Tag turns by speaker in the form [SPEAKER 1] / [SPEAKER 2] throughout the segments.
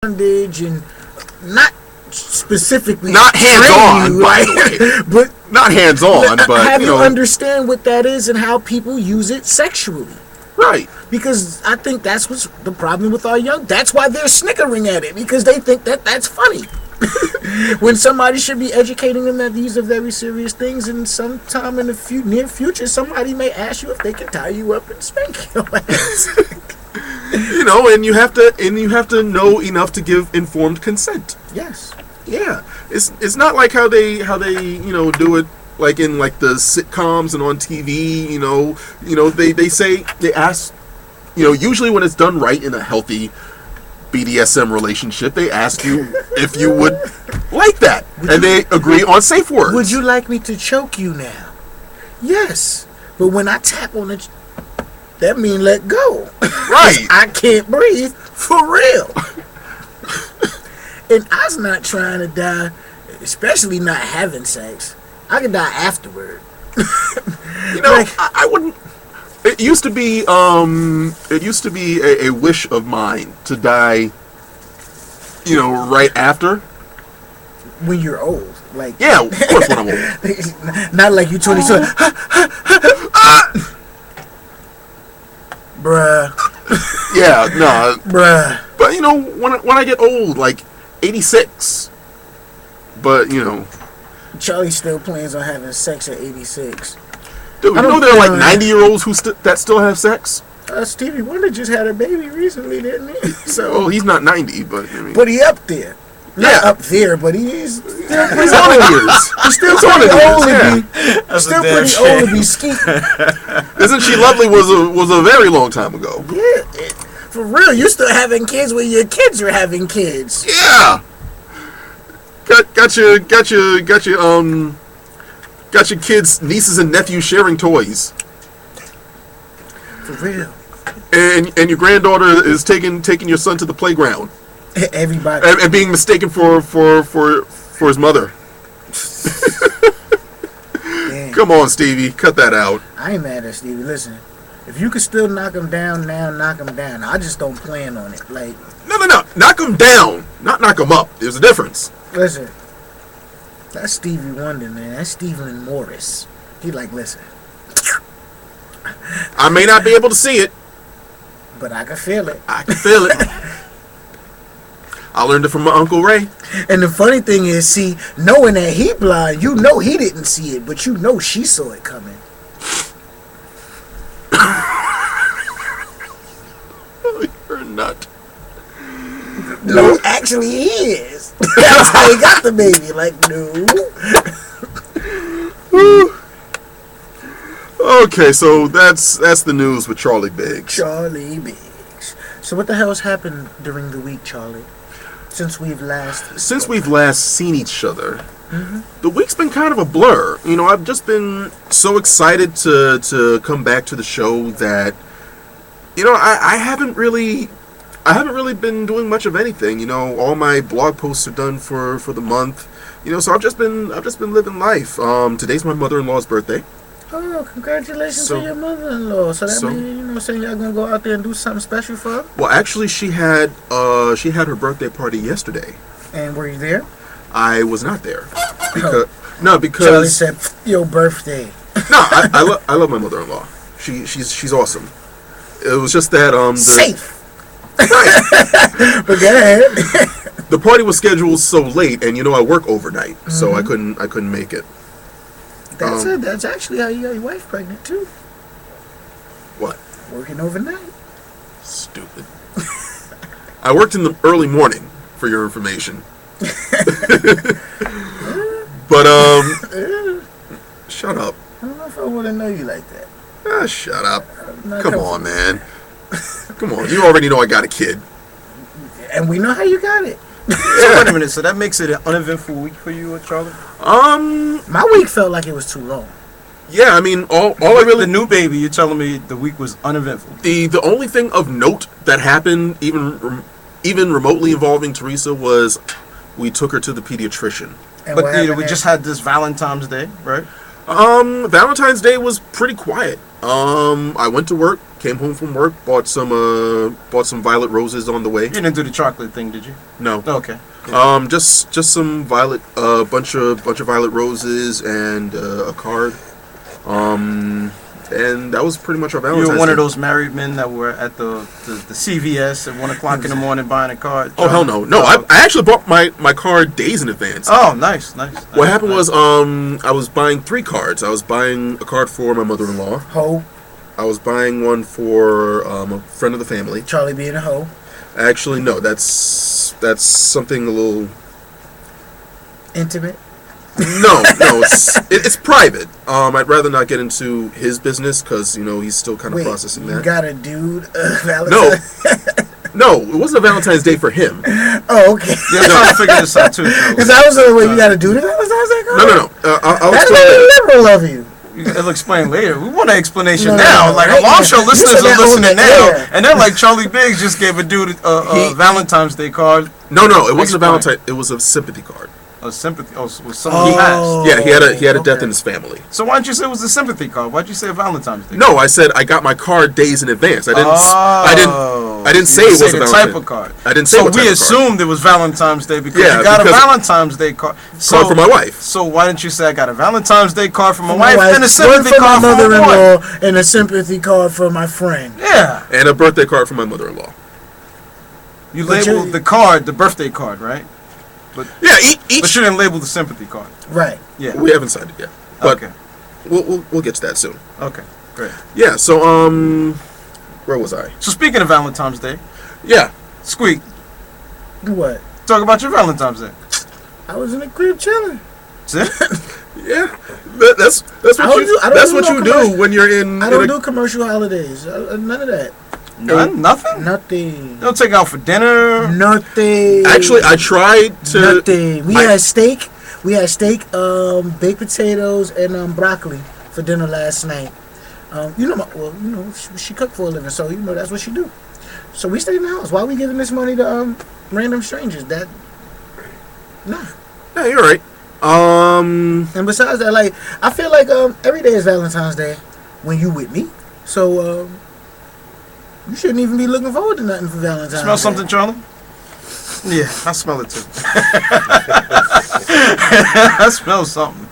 [SPEAKER 1] bondage and not specifically
[SPEAKER 2] not hands-on,
[SPEAKER 1] you,
[SPEAKER 2] by the way.
[SPEAKER 1] but
[SPEAKER 2] not hands-on, but
[SPEAKER 1] have you understand what that is and how people use it sexually.
[SPEAKER 2] Right.
[SPEAKER 1] Because I think that's what's the problem with our young. That's why they're snickering at it, because they think that that's funny. When somebody should be educating them that these are very serious things, and sometime in the near future, somebody may ask you if they can tie you up and spank your ass.
[SPEAKER 2] And you have to know enough to give informed consent.
[SPEAKER 1] Yes.
[SPEAKER 2] Yeah. It's not like how they do it like in like the sitcoms and on TV. They ask, usually when it's done right in a healthy BDSM relationship, they ask you if you would like that, and they agree on safe words.
[SPEAKER 1] Would you like me to choke you now? Yes, but when I tap on it, that mean let go.
[SPEAKER 2] Right.
[SPEAKER 1] I can't breathe for real. And I was not trying to die, especially not having sex. I could die afterward.
[SPEAKER 2] I wouldn't. It used to be a wish of mine to die, right after.
[SPEAKER 1] When you're old, like
[SPEAKER 2] yeah, of course when I'm old.
[SPEAKER 1] Not like you 22. Bruh.
[SPEAKER 2] Yeah, no.
[SPEAKER 1] Bruh.
[SPEAKER 2] But when I get old, like 86. But
[SPEAKER 1] Charlie still plans on having sex at 86.
[SPEAKER 2] Dude, there are like 90-year-olds that still have sex?
[SPEAKER 1] Stevie Wonder just had a baby recently, didn't he?
[SPEAKER 2] So he's not 90, but
[SPEAKER 1] but he up there. Not up there, but he's
[SPEAKER 2] on in years.
[SPEAKER 1] He's still pretty old to be. Still pretty old to be skeeting.
[SPEAKER 2] Isn't She Lovely was a very long time ago.
[SPEAKER 1] Yeah, for real. You still having kids when your kids are having kids.
[SPEAKER 2] Yeah. Got your kids, nieces and nephews sharing toys.
[SPEAKER 1] For real.
[SPEAKER 2] And your granddaughter is taking your son to the playground.
[SPEAKER 1] Everybody.
[SPEAKER 2] And being mistaken for his mother. Come on, Stevie, cut that out.
[SPEAKER 1] I ain't mad at Stevie. Listen, if you could still knock him down now, knock him down. I just don't plan on it. Like
[SPEAKER 2] no, knock him down, not knock him up. There's a difference.
[SPEAKER 1] Listen. That's Stevie Wonder, man. That's Stephen Morris. He like, listen.
[SPEAKER 2] I may not be able to see it,
[SPEAKER 1] but I can feel it.
[SPEAKER 2] I learned it from my Uncle Ray.
[SPEAKER 1] And the funny thing is, see, knowing that he blind, he didn't see it, but she saw it coming.
[SPEAKER 2] You're a nut.
[SPEAKER 1] No, actually he is. That's how he got the baby. Like, no.
[SPEAKER 2] Okay, so that's the news with Charlie Biggs.
[SPEAKER 1] Charlie Biggs. So what the hell's happened during the week, Charlie? Since we've last
[SPEAKER 2] seen each other, the week's been kind of a blur. I've just been so excited to come back to the show that I haven't really been doing much of anything. All my blog posts are done for the month. So I've just been living life. Today's my mother-in-law's birthday.
[SPEAKER 1] Oh, congratulations to your mother-in-law. So that means, saying y'all gonna go out there and do something special for her?
[SPEAKER 2] Well, actually, she had her birthday party yesterday.
[SPEAKER 1] And were you there?
[SPEAKER 2] I was not there. Because
[SPEAKER 1] Charlie said, your birthday.
[SPEAKER 2] No, I love my mother-in-law. She's awesome. It was just that
[SPEAKER 1] safe. Right. But go ahead.
[SPEAKER 2] The party was scheduled so late, and I work overnight, so I couldn't make it.
[SPEAKER 1] That's it. That's actually how you got your wife pregnant too.
[SPEAKER 2] What?
[SPEAKER 1] Working overnight.
[SPEAKER 2] Stupid. I worked in the early morning, for your information. But shut up.
[SPEAKER 1] I don't know if I want to know you like that.
[SPEAKER 2] Shut up. Come on, man. Come on. You already know I got a kid.
[SPEAKER 1] And we know how you got it.
[SPEAKER 3] So wait a minute. So that makes it an uneventful week for you, Charlie?
[SPEAKER 1] My week felt like it was too long.
[SPEAKER 2] Yeah, I mean, all I really...
[SPEAKER 3] The new baby, you're telling me the week was uneventful.
[SPEAKER 2] The only thing of note that happened, even remotely involving Teresa, was we took her to the pediatrician.
[SPEAKER 3] But we just had this Valentine's Day, right?
[SPEAKER 2] Valentine's Day was pretty quiet. I went to work Came home from work, bought some violet roses on the way.
[SPEAKER 3] You didn't do the chocolate thing, did you?
[SPEAKER 2] No.
[SPEAKER 3] Okay.
[SPEAKER 2] Just some violet, bunch of violet roses and a card. And that was pretty much our Valentine's
[SPEAKER 3] You were one
[SPEAKER 2] Day.
[SPEAKER 3] of those married men that were at the CVS at 1 o'clock in the morning buying a card.
[SPEAKER 2] Oh hell no! No, I actually bought my card days in advance.
[SPEAKER 3] Oh, nice.
[SPEAKER 2] What happened was I was buying 3 cards. I was buying a card for my mother-in-law.
[SPEAKER 1] Ho.
[SPEAKER 2] I was buying one for a friend of the family.
[SPEAKER 1] Charlie being a hoe.
[SPEAKER 2] Actually, no, that's something a little
[SPEAKER 1] Intimate.
[SPEAKER 2] No, it's private. I'd rather not get into his business because he's still kind of processing that.
[SPEAKER 1] You got a dude, Valentine?
[SPEAKER 2] No, it wasn't a Valentine's Day for him.
[SPEAKER 1] Oh, okay.
[SPEAKER 3] Yeah, I'm trying to figure this out too.
[SPEAKER 1] Because I was like, wait, you got a dude, Valentine's Day?
[SPEAKER 2] No. I'll
[SPEAKER 1] That's
[SPEAKER 2] explain
[SPEAKER 1] very
[SPEAKER 2] later.
[SPEAKER 1] liberal of you.
[SPEAKER 3] It'll explain later. We want an explanation
[SPEAKER 1] No,
[SPEAKER 3] now. Like,
[SPEAKER 1] right?
[SPEAKER 3] Alarm Show listeners
[SPEAKER 1] said
[SPEAKER 3] are
[SPEAKER 1] that on
[SPEAKER 3] listening
[SPEAKER 1] the
[SPEAKER 3] now.
[SPEAKER 1] air.
[SPEAKER 3] And they're like, Charlie Biggs just gave a dude a Valentine's Day card.
[SPEAKER 2] No, it wasn't a
[SPEAKER 3] Explain.
[SPEAKER 2] Valentine. It was a sympathy card.
[SPEAKER 3] A sympathy. Oh, so was someone passed.
[SPEAKER 2] Yeah, he had a death in his family.
[SPEAKER 3] So why didn't you say it was a sympathy card? Why'd you say a Valentine's Day?
[SPEAKER 2] No, I said I got my card days in advance. I didn't say it was a
[SPEAKER 3] the
[SPEAKER 2] Valentine.
[SPEAKER 3] type of card.
[SPEAKER 2] I didn't say
[SPEAKER 3] so
[SPEAKER 2] what type
[SPEAKER 3] we
[SPEAKER 2] of card.
[SPEAKER 3] assumed it was Valentine's Day because
[SPEAKER 2] Yeah,
[SPEAKER 3] you got a
[SPEAKER 2] because-
[SPEAKER 3] Valentine's Day card.
[SPEAKER 2] Card for my wife.
[SPEAKER 3] So why didn't you say I got a Valentine's Day card for my
[SPEAKER 1] My
[SPEAKER 3] wife and a
[SPEAKER 1] one
[SPEAKER 3] sympathy
[SPEAKER 1] for my
[SPEAKER 3] card for my boy?
[SPEAKER 1] mother-in-law and a sympathy card for my friend.
[SPEAKER 3] Yeah.
[SPEAKER 2] And a birthday card for my mother-in-law.
[SPEAKER 3] You
[SPEAKER 1] But
[SPEAKER 3] labeled the card the birthday card, right?
[SPEAKER 2] Yeah,
[SPEAKER 3] But
[SPEAKER 2] each.
[SPEAKER 3] you didn't label the sympathy card.
[SPEAKER 1] Right.
[SPEAKER 3] Yeah.
[SPEAKER 2] We haven't signed it yet, but
[SPEAKER 3] Okay.
[SPEAKER 2] we'll get to that soon.
[SPEAKER 3] Okay. Great.
[SPEAKER 2] Yeah. So where was I?
[SPEAKER 3] So speaking of Valentine's Day,
[SPEAKER 2] Yeah.
[SPEAKER 3] Squeak,
[SPEAKER 1] What?
[SPEAKER 3] talk about your Valentine's Day.
[SPEAKER 1] I was in the crib chilling.
[SPEAKER 3] That's it?
[SPEAKER 2] Yeah. That's what you do when you're in.
[SPEAKER 1] I don't do commercial holidays. None of that.
[SPEAKER 3] Nothing?
[SPEAKER 1] Nothing.
[SPEAKER 3] You don't take out for dinner?
[SPEAKER 1] Nothing.
[SPEAKER 2] Actually, I tried to.
[SPEAKER 1] Nothing. We had steak. Baked potatoes, and broccoli for dinner last night. She cooked for a living, so that's what she do. So we stayed in the house. Why are we giving this money to random strangers? Nah.
[SPEAKER 2] Yeah, you're right.
[SPEAKER 1] And besides that, like, I feel like every day is Valentine's Day when you with me. So you shouldn't even be looking forward to nothing for Valentine's
[SPEAKER 3] Smell
[SPEAKER 1] Day.
[SPEAKER 3] something, Charlie? Yeah, I smell it too. I smell something.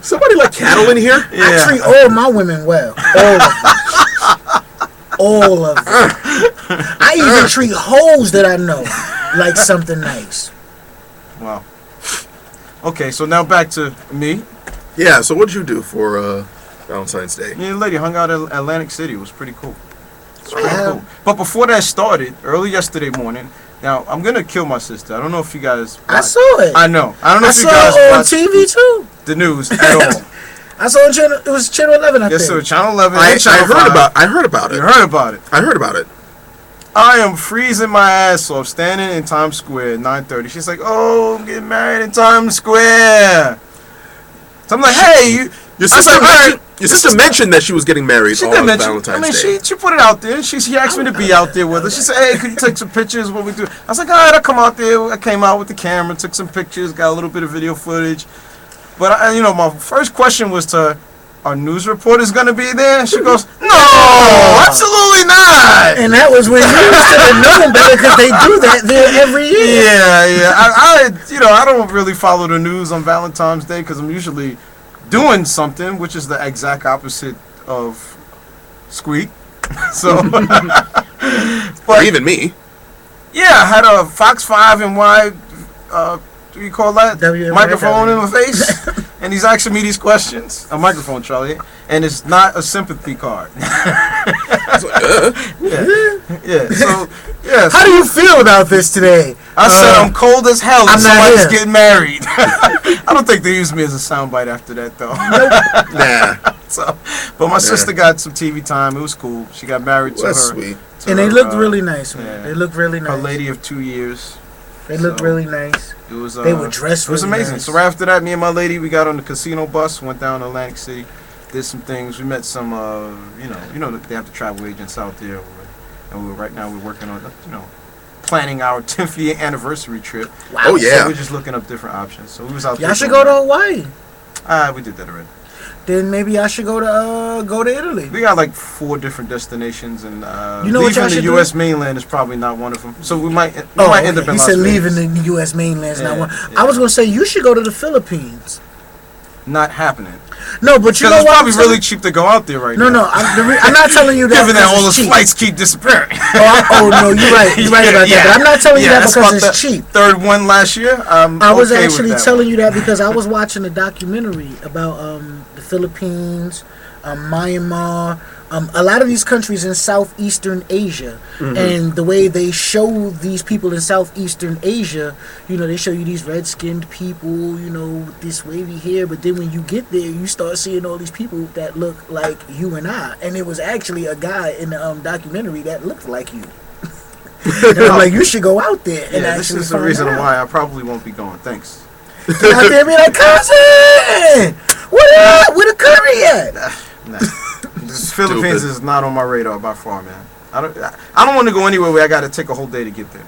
[SPEAKER 2] Somebody like cattle in here?
[SPEAKER 3] Yeah.
[SPEAKER 1] I treat all my women well. All of them. All of them. I even treat hoes that I know like something nice.
[SPEAKER 3] Wow. Okay, so now back to me.
[SPEAKER 2] Yeah. So what did you do for Valentine's Day?
[SPEAKER 3] Me and the lady hung out in Atlantic City. It was pretty cool. It's pretty
[SPEAKER 1] Wow.
[SPEAKER 3] cool. But before that started, early yesterday morning, now I'm going to kill my sister. I don't know if you guys...
[SPEAKER 1] I saw it.
[SPEAKER 3] I know. I don't know
[SPEAKER 1] I
[SPEAKER 3] if you
[SPEAKER 1] saw
[SPEAKER 3] guys
[SPEAKER 1] it on
[SPEAKER 3] watch
[SPEAKER 1] TV too.
[SPEAKER 3] the news at all.
[SPEAKER 1] I saw it on it was Channel 11, I
[SPEAKER 3] Yes,
[SPEAKER 1] think.
[SPEAKER 3] sir. Channel 11
[SPEAKER 2] I
[SPEAKER 3] and Channel
[SPEAKER 2] heard
[SPEAKER 3] 5.
[SPEAKER 2] about. I heard about
[SPEAKER 3] You
[SPEAKER 2] it.
[SPEAKER 3] heard about it.
[SPEAKER 2] I heard about it.
[SPEAKER 3] I am freezing my ass off standing in Times Square at 9:30. She's like, "Oh, I'm getting married in Times Square." So I'm like, "Hey,
[SPEAKER 2] Your
[SPEAKER 3] I said,
[SPEAKER 2] sister mentioned that she was getting married
[SPEAKER 3] She
[SPEAKER 2] on
[SPEAKER 3] did mention.
[SPEAKER 2] Valentine's
[SPEAKER 3] I mean,
[SPEAKER 2] Day.
[SPEAKER 3] she put it out there. She asked me to be out there with her. She said, "Hey, could you take some pictures? What we do?" I was like, "All right, I'll come out there." I came out with the camera, took some pictures, got a little bit of video footage. But my first question was to her, "Are news reporters gonna be there?" She goes, "No, absolutely not."
[SPEAKER 1] And that was when you should have known better because they do that there every year.
[SPEAKER 3] Yeah. I don't really follow the news on Valentine's Day because I'm usually doing something, which is the exact opposite of Squeak. So,
[SPEAKER 2] Or even me.
[SPEAKER 3] yeah, I had a Fox 5 and Y, what do you call that?
[SPEAKER 1] WNY.
[SPEAKER 3] Microphone in my face. And he's asking me these questions. A microphone, Charlie. And it's not a sympathy card. Yeah. So, yeah.
[SPEAKER 1] How do you feel about this today?
[SPEAKER 3] I said I'm cold as hell and
[SPEAKER 1] I'm not
[SPEAKER 3] somebody's
[SPEAKER 1] here.
[SPEAKER 3] getting married. I don't think they used me as a soundbite after that, though.
[SPEAKER 2] Nah.
[SPEAKER 3] So, but my sister got some TV time. It was cool. She got married to
[SPEAKER 2] Well, that's
[SPEAKER 3] her.
[SPEAKER 2] sweet.
[SPEAKER 3] to
[SPEAKER 1] And they
[SPEAKER 3] her,
[SPEAKER 1] looked really nice, man.
[SPEAKER 3] yeah.
[SPEAKER 1] They looked really
[SPEAKER 3] Her
[SPEAKER 1] nice.
[SPEAKER 3] lady of 2 years.
[SPEAKER 1] They looked
[SPEAKER 3] So-
[SPEAKER 1] really nice.
[SPEAKER 3] It was.
[SPEAKER 1] They were dressed
[SPEAKER 3] It was
[SPEAKER 1] really
[SPEAKER 3] amazing.
[SPEAKER 1] nice.
[SPEAKER 3] So right after that, me and my lady, we got on the casino bus, went down to Atlantic City, did some things. We met some, they have the travel agents out there, and right now we're working on, planning our 10th year anniversary trip.
[SPEAKER 1] Wow.
[SPEAKER 2] Oh, yeah.
[SPEAKER 3] So we're just looking up different options. So we was out there.
[SPEAKER 1] Y'all should go to Hawaii.
[SPEAKER 3] We did that already.
[SPEAKER 1] then maybe I should go to Italy.
[SPEAKER 3] We got like 4 different destinations, and
[SPEAKER 1] You know what y'all
[SPEAKER 3] leaving the
[SPEAKER 1] should
[SPEAKER 3] U.S.
[SPEAKER 1] do?
[SPEAKER 3] mainland is probably not one of them. So we might end
[SPEAKER 1] Okay.
[SPEAKER 3] up in
[SPEAKER 1] He
[SPEAKER 3] Las
[SPEAKER 1] said
[SPEAKER 3] Vegas.
[SPEAKER 1] leaving the U.S. mainland is not
[SPEAKER 3] Yeah,
[SPEAKER 1] one.
[SPEAKER 3] yeah.
[SPEAKER 1] I was gonna say you should go to the Philippines.
[SPEAKER 3] Not happening.
[SPEAKER 1] No, but you
[SPEAKER 3] Because
[SPEAKER 1] know
[SPEAKER 3] it's
[SPEAKER 1] what?
[SPEAKER 3] probably really cheap to go out there right
[SPEAKER 1] No,
[SPEAKER 3] now.
[SPEAKER 1] no, I'm not telling you that.
[SPEAKER 3] Given that
[SPEAKER 1] because
[SPEAKER 3] all
[SPEAKER 1] it's
[SPEAKER 3] the
[SPEAKER 1] cheap.
[SPEAKER 3] flights keep disappearing.
[SPEAKER 1] Oh no, you're right. You're right about that. But I'm not telling you that
[SPEAKER 3] that's
[SPEAKER 1] because
[SPEAKER 3] about
[SPEAKER 1] it's
[SPEAKER 3] the
[SPEAKER 1] cheap.
[SPEAKER 3] Third one last year.
[SPEAKER 1] I was
[SPEAKER 3] okay with
[SPEAKER 1] actually
[SPEAKER 3] that
[SPEAKER 1] telling
[SPEAKER 3] one.
[SPEAKER 1] you that because I was watching a documentary about the Philippines, Myanmar, a lot of these countries in Southeastern Asia, and the way they show these people in Southeastern Asia, they show you these red-skinned people, with this wavy hair, but then when you get there, you start seeing all these people that look like you and I, and it was actually a guy in the documentary that looked like you. And I'm like, you should go out there and
[SPEAKER 3] Yeah, this
[SPEAKER 1] actually
[SPEAKER 3] is the
[SPEAKER 1] find
[SPEAKER 3] reason
[SPEAKER 1] out.
[SPEAKER 3] why I probably won't be going. Thanks.
[SPEAKER 1] Get out there and be like, cousin, what up? Where the curry at?
[SPEAKER 3] Nah. This Philippines is not on my radar by far, man. I don't want to go anywhere where I got to take a whole day to get there.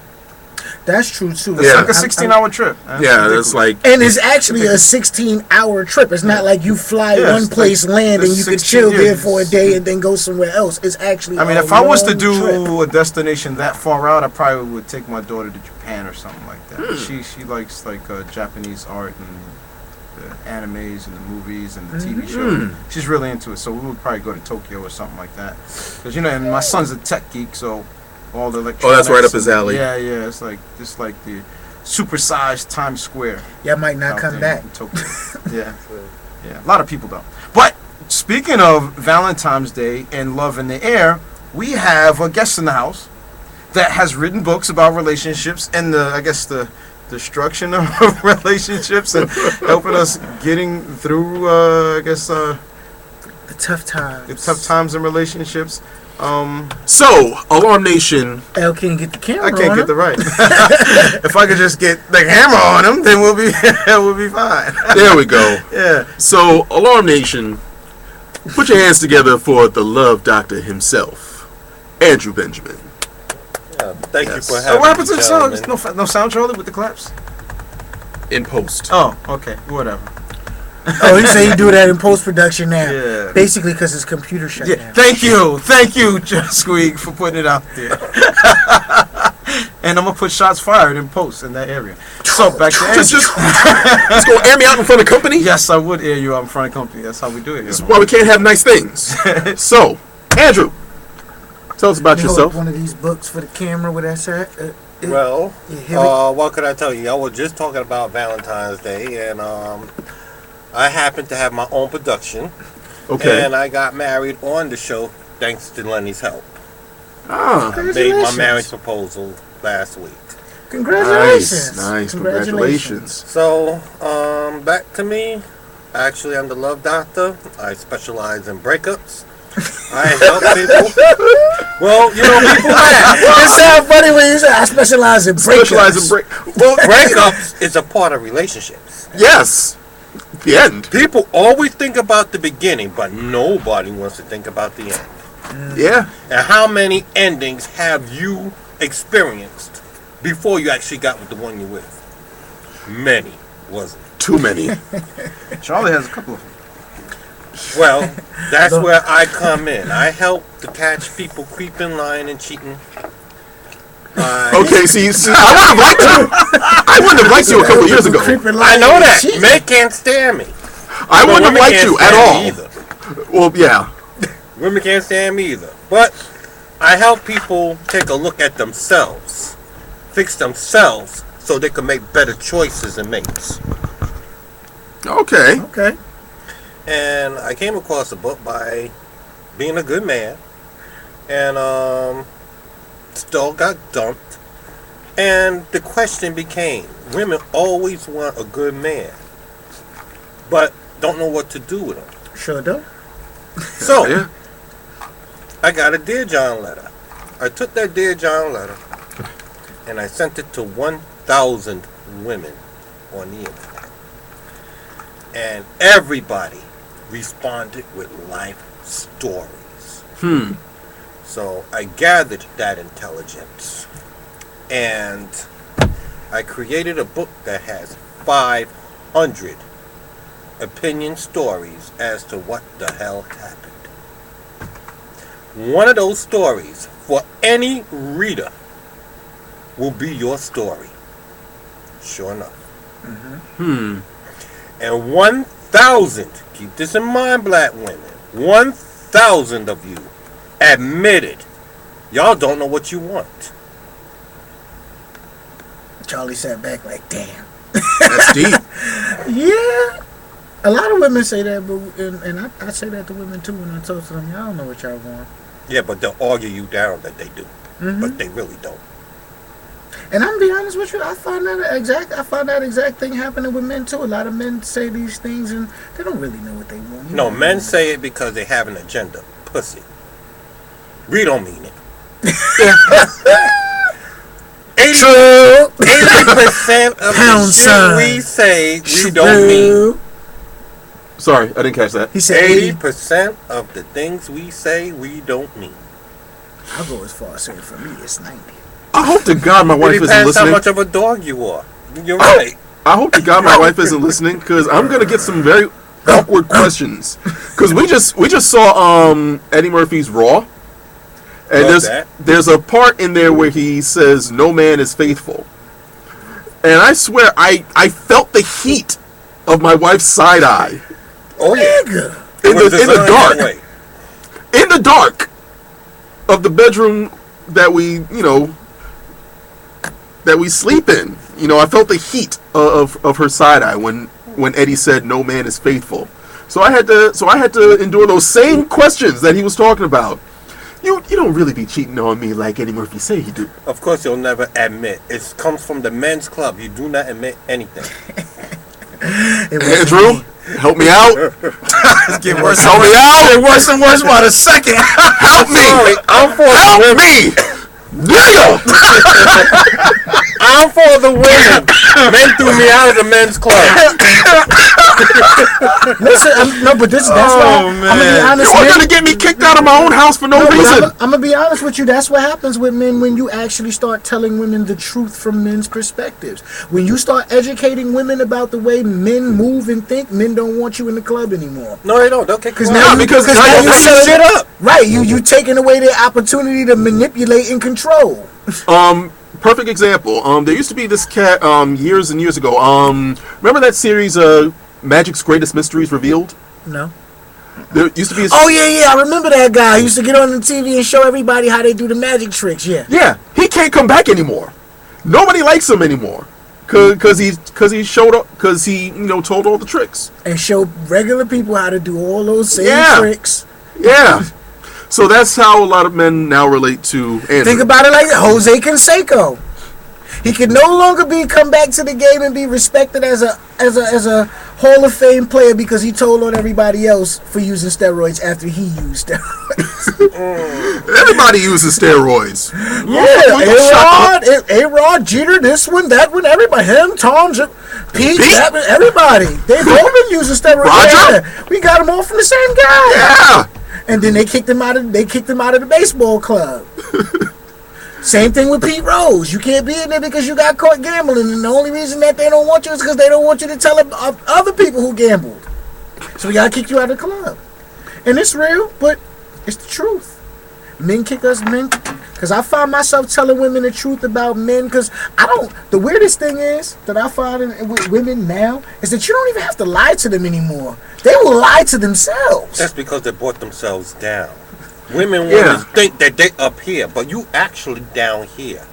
[SPEAKER 1] That's true too.
[SPEAKER 3] It's like a 16-hour trip. That's
[SPEAKER 2] That's
[SPEAKER 3] ridiculous.
[SPEAKER 2] like
[SPEAKER 1] And it's actually a 16-hour trip. It's not like you fly
[SPEAKER 3] Yeah,
[SPEAKER 1] one
[SPEAKER 3] it's
[SPEAKER 1] place,
[SPEAKER 3] like
[SPEAKER 1] land, and you can
[SPEAKER 3] 16
[SPEAKER 1] chill there
[SPEAKER 3] years.
[SPEAKER 1] for a day and then go somewhere else. It's actually.
[SPEAKER 3] I mean,
[SPEAKER 1] a
[SPEAKER 3] if I was to
[SPEAKER 1] long trip.
[SPEAKER 3] do a destination that far out, I probably would take my daughter to Japan or something like that. She likes like Japanese art and the animes and the movies and the TV shows. She's really into it, so we would probably go to Tokyo or something like that. Because and my son's a tech geek, so all the electronics.
[SPEAKER 2] that's right up his alley.
[SPEAKER 3] Yeah, it's like just like the supersized Times Square.
[SPEAKER 1] Y'all might not
[SPEAKER 3] out
[SPEAKER 1] come
[SPEAKER 3] there
[SPEAKER 1] back.
[SPEAKER 3] in Tokyo. Yeah. A lot of people don't. But speaking of Valentine's Day and love in the air, we have a guest in the house that has written books about relationships and the destruction of relationships and helping us getting through
[SPEAKER 1] The tough times.
[SPEAKER 3] the tough times in relationships.
[SPEAKER 2] So, Alarm Nation.
[SPEAKER 1] L can't get the camera.
[SPEAKER 3] I can't
[SPEAKER 1] on
[SPEAKER 3] get
[SPEAKER 1] him.
[SPEAKER 3] the right. If I could just get the camera on him, then we'll be fine.
[SPEAKER 2] There we go.
[SPEAKER 3] Yeah.
[SPEAKER 2] So, Alarm Nation, put your hands together for the love doctor himself, Andrew Benjamin.
[SPEAKER 4] Thank you
[SPEAKER 2] Yes.
[SPEAKER 4] for
[SPEAKER 2] So
[SPEAKER 4] having
[SPEAKER 3] What happened to
[SPEAKER 4] me,
[SPEAKER 3] the sound?
[SPEAKER 4] gentlemen.
[SPEAKER 3] No sound, Charlie, with the claps?
[SPEAKER 2] In post.
[SPEAKER 3] Oh, okay. Whatever.
[SPEAKER 1] Oh, he said he do that in post production now.
[SPEAKER 3] Yeah.
[SPEAKER 1] Basically, because his computer shut
[SPEAKER 3] Yeah,
[SPEAKER 1] down.
[SPEAKER 3] thank you, Squeak, for putting it out there. And I'm gonna put shots fired in post in that area. So back to Andrew.
[SPEAKER 2] Just go air me out in front of company.
[SPEAKER 3] Yes, I would air you out in front of company. That's how we do it.
[SPEAKER 2] That's why we can't have nice things. So, Andrew, tell us about
[SPEAKER 1] Let me hold
[SPEAKER 2] yourself.
[SPEAKER 1] up one of these books for the camera with that shirt.
[SPEAKER 4] Well,
[SPEAKER 1] here we-
[SPEAKER 4] what could I tell you? I was just talking about Valentine's Day, and I happen to have my own production,
[SPEAKER 2] Okay.
[SPEAKER 4] and I got married on the show thanks to Lenny's help.
[SPEAKER 2] Ah,
[SPEAKER 4] I made my marriage proposal last week.
[SPEAKER 1] Congratulations.
[SPEAKER 2] nice. Congratulations.
[SPEAKER 4] So, back to me. Actually, I'm the love doctor. I specialize in breakups. I help people. Well, people laugh.
[SPEAKER 1] It sounds funny when you say I specialize in breakups.
[SPEAKER 2] Specialize in
[SPEAKER 4] Well, breakups is a part of relationships.
[SPEAKER 2] Yes. The end.
[SPEAKER 4] People always think about the beginning, but nobody wants to think about the end.
[SPEAKER 2] Yeah.
[SPEAKER 4] And how many endings have you experienced before you actually got with the one you're with? Many, wasn't it?
[SPEAKER 2] Too many.
[SPEAKER 3] Charlie has a couple of them.
[SPEAKER 4] Well, that's where I come in. I help to catch people creeping, lying, and cheating.
[SPEAKER 2] Okay, see, I wouldn't have liked you a couple years ago.
[SPEAKER 4] I know that. Men can't stand me.
[SPEAKER 2] I wouldn't have
[SPEAKER 4] Women
[SPEAKER 2] liked
[SPEAKER 4] can't
[SPEAKER 2] you at
[SPEAKER 4] stand
[SPEAKER 2] all.
[SPEAKER 4] me either.
[SPEAKER 2] Well, yeah.
[SPEAKER 4] Women can't stand me either. But I help people take a look at themselves, fix themselves, so they can make better choices and mates.
[SPEAKER 2] Okay.
[SPEAKER 1] Okay.
[SPEAKER 4] And I came across a book by being a good man, and still got dumped. And the question became, women always want a good man, but don't know what to do with him.
[SPEAKER 1] Sure do.
[SPEAKER 4] So,
[SPEAKER 2] Yeah.
[SPEAKER 4] I got a Dear John letter. I took that Dear John letter and I sent it to 1,000 women on the internet. And everybody responded with life stories. So I gathered that intelligence and I created a book that has 500 opinion stories as to what the hell happened. One of those stories for any reader will be your story. Sure enough. And 1,000, keep this in mind, black women, 1,000 of you admitted y'all don't know what you want.
[SPEAKER 1] Charlie sat back like, damn.
[SPEAKER 2] That's deep.
[SPEAKER 1] Yeah. A lot of women say that, but and I say that to women too when I talk to them. Y'all don't know what y'all want.
[SPEAKER 4] Yeah, but they'll argue you down that they do. But they really don't.
[SPEAKER 1] And I'm gonna be honest with you, I find that exact thing happening with men too. A lot of men say these things and they don't really know what they want.
[SPEAKER 4] No, men say it because they have an agenda. Pussy. We don't mean it. 80% of the shit we say we don't mean.
[SPEAKER 2] Sorry, I didn't catch that.
[SPEAKER 1] He said
[SPEAKER 4] 80% of the things we say we don't mean.
[SPEAKER 1] I'll go as far as saying for me it's 90.
[SPEAKER 2] I hope to God my wife
[SPEAKER 4] It
[SPEAKER 2] isn't
[SPEAKER 4] depends
[SPEAKER 2] listening.
[SPEAKER 4] how much of a dog you are. You're right.
[SPEAKER 2] I hope to God my wife isn't listening because I'm gonna get some very awkward questions. Because we just saw Eddie Murphy's Raw, and there's a part in there where he says no man is faithful, and I swear I felt the heat of my wife's side eye.
[SPEAKER 4] Oh yeah,
[SPEAKER 2] in the dark, in the dark of the bedroom that we sleep in. You know, I felt the heat of her side eye when Eddie said no man is faithful. So I had to endure those same questions that he was talking about. You don't really be cheating on me like Eddie Murphy say you do.
[SPEAKER 4] Of course you'll never admit. It comes from the men's club. You do not admit anything.
[SPEAKER 2] Andrew, help me out.
[SPEAKER 3] It's getting worse.
[SPEAKER 2] Help me out.
[SPEAKER 3] It's worse and worse by the second.
[SPEAKER 2] Help me.
[SPEAKER 4] Sorry, I'm for
[SPEAKER 2] Help
[SPEAKER 4] the women.
[SPEAKER 2] me. Nigga.
[SPEAKER 4] I'm for the women. Men threw me out of the men's club.
[SPEAKER 1] Listen, that's why I'm gonna be honest.
[SPEAKER 2] You're gonna get me kicked out of my own house for no reason.
[SPEAKER 1] I'm gonna be honest with you. That's what happens with men when you actually start telling women the truth from men's perspectives. When you start educating women about the way men move and think, men don't want you in the club anymore.
[SPEAKER 4] No, they don't. They'll kick you out.
[SPEAKER 1] Now
[SPEAKER 2] because
[SPEAKER 1] now
[SPEAKER 2] now
[SPEAKER 1] you
[SPEAKER 2] you're
[SPEAKER 1] set
[SPEAKER 4] shit up.
[SPEAKER 1] Right, you taking away their opportunity to manipulate and control.
[SPEAKER 2] Perfect example. There used to be this cat years and years ago. Remember that series, Magic's Greatest Mysteries Revealed?
[SPEAKER 1] No.
[SPEAKER 2] There used to be.
[SPEAKER 1] Oh yeah, I remember that guy. He used to get on the TV and show everybody how they do the magic tricks. Yeah.
[SPEAKER 2] Yeah, he can't come back anymore. Nobody likes him anymore. Cause he showed up. Cause he told all the tricks
[SPEAKER 1] And show regular people how to do all those same tricks.
[SPEAKER 2] Yeah. So that's how a lot of men now relate to Andrew.
[SPEAKER 1] Think about it like Jose Canseco. He can no longer come back to the game and be respected as a Hall of Fame player because he told on everybody else for using steroids after he used steroids.
[SPEAKER 2] Everybody uses steroids.
[SPEAKER 1] Yeah, A-Rod, Jeter, this one, that one, everybody, him, Tom, Pete, that one, everybody. They've all been using steroids.
[SPEAKER 2] Roger?
[SPEAKER 1] Yeah, we got them all from the same guy.
[SPEAKER 2] Yeah.
[SPEAKER 1] And then they kicked him out of the baseball club. Same thing with Pete Rose. You can't be in there because you got caught gambling, and the only reason that they don't want you is because they don't want you to tell other people who gambled. So we gotta kick you out of the club. And it's real, but it's the truth. Men kick us, because I find myself telling women the truth about men, because the weirdest thing is that I find with women now is that you don't even have to lie to them anymore. They will lie to themselves.
[SPEAKER 4] That's because they brought themselves down. Women want to think that they up here, but you actually down here.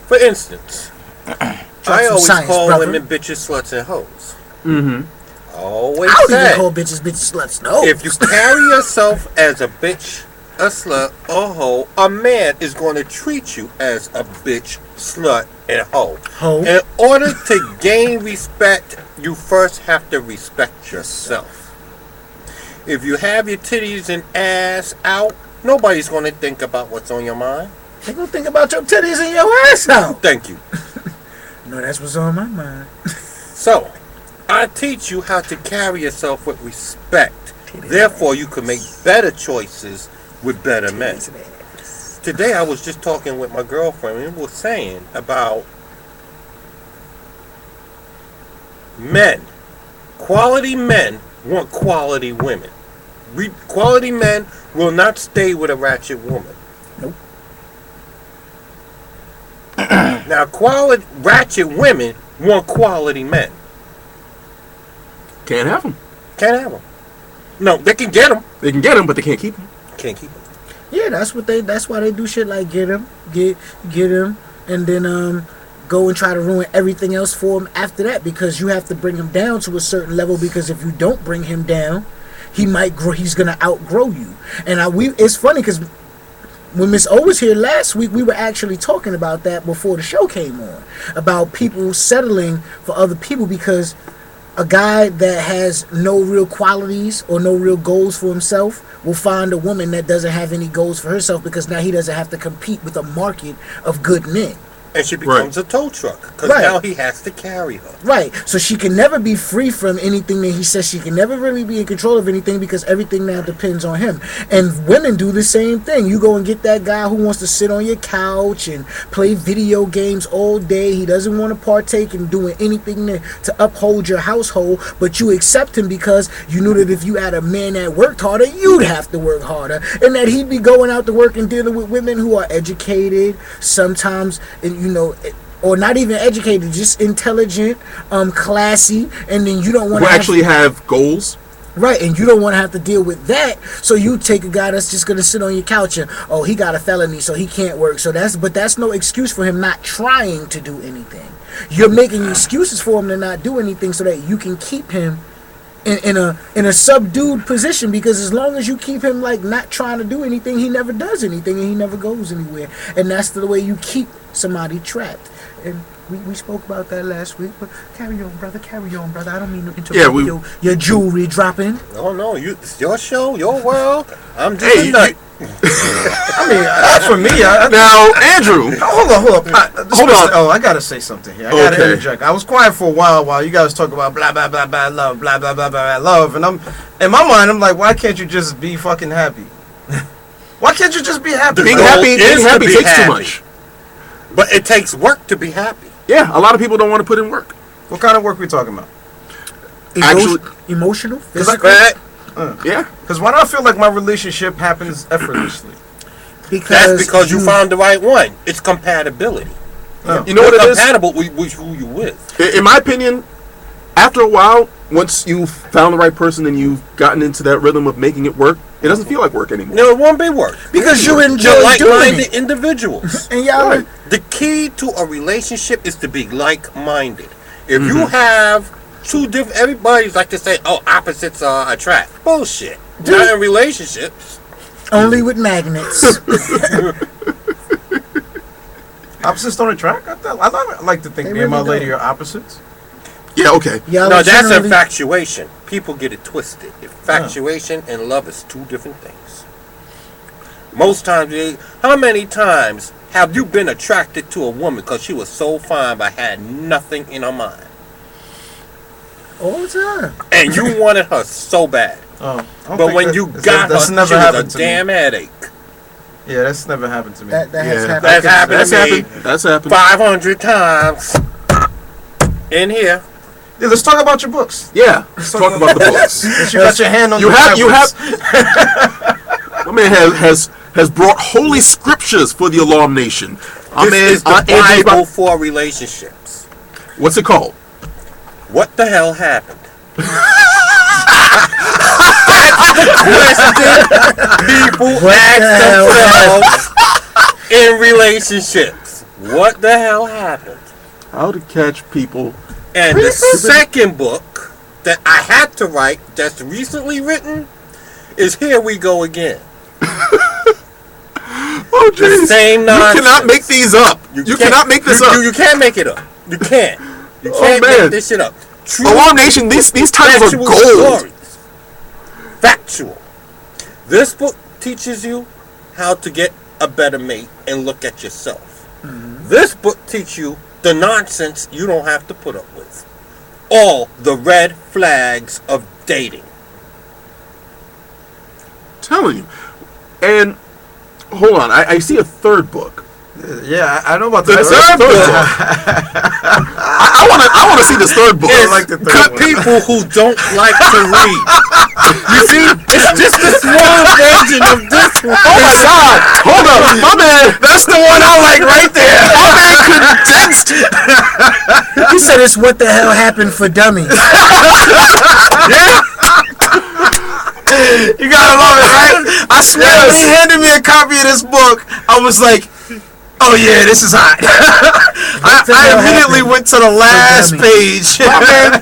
[SPEAKER 4] For instance, I always call women bitches, sluts, and hoes.
[SPEAKER 2] Mm-hmm.
[SPEAKER 4] Always
[SPEAKER 1] I don't
[SPEAKER 4] say,
[SPEAKER 1] even call bitches sluts. No.
[SPEAKER 4] if you carry yourself as a bitch, a slut, a hoe, a man is going to treat you as a bitch, slut, and hoe. In order to gain respect, you first have to respect yourself. If you have your titties and ass out, nobody's going to think about what's on your mind.
[SPEAKER 1] They're going to think about your titties and your ass out.
[SPEAKER 4] Thank you.
[SPEAKER 1] No, that's what's on my mind.
[SPEAKER 4] So, I teach you how to carry yourself with respect. Therefore, you can make better choices with better men. Today, I was just talking with my girlfriend and we were saying about men Quality men want quality women. Quality men will not stay with a ratchet woman.
[SPEAKER 1] Nope.
[SPEAKER 4] Now, quality ratchet women want quality men.
[SPEAKER 2] Can't have them.
[SPEAKER 4] Can't have them. No, they can get them.
[SPEAKER 2] They can get them, but they can't keep them.
[SPEAKER 4] Can't keep them.
[SPEAKER 1] Yeah, that's why they do shit like get him, and then go and try to ruin everything else for him after that, because you have to bring him down to a certain level, because if you don't bring him down, he might grow. He's gonna outgrow you. And it's funny because when Miss O was here last week, we were actually talking about that before the show came on, about people settling for other people because a guy that has no real qualities or no real goals for himself will find a woman that doesn't have any goals for herself, because now he doesn't have to compete with a market of good men.
[SPEAKER 4] And she becomes a tow truck, because now he has to carry her.
[SPEAKER 1] Right. So she can never be free from anything that he says. She can never really be in control of anything, because everything now depends on him. And women do the same thing. You go and get that guy who wants to sit on your couch and play video games all day. He doesn't want to partake in doing anything to uphold your household, but you accept him because you knew that if you had a man that worked harder, you'd have to work harder. And that he'd be going out to work and dealing with women who are educated, sometimes, and or not even educated, just intelligent, classy, and then you don't want to
[SPEAKER 2] actually have goals.
[SPEAKER 1] Right, and you don't want to have to deal with that, so you take a guy that's just going to sit on your couch and, oh, he got a felony, so he can't work. But that's no excuse for him not trying to do anything. You're making excuses for him to not do anything so that you can keep him in a subdued position, because as long as you keep him like not trying to do anything, he never does anything and he never goes anywhere. And that's the way you keep somebody trapped. And we spoke about that last week, but carry on, brother. I don't mean to interrupt your jewelry dropping.
[SPEAKER 4] No, it's your show, your world. I'm just a nut.
[SPEAKER 3] I mean, for me,
[SPEAKER 2] now, Andrew.
[SPEAKER 3] Hold on.
[SPEAKER 2] Hold on.
[SPEAKER 3] Oh, I gotta say something here. I gotta interject. I was quiet for a while you guys talk about blah blah blah blah love, blah blah blah blah love, and I'm in my mind, I'm like, why can't you just be fucking happy? Why can't you just be happy?
[SPEAKER 2] Being happy takes too much.
[SPEAKER 4] But it takes work to be happy.
[SPEAKER 2] Yeah, a lot of people don't want to put in work.
[SPEAKER 3] What kind of work we talking about?
[SPEAKER 1] Emotional, physical.
[SPEAKER 2] Yeah.
[SPEAKER 3] Because why do I feel like my relationship happens effortlessly?
[SPEAKER 4] That's because you found the right one. It's compatibility.
[SPEAKER 2] You know what it is?
[SPEAKER 4] Compatible with who you with.
[SPEAKER 2] In my opinion, after a while, once you've found the right person and you've gotten into that rhythm of making it work, it doesn't feel like work anymore.
[SPEAKER 4] No, it won't be work.
[SPEAKER 1] Because you enjoy
[SPEAKER 4] like-minded individuals.
[SPEAKER 1] And y'all,
[SPEAKER 4] the key to a relationship is to be like-minded. If you have two different, everybody's like to say, "Oh, opposites attract." Bullshit. Not in relationships.
[SPEAKER 1] Only with magnets.
[SPEAKER 3] Opposites don't attract? I like to think me and my lady are opposites.
[SPEAKER 2] Yeah, okay.
[SPEAKER 4] No, that's infatuation. People get it twisted. Infatuation and love is two different things. Most times, how many times have you been attracted to a woman because she was so fine but had nothing in her mind?
[SPEAKER 1] All the time.
[SPEAKER 4] And you wanted her so bad. But when you got her, she was a damn headache.
[SPEAKER 3] Yeah, that's never happened to me.
[SPEAKER 1] That has happened.
[SPEAKER 4] That's happened to me.
[SPEAKER 2] That's happened
[SPEAKER 4] 500 times in here.
[SPEAKER 3] Yeah, let's talk about your books.
[SPEAKER 2] Yeah, let's talk about the books.
[SPEAKER 3] You got your hand on
[SPEAKER 2] you have. My man has brought holy scriptures for the Alarm Nation.
[SPEAKER 4] This is the Bible for relationships.
[SPEAKER 2] What's it called?
[SPEAKER 4] What the hell happened? That's the question people ask themselves in relationships. What the hell happened?
[SPEAKER 2] How to catch people.
[SPEAKER 4] And the second book that I had to write, that's recently written, is Here We Go Again.
[SPEAKER 2] Oh,
[SPEAKER 4] the same nonsense.
[SPEAKER 2] You cannot make these up. You cannot make this up.
[SPEAKER 4] You can't make it up. You can't. You can't make this shit up.
[SPEAKER 2] Alarm Nation, these titles are gold.
[SPEAKER 4] Stories. Factual. This book teaches you how to get a better mate and look at yourself. This book teaches you the nonsense you don't have to put up with. All the red flags of dating.
[SPEAKER 2] Telling you. And hold on, I see a third book.
[SPEAKER 3] Yeah, I know about
[SPEAKER 2] the third book. I I want to see this third book.
[SPEAKER 4] It's
[SPEAKER 3] like the third
[SPEAKER 4] for
[SPEAKER 3] one.
[SPEAKER 4] people who don't like to read. You see, it's just a small version of this one.
[SPEAKER 2] Oh my God! Hold up, my man.
[SPEAKER 3] That's the one I like right there.
[SPEAKER 2] My man condensed.
[SPEAKER 1] He said it's What the Hell Happened for Dummies.
[SPEAKER 3] You gotta love it, right? I swear, when he handed me a copy of this book, I was like, oh yeah, this is hot. I immediately went to the last page.
[SPEAKER 1] He said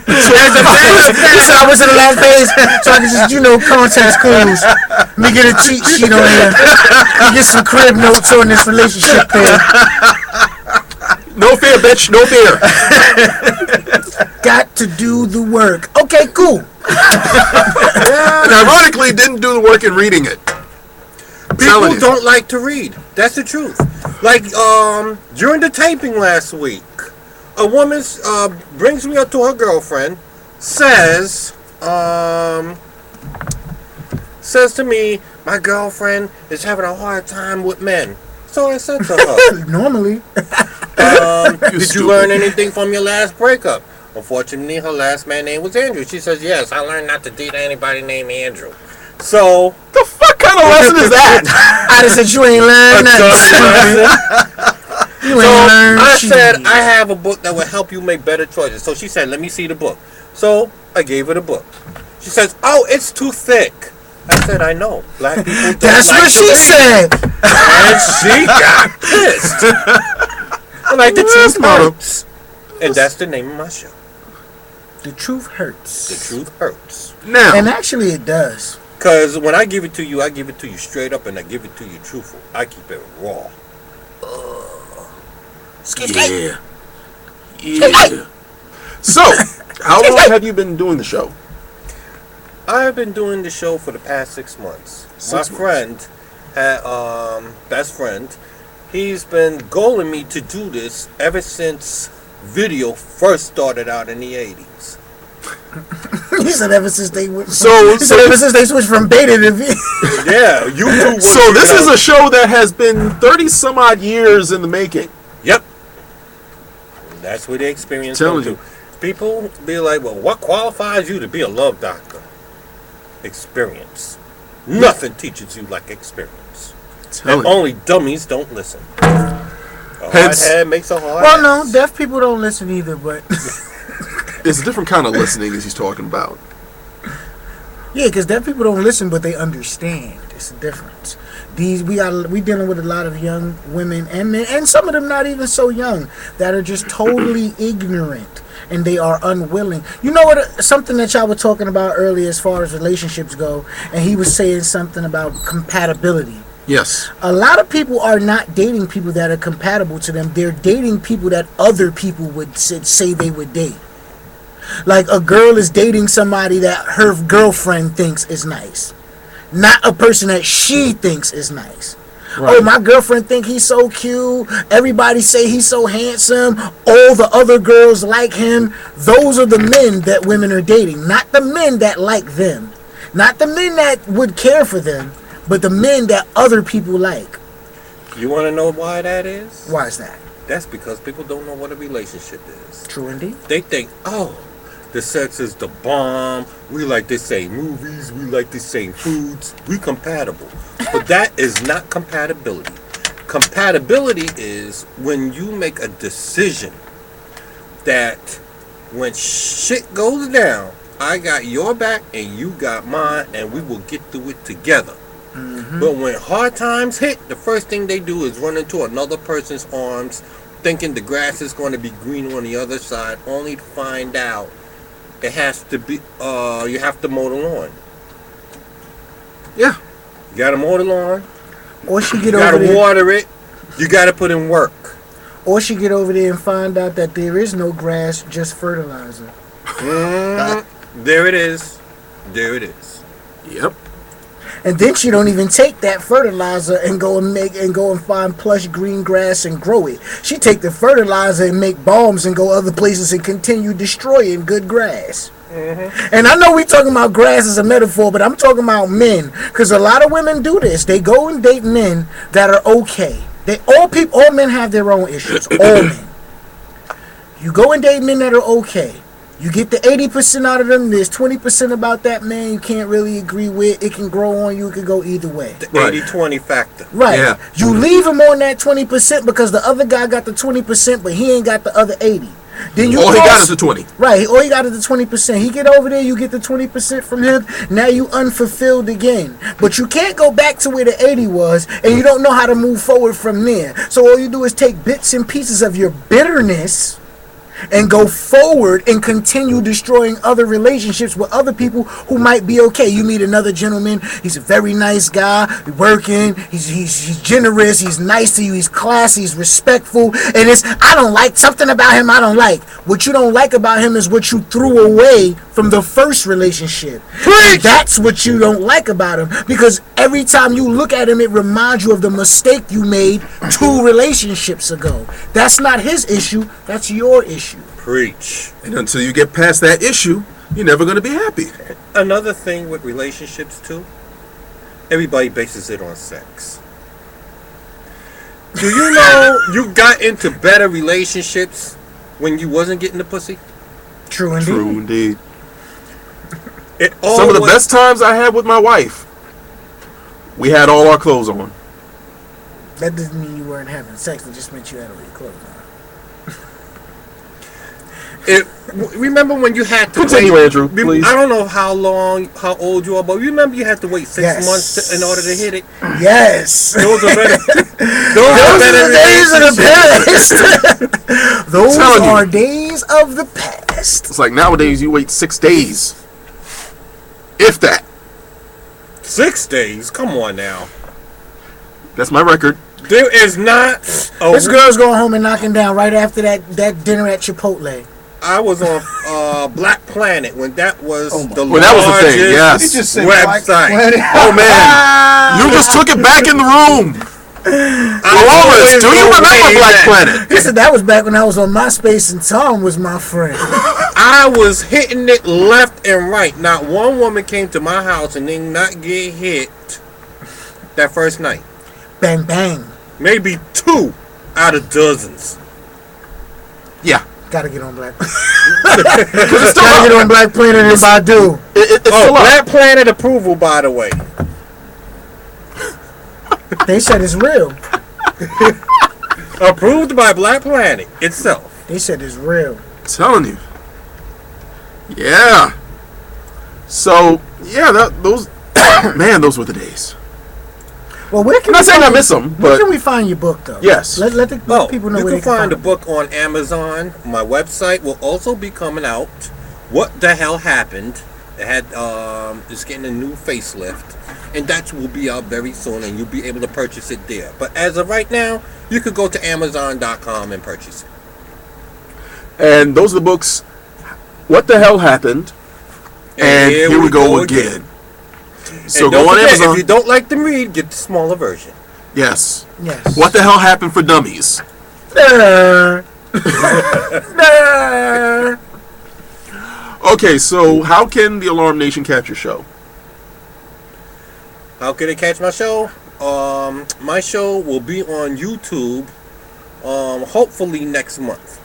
[SPEAKER 1] I was in the last page, so I can just, context clues. Let me get a cheat sheet on here. Let me get some crib notes on this relationship thing.
[SPEAKER 2] No fear, bitch. No fear.
[SPEAKER 1] Got to do the work. Okay, cool.
[SPEAKER 2] And ironically, didn't do the work in reading it.
[SPEAKER 4] People don't like to read. That's the truth. Like during the taping last week, a woman brings me up to her girlfriend, says to me, my girlfriend is having a hard time with men. So I said to her,
[SPEAKER 1] Normally.
[SPEAKER 4] did you learn anything from your last breakup? Unfortunately, her last man name was Andrew. She says, yes, I learned not to date anybody named Andrew. So,
[SPEAKER 2] The fuck kind of lesson is that?
[SPEAKER 1] I just said you ain't learned nothing. You ain't learned
[SPEAKER 4] I
[SPEAKER 1] shit.
[SPEAKER 4] said, I have a book that will help you make better choices. So she said, let me see the book. So I gave her the book. She says, oh, it's too thick. I said, I know. Black people don't
[SPEAKER 1] That's
[SPEAKER 4] like
[SPEAKER 1] what
[SPEAKER 4] to
[SPEAKER 1] she
[SPEAKER 4] read.
[SPEAKER 1] said.
[SPEAKER 4] And she got pissed. I'm like, the truth hurts. And that's the name of my show.
[SPEAKER 1] The truth hurts.
[SPEAKER 4] The truth hurts.
[SPEAKER 2] Now,
[SPEAKER 1] And actually it does.
[SPEAKER 4] Because when I give it to you, I give it to you straight up and I give it to you truthful. I keep it raw.
[SPEAKER 2] yeah. So, how long have you been doing the show?
[SPEAKER 4] I've been doing the show for the past 6 months. My friend, best friend, he's been goaling me to do this ever since video first started out in the 80s.
[SPEAKER 1] He said ever since they went.
[SPEAKER 2] So
[SPEAKER 1] ever since they switched from beta to V.
[SPEAKER 4] Yeah, YouTube was...
[SPEAKER 2] So this is a show that has been 30 some odd years in the making.
[SPEAKER 4] Yep. That's where the experience comes to. People be like, well, what qualifies you to be a love doctor? Experience. Nothing teaches you like experience. And only dummies don't listen. A hard head makes a hard
[SPEAKER 1] Well,
[SPEAKER 4] ass.
[SPEAKER 1] no, deaf people don't listen either, but
[SPEAKER 2] It's a different kind of listening as he's talking about.
[SPEAKER 1] yeah, because deaf people don't listen, but they understand. It's a difference. We dealing with a lot of young women and men, and some of them not even so young, that are just totally ignorant and they are unwilling. You know what? Something that y'all were talking about earlier as far as relationships go, and he was saying something about compatibility.
[SPEAKER 2] Yes.
[SPEAKER 1] A lot of people are not dating people that are compatible to them. They're dating people that other people would say they would date. Like a girl is dating somebody that her girlfriend thinks is nice, not a person that she thinks is nice. Right. Oh, my girlfriend think he's so cute. Everybody say he's so handsome. All the other girls like him. Those are the men that women are dating, not the men that like them, not the men that would care for them, but the men that other people like.
[SPEAKER 4] You want to know why that is?
[SPEAKER 1] Why is that?
[SPEAKER 4] That's because people don't know what a relationship is.
[SPEAKER 1] True indeed.
[SPEAKER 4] They think, oh, the sex is the bomb. We like the same movies. We like the same foods. We compatible. But that is not compatibility. Compatibility is when you make a decision that when shit goes down, I got your back and you got mine, and we will get through it together. Mm-hmm. But when hard times hit, the first thing they do is run into another person's arms, thinking the grass is going to be green on the other side, only to find out it has to be, you have to mow the lawn.
[SPEAKER 2] Yeah.
[SPEAKER 4] You got to mow the lawn.
[SPEAKER 1] Or she get
[SPEAKER 4] You
[SPEAKER 1] over
[SPEAKER 4] got to
[SPEAKER 1] there.
[SPEAKER 4] water it. You got to put in work.
[SPEAKER 1] Or she get over there and find out that there is no grass, just fertilizer.
[SPEAKER 4] There it is. There it is.
[SPEAKER 2] Yep.
[SPEAKER 1] And then she don't even take that fertilizer and go and find plush green grass and grow it. She take the fertilizer and make bombs and go other places and continue destroying good grass. Mm-hmm. And I know we talking about grass as a metaphor, but I'm talking about men, because a lot of women do this. They go and date men that are okay. All men have their own issues. All men. You go and date men that are okay. You get the 80% out of them. There's 20% about that man you can't really agree with. It can grow on you. It can go either way.
[SPEAKER 4] The
[SPEAKER 2] Right.
[SPEAKER 4] 80-20 factor.
[SPEAKER 1] Right.
[SPEAKER 2] Yeah.
[SPEAKER 1] You leave him on that 20% because the other guy got the 20%, but he ain't got the other 80. Then you
[SPEAKER 2] All he got
[SPEAKER 1] cross-
[SPEAKER 2] is the 20.
[SPEAKER 1] Right, all you got is the 20%. He get over there, you get the 20% from him. Now you unfulfilled again. But you can't go back to where the 80 was, and you don't know how to move forward from there. So all you do is take bits and pieces of your bitterness and go forward and continue destroying other relationships with other people who might be okay. You meet another gentleman, he's a very nice guy, working, he's generous, he's nice to you, he's classy, he's respectful, and it's, I don't like something about him I don't like. What you don't like about him is what you threw away from the first relationship. And that's what you don't like about him, because every time you look at him, it reminds you of the mistake you made 2 relationships ago. That's not his issue, that's your issue.
[SPEAKER 4] Preach.
[SPEAKER 2] And until you get past that issue, you're never going to be happy.
[SPEAKER 4] Another thing with relationships too, everybody bases it on sex. Do you know you got into better relationships when you wasn't getting the pussy?
[SPEAKER 1] True indeed.
[SPEAKER 2] True indeed.
[SPEAKER 4] It
[SPEAKER 2] Some of the
[SPEAKER 4] always-
[SPEAKER 2] best times I had with my wife, we had all our clothes on.
[SPEAKER 1] That doesn't mean you weren't having sex, it just meant you had all your clothes on.
[SPEAKER 4] Remember when you had to
[SPEAKER 2] Continue,
[SPEAKER 4] wait,
[SPEAKER 2] Andrew, please.
[SPEAKER 4] I don't know how old you are, but remember you had to wait 6
[SPEAKER 1] Yes.
[SPEAKER 4] months in order to hit it.
[SPEAKER 1] Yes.
[SPEAKER 4] Those are better.
[SPEAKER 1] Those are the days of the
[SPEAKER 4] relationships.
[SPEAKER 1] past. Those
[SPEAKER 2] telling you.
[SPEAKER 1] are days of the past.
[SPEAKER 2] It's like nowadays you wait 6 days. If that.
[SPEAKER 4] 6 days? Come on now.
[SPEAKER 2] That's my record.
[SPEAKER 4] There is not.
[SPEAKER 1] This girl's going home and knocking down right after that dinner at Chipotle.
[SPEAKER 4] I was on Black Planet when that was the
[SPEAKER 2] When that was the thing, yes.
[SPEAKER 3] You just said Black
[SPEAKER 4] website.
[SPEAKER 3] Planet.
[SPEAKER 2] Oh man, you just took it back in the room. Dolores, do you remember Black Planet?
[SPEAKER 1] He said that was back when I was on MySpace and Tom was my friend.
[SPEAKER 4] I was hitting it left and right. Not one woman came to my house and did not get hit that first night.
[SPEAKER 1] Bang, bang.
[SPEAKER 4] Maybe 2 out of dozens.
[SPEAKER 2] Yeah,
[SPEAKER 1] Gotta get on Black
[SPEAKER 2] because it's still
[SPEAKER 1] Gotta get on Black Planet and Badu.
[SPEAKER 2] It's
[SPEAKER 4] Oh,
[SPEAKER 2] still up.
[SPEAKER 4] Black Planet approval, by the way.
[SPEAKER 1] They said it's real.
[SPEAKER 4] Approved by Black Planet itself.
[SPEAKER 1] They said it's real.
[SPEAKER 2] Telling you. Yeah. So yeah, those man, those were the days.
[SPEAKER 1] Well, where can
[SPEAKER 2] I'm not
[SPEAKER 1] we
[SPEAKER 2] saying I
[SPEAKER 1] find-
[SPEAKER 2] miss them,
[SPEAKER 1] Where
[SPEAKER 2] but
[SPEAKER 1] can we find your book, though?
[SPEAKER 2] Yes.
[SPEAKER 1] Let the people know
[SPEAKER 4] you
[SPEAKER 1] where
[SPEAKER 4] can
[SPEAKER 1] they can
[SPEAKER 4] find the
[SPEAKER 1] it.
[SPEAKER 4] book on Amazon. My website will also be coming out. What the hell happened? It had it's getting a new facelift, and that will be out very soon, and you'll be able to purchase it there. But as of right now, you could go to Amazon.com and purchase it.
[SPEAKER 2] and those are the books. What the hell happened? And here we go again. So
[SPEAKER 4] And
[SPEAKER 2] go
[SPEAKER 4] don't
[SPEAKER 2] on
[SPEAKER 4] forget,
[SPEAKER 2] Amazon.
[SPEAKER 4] if you don't like to read, get the smaller version.
[SPEAKER 2] Yes.
[SPEAKER 1] Yes.
[SPEAKER 2] What the hell happened for dummies? Okay, so how can the Alarm Nation catch your show?
[SPEAKER 4] How can they catch my show? My show will be on YouTube. Hopefully next month,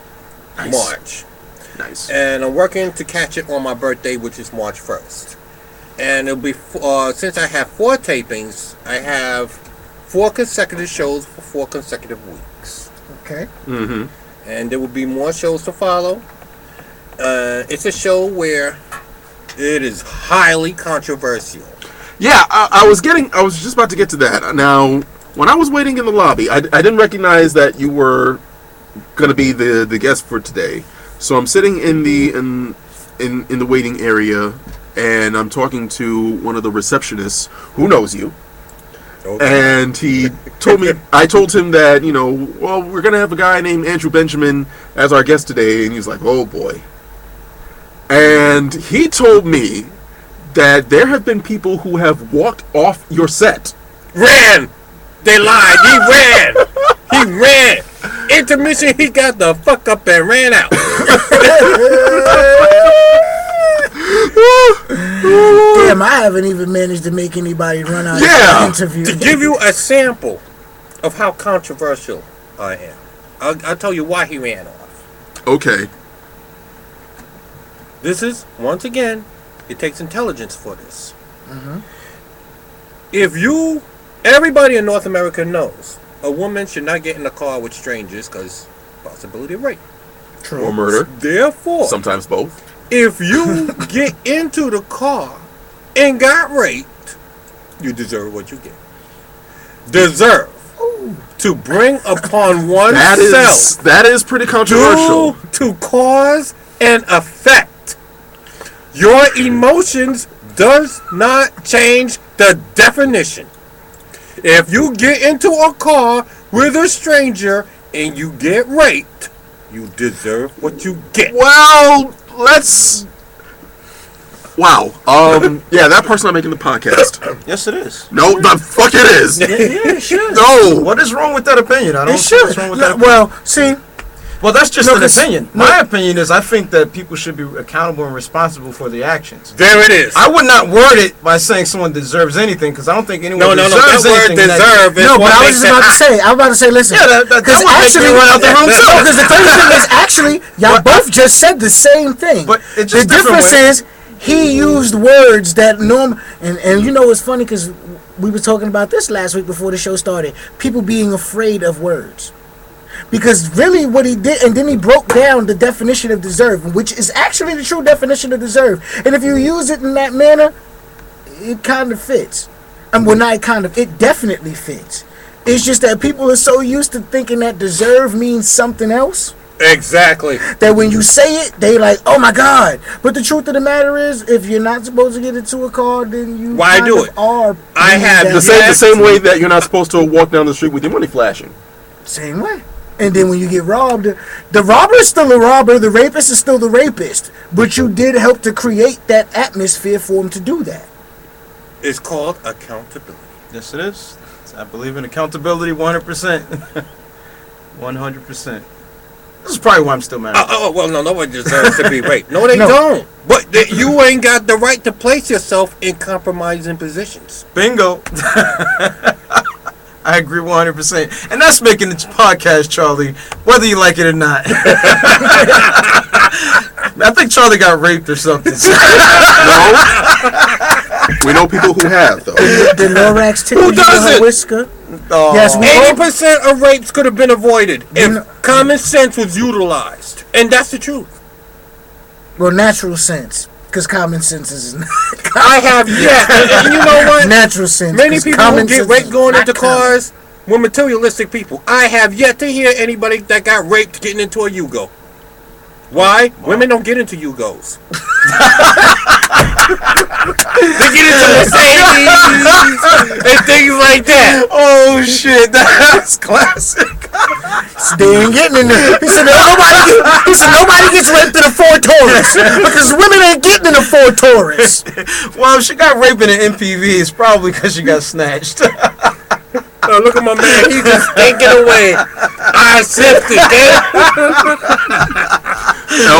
[SPEAKER 2] Nice.
[SPEAKER 4] March.
[SPEAKER 2] Nice.
[SPEAKER 4] And I'm working to catch it on my birthday, which is March 1st. And it'll be since I have 4 tapings, I have 4 consecutive shows for 4 consecutive weeks.
[SPEAKER 1] Okay.
[SPEAKER 2] Mm-hmm.
[SPEAKER 4] And there will be more shows to follow. It's a show where it is highly controversial.
[SPEAKER 2] Yeah, I was just about to get to that. Now, when I was waiting in the lobby, I didn't recognize that you were going to be the guest for today. So I'm sitting in the waiting area, and I'm talking to one of the receptionists who knows you.
[SPEAKER 4] Okay.
[SPEAKER 2] And he told me, I told him that, well, we're going to have a guy named Andrew Benjamin as our guest today. And he was like, oh boy. And he told me that there have been people who have walked off your set.
[SPEAKER 4] Ran! They lied. He ran! He ran! Intermission, he got the fuck up and ran out.
[SPEAKER 1] Damn, I haven't even managed to make anybody run out
[SPEAKER 2] Yeah.
[SPEAKER 1] of the interview.
[SPEAKER 4] To give you a sample of how controversial I am, I'll tell you why he ran off.
[SPEAKER 2] Okay.
[SPEAKER 4] This is, once again, it takes intelligence for this.
[SPEAKER 1] Mm-hmm.
[SPEAKER 4] Everybody in North America knows a woman should not get in a car with strangers because possibility of rape.
[SPEAKER 1] True.
[SPEAKER 2] Or murder.
[SPEAKER 4] Therefore,
[SPEAKER 2] Sometimes both.
[SPEAKER 4] if you get into the car and got raped, you deserve what you get. Deserve to bring upon oneself.
[SPEAKER 2] That is pretty controversial.
[SPEAKER 4] To cause and effect. Your emotions does not change the definition. If you get into a car with a stranger and you get raped, you deserve what you get.
[SPEAKER 2] Well, let's. Wow. Yeah, that part's not making the podcast.
[SPEAKER 3] Yes, it is.
[SPEAKER 2] No, the fuck it is.
[SPEAKER 1] Yeah, it should.
[SPEAKER 2] No.
[SPEAKER 3] What is wrong with that opinion? I don't
[SPEAKER 1] It
[SPEAKER 3] see what's
[SPEAKER 1] should.
[SPEAKER 3] wrong with that opinion.
[SPEAKER 1] Well, see,
[SPEAKER 3] Well, that's just
[SPEAKER 1] No,
[SPEAKER 3] an
[SPEAKER 1] 'cause-
[SPEAKER 3] opinion. My opinion is I think that people should be accountable and responsible for their actions.
[SPEAKER 4] There it is.
[SPEAKER 3] I would not word it by saying someone deserves anything because I don't think anyone
[SPEAKER 4] No.
[SPEAKER 3] deserves
[SPEAKER 4] That word
[SPEAKER 3] anything.
[SPEAKER 4] deserve is
[SPEAKER 1] no, but
[SPEAKER 4] what
[SPEAKER 1] I was
[SPEAKER 4] makes
[SPEAKER 1] just
[SPEAKER 4] it
[SPEAKER 1] about to
[SPEAKER 4] hot.
[SPEAKER 1] say. I was about to say, listen.
[SPEAKER 3] Yeah, that would make me run out the room too.
[SPEAKER 1] Because the crazy thing is, actually, y'all both just said the same thing.
[SPEAKER 3] But it's
[SPEAKER 1] the
[SPEAKER 3] just different
[SPEAKER 1] difference
[SPEAKER 3] ways.
[SPEAKER 1] is he used words that and you know it's funny because we were talking about this last week before the show started. People being afraid of words. Because really what he did, and then he broke down the definition of deserve, which is actually the true definition of deserve. And if you use it in that manner, it kind of fits. Well, not kind of, it definitely fits. It's just that people are so used to thinking that deserve means something else.
[SPEAKER 4] Exactly.
[SPEAKER 1] That when you say it, they like, oh my God. But the truth of the matter is, if you're not supposed to get into a car, then you
[SPEAKER 4] Why
[SPEAKER 1] kind
[SPEAKER 4] do
[SPEAKER 1] of
[SPEAKER 4] it?
[SPEAKER 1] are.
[SPEAKER 4] I have
[SPEAKER 2] The same way that you're not supposed to walk down the street with your money flashing.
[SPEAKER 1] Same way. And then when you get robbed, the robber is still a robber, the rapist is still the rapist. But you did help to create that atmosphere for him to do that.
[SPEAKER 4] It's called accountability.
[SPEAKER 3] Yes, it is. I believe in accountability 100%. 100%. This is probably why I'm still married.
[SPEAKER 4] Well, no, nobody deserves to be raped. No, they
[SPEAKER 1] No.
[SPEAKER 4] don't. But you ain't got the right to place yourself in compromising positions.
[SPEAKER 3] Bingo. I agree 100%. And that's making the podcast, Charlie, whether you like it or not. I think Charlie got raped or something.
[SPEAKER 2] No. We know people who have, though.
[SPEAKER 1] The Lorax tickle
[SPEAKER 4] Who doesn't?
[SPEAKER 1] her whisker.
[SPEAKER 3] Oh.
[SPEAKER 1] Yes, we
[SPEAKER 4] 80% of rapes could have been avoided if
[SPEAKER 1] know-
[SPEAKER 4] common sense was utilized. And that's the truth.
[SPEAKER 1] Well, natural sense. Because common sense is
[SPEAKER 4] I have yet. And you know what?
[SPEAKER 1] natural sense.
[SPEAKER 4] Many
[SPEAKER 1] 'cause
[SPEAKER 4] people who
[SPEAKER 1] common
[SPEAKER 4] get
[SPEAKER 1] sense
[SPEAKER 4] raped
[SPEAKER 1] is
[SPEAKER 4] going
[SPEAKER 1] not
[SPEAKER 4] into
[SPEAKER 1] common.
[SPEAKER 4] cars were materialistic people. I have yet to hear anybody that got raped getting into a Yugo. Why? Women don't get into Yugos. They get into Mercedes and things like that.
[SPEAKER 3] Oh, shit. That's classic.
[SPEAKER 1] They ain't getting in there. He said nobody gets raped in a Ford Taurus because women ain't getting in a Ford Taurus.
[SPEAKER 3] Well, if she got raped in an MPV, it's probably because she got snatched.
[SPEAKER 4] Oh, look at my man. He's just thinking away. I accept it.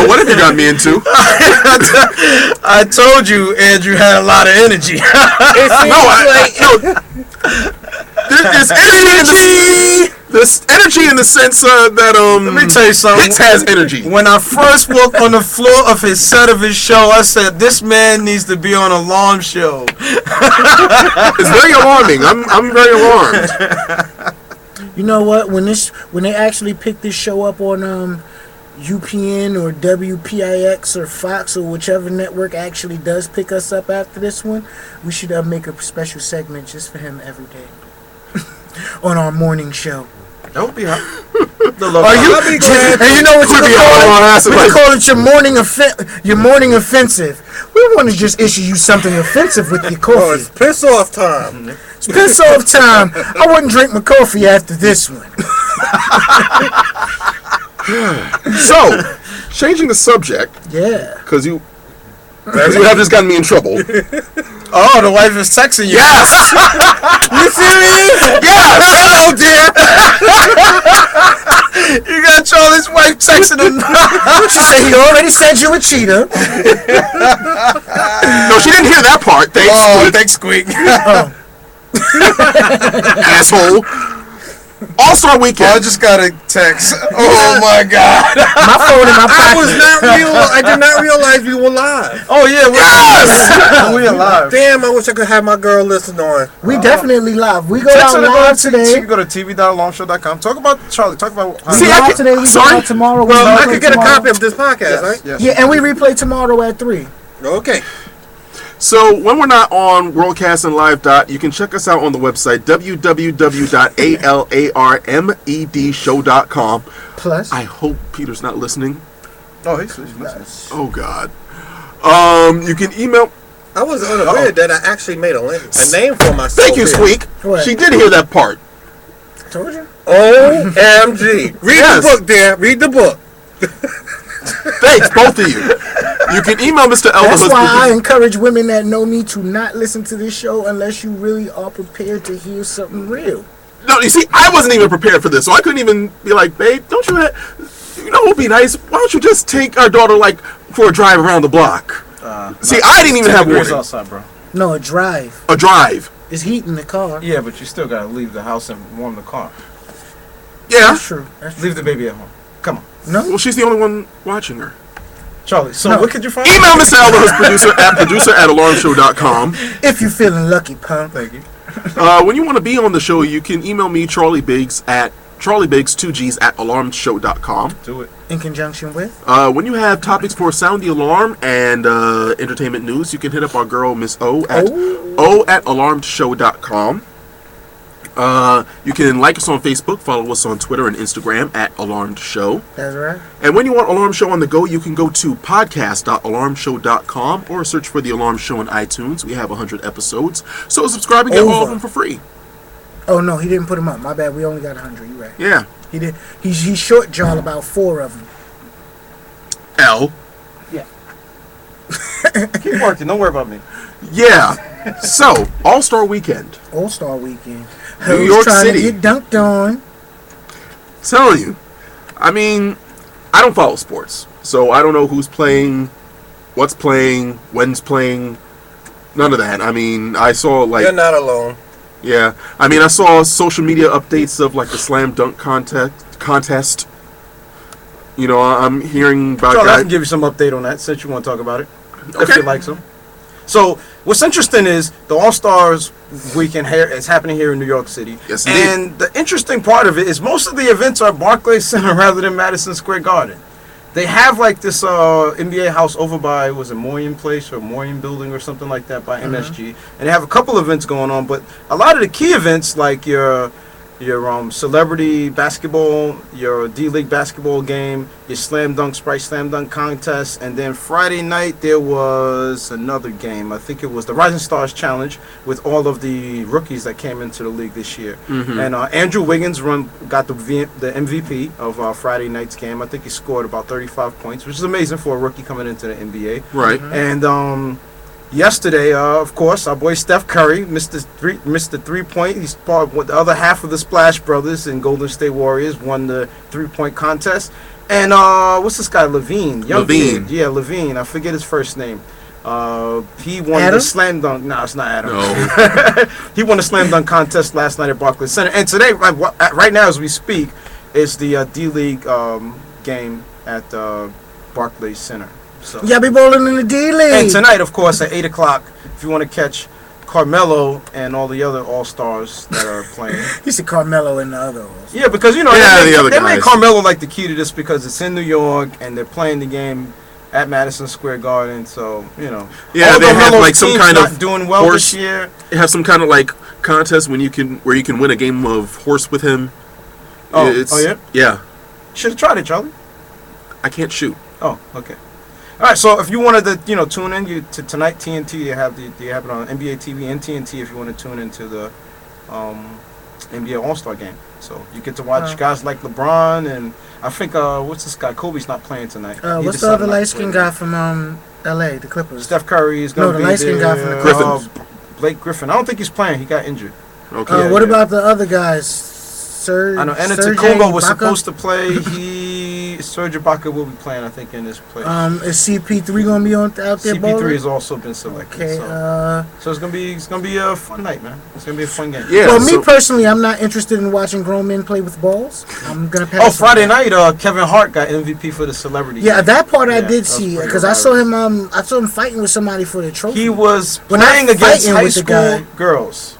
[SPEAKER 2] What have you got me into?
[SPEAKER 3] I told you Andrew had a lot of energy.
[SPEAKER 2] There's energy in the sense that
[SPEAKER 3] Let me tell you something.
[SPEAKER 2] Hits has energy.
[SPEAKER 3] When I first walked on the floor of his set of his show, I said, this man needs to be on an alarm show.
[SPEAKER 2] It's very alarming. I'm very alarmed.
[SPEAKER 1] You know what? When they actually pick this show up on UPN or WPIX or Fox or whichever network actually does pick us up after this one, we should make a special segment just for him every day on our morning show.
[SPEAKER 3] That would be hot.
[SPEAKER 1] Are you? And you know what you
[SPEAKER 2] Could be
[SPEAKER 1] call
[SPEAKER 2] all on
[SPEAKER 1] it?
[SPEAKER 2] acid,
[SPEAKER 1] We can
[SPEAKER 2] like-
[SPEAKER 1] call it your morning offensive. We want to just issue you something offensive with your
[SPEAKER 4] Oh,
[SPEAKER 1] coffee.
[SPEAKER 4] it's piss off time.
[SPEAKER 1] It's piss off time. I wouldn't drink my coffee after this one.
[SPEAKER 2] So, changing the subject,
[SPEAKER 1] Yeah.
[SPEAKER 2] because you have just gotten me in trouble.
[SPEAKER 3] Oh, the wife is texting you.
[SPEAKER 2] Yes!
[SPEAKER 3] You serious?
[SPEAKER 2] Yes!
[SPEAKER 3] Hello, dear. You got Charlie's wife texting him.
[SPEAKER 1] She said he already sent you a cheetah.
[SPEAKER 2] No, she didn't hear that part. Thanks,
[SPEAKER 3] Oh,
[SPEAKER 2] Squeak.
[SPEAKER 3] thanks, Squeak.
[SPEAKER 2] Asshole. All-Star
[SPEAKER 3] Oh, I
[SPEAKER 2] Weekend.
[SPEAKER 3] just got a text. Oh my God.
[SPEAKER 1] My phone in my
[SPEAKER 4] I
[SPEAKER 1] pocket.
[SPEAKER 4] was not real. I did not realize we were live.
[SPEAKER 3] Oh yeah, we're alive.
[SPEAKER 4] Damn, I wish I could have my girl listen on.
[SPEAKER 1] We definitely live. We go
[SPEAKER 3] Text
[SPEAKER 1] out
[SPEAKER 3] her to
[SPEAKER 1] live
[SPEAKER 3] She
[SPEAKER 1] today.
[SPEAKER 3] can go to tv.alarmshow.com. Talk about Charlie. Talk about.
[SPEAKER 1] We
[SPEAKER 2] See, I
[SPEAKER 1] live
[SPEAKER 2] can-
[SPEAKER 1] today. We go
[SPEAKER 2] sorry?
[SPEAKER 1] out tomorrow.
[SPEAKER 4] Well,
[SPEAKER 1] we
[SPEAKER 4] I
[SPEAKER 1] replay
[SPEAKER 4] could get a
[SPEAKER 1] tomorrow.
[SPEAKER 4] copy of this podcast, right?
[SPEAKER 3] Yes.
[SPEAKER 1] Yeah, and we replay tomorrow at 3.
[SPEAKER 4] Okay.
[SPEAKER 2] So when we're not on Worldcast and Live you can check us out on the website www.alarmedshow.com.
[SPEAKER 1] Plus,
[SPEAKER 2] I hope Peter's not listening.
[SPEAKER 3] Oh, he's listening.
[SPEAKER 2] Oh God. You can email.
[SPEAKER 4] I was unaware that I actually made a name for myself.
[SPEAKER 2] Thank you,
[SPEAKER 4] here.
[SPEAKER 2] Squeak.
[SPEAKER 1] What?
[SPEAKER 2] She did hear that part.
[SPEAKER 1] told you.
[SPEAKER 4] OMG. Read
[SPEAKER 2] Yes.
[SPEAKER 4] the book, dear. Read the book.
[SPEAKER 2] Thanks, both of you. You can email Mr. Elder
[SPEAKER 1] That's why I
[SPEAKER 2] Husband.
[SPEAKER 1] encourage women that know me to not listen to this show unless you really are prepared to hear something real.
[SPEAKER 2] No, you see, I wasn't even prepared for this, so I couldn't even be like, babe, don't you have, you know what would be nice? Why don't you just take our daughter, like, for a drive around the block? See, I didn't even have warning.
[SPEAKER 3] outside, bro.
[SPEAKER 1] No, a drive.
[SPEAKER 2] A drive.
[SPEAKER 1] It's heat in the car.
[SPEAKER 3] Yeah, but you still gotta leave the house and warm the car.
[SPEAKER 2] Yeah.
[SPEAKER 1] That's true. That's true.
[SPEAKER 3] Leave the baby at home. Come on,
[SPEAKER 1] No,
[SPEAKER 2] Well, she's the only one watching her.
[SPEAKER 3] Charlie. So
[SPEAKER 1] No.
[SPEAKER 3] what could you find?
[SPEAKER 2] Email Mr. Elder's producer@alarmshow.com.
[SPEAKER 1] if you're feeling lucky, punk.
[SPEAKER 3] Thank you.
[SPEAKER 2] When you want to be on the show, you can email me, Charlie Biggs, at charliebiggs2gs@alarmshow.com.
[SPEAKER 3] Do it.
[SPEAKER 1] In conjunction with.
[SPEAKER 2] When you have topics for Sound the Alarm and entertainment news, you can hit up our girl, Miss O, at o@alarmedshow.com. You can like us on Facebook, follow us on Twitter and Instagram at Alarmed Show.
[SPEAKER 1] That's right.
[SPEAKER 2] And when you want Alarm Show on the go, you can go to podcast.alarmshow.com or search for The Alarm Show on iTunes. We have 100 episodes, so subscribe and get all of them for free.
[SPEAKER 1] Oh no, he didn't put them up. My bad. We only got 100. You right.
[SPEAKER 2] Yeah.
[SPEAKER 1] He did. He short Jarl about 4 of them.
[SPEAKER 2] L.
[SPEAKER 3] Keep working. Don't worry about me.
[SPEAKER 2] Yeah. So, All-Star Weekend.
[SPEAKER 1] All-Star Weekend.
[SPEAKER 2] New
[SPEAKER 1] Who's
[SPEAKER 2] York
[SPEAKER 1] trying
[SPEAKER 2] City.
[SPEAKER 1] to get dunked on?
[SPEAKER 2] Telling you. I mean, I don't follow sports, so I don't know who's playing, what's playing, when's playing, none of that. I mean, I saw like...
[SPEAKER 4] You're not alone.
[SPEAKER 2] Yeah. I mean, I saw social media updates of like the slam dunk contest. You know, I'm hearing about
[SPEAKER 3] Charlie, I
[SPEAKER 2] guys...
[SPEAKER 3] can give you some update on that since you want to talk about it. If
[SPEAKER 2] Okay.
[SPEAKER 3] you like some. So what's interesting is the All-Stars weekend here is happening here in New York City.
[SPEAKER 2] Yes, indeed.
[SPEAKER 3] And the interesting part of it is most of the events are at Barclays Center rather than Madison Square Garden. They have like this NBA house over by, was it Moyen Place or Moyen Building or something like that by MSG. And they have a couple events going on, but a lot of the key events like your celebrity basketball, your D-League basketball game, your slam dunk, Sprite slam dunk contest, and then Friday night there was another game. I think it was the Rising Stars Challenge with all of the rookies that came into the league this year. And Andrew Wiggins got the MVP of Friday night's game. I think he scored about 35 points, which is amazing for a rookie coming into the NBA.
[SPEAKER 2] Right.
[SPEAKER 3] And yesterday, of course, our boy Steph Curry missed the 3-point. He's part with the other half of the Splash Brothers and Golden State Warriors won the 3-point contest. And what's this guy, Levine?
[SPEAKER 2] Levine.
[SPEAKER 3] Yeah, Levine. I forget his first name. He won
[SPEAKER 1] Adam?
[SPEAKER 3] the slam dunk. No, it's not Adam.
[SPEAKER 2] No.
[SPEAKER 3] He won the slam dunk contest last night at Barclays Center. And today, right now as we speak, is the D-League game at Barclays Center. So.
[SPEAKER 1] Yeah, be bowling in the D-League.
[SPEAKER 3] And tonight, of course, at 8 o'clock, if you want to catch Carmelo and all the other All-Stars that are playing.
[SPEAKER 1] You see Carmelo and the other ones.
[SPEAKER 3] Yeah, because, you know,
[SPEAKER 2] Yeah, the other
[SPEAKER 3] they made
[SPEAKER 2] guys.
[SPEAKER 3] Carmelo like the key to this because it's in New York and they're playing the game at Madison Square Garden. So, you know.
[SPEAKER 2] Yeah, they
[SPEAKER 3] although
[SPEAKER 2] have
[SPEAKER 3] Melo's
[SPEAKER 2] like some
[SPEAKER 3] team's
[SPEAKER 2] kind
[SPEAKER 3] not
[SPEAKER 2] of
[SPEAKER 3] doing well
[SPEAKER 2] horse.
[SPEAKER 3] this year.
[SPEAKER 2] They have some kind of like contest where you can win a game of horse with him.
[SPEAKER 3] Oh,
[SPEAKER 2] It's,
[SPEAKER 3] yeah?
[SPEAKER 2] Yeah.
[SPEAKER 3] Should have tried it, Charlie.
[SPEAKER 2] I can't shoot.
[SPEAKER 3] Oh, okay. All right, so if you wanted to, tune in to tonight, TNT, you have it on NBA TV and TNT if you want to tune into the NBA All-Star game. So you get to watch guys like LeBron and I think what's this guy? Kobe's not playing tonight. He
[SPEAKER 1] What's the
[SPEAKER 3] decided
[SPEAKER 1] other
[SPEAKER 3] not to
[SPEAKER 1] light-skinned
[SPEAKER 3] play.
[SPEAKER 1] guy from L.A., the Clippers?
[SPEAKER 3] Steph Curry is going to
[SPEAKER 1] No,
[SPEAKER 3] be
[SPEAKER 1] the light-skinned
[SPEAKER 3] there.
[SPEAKER 1] guy from the
[SPEAKER 2] Griffin.
[SPEAKER 3] Blake Griffin. I don't think he's playing. He got injured.
[SPEAKER 2] Okay.
[SPEAKER 1] What about the other guys?
[SPEAKER 3] I know
[SPEAKER 1] Serge
[SPEAKER 3] Antetokounmpo was
[SPEAKER 1] Ibaka?
[SPEAKER 3] supposed to play. He Serge Ibaka will be playing, I think, in this place.
[SPEAKER 1] Is CP3 gonna be out there?
[SPEAKER 3] CP3
[SPEAKER 1] balling?
[SPEAKER 3] has also been selected.
[SPEAKER 1] Okay.
[SPEAKER 3] So it's gonna be a fun night, man. It's gonna be a fun game.
[SPEAKER 2] Yeah.
[SPEAKER 1] Well, me personally, I'm not interested in watching grown men play with balls. I'm gonna pass.
[SPEAKER 3] Oh, Friday night, Kevin Hart got MVP for the celebrity.
[SPEAKER 1] Yeah,
[SPEAKER 3] game.
[SPEAKER 1] that part I
[SPEAKER 3] Yeah,
[SPEAKER 1] did
[SPEAKER 3] that
[SPEAKER 1] see
[SPEAKER 3] was
[SPEAKER 1] because
[SPEAKER 3] pretty
[SPEAKER 1] I saw him. I saw him fighting with somebody for the trophy.
[SPEAKER 3] He was
[SPEAKER 1] Well, not
[SPEAKER 3] playing against
[SPEAKER 1] fighting
[SPEAKER 3] high
[SPEAKER 1] with the
[SPEAKER 3] school
[SPEAKER 1] guy.
[SPEAKER 3] girls.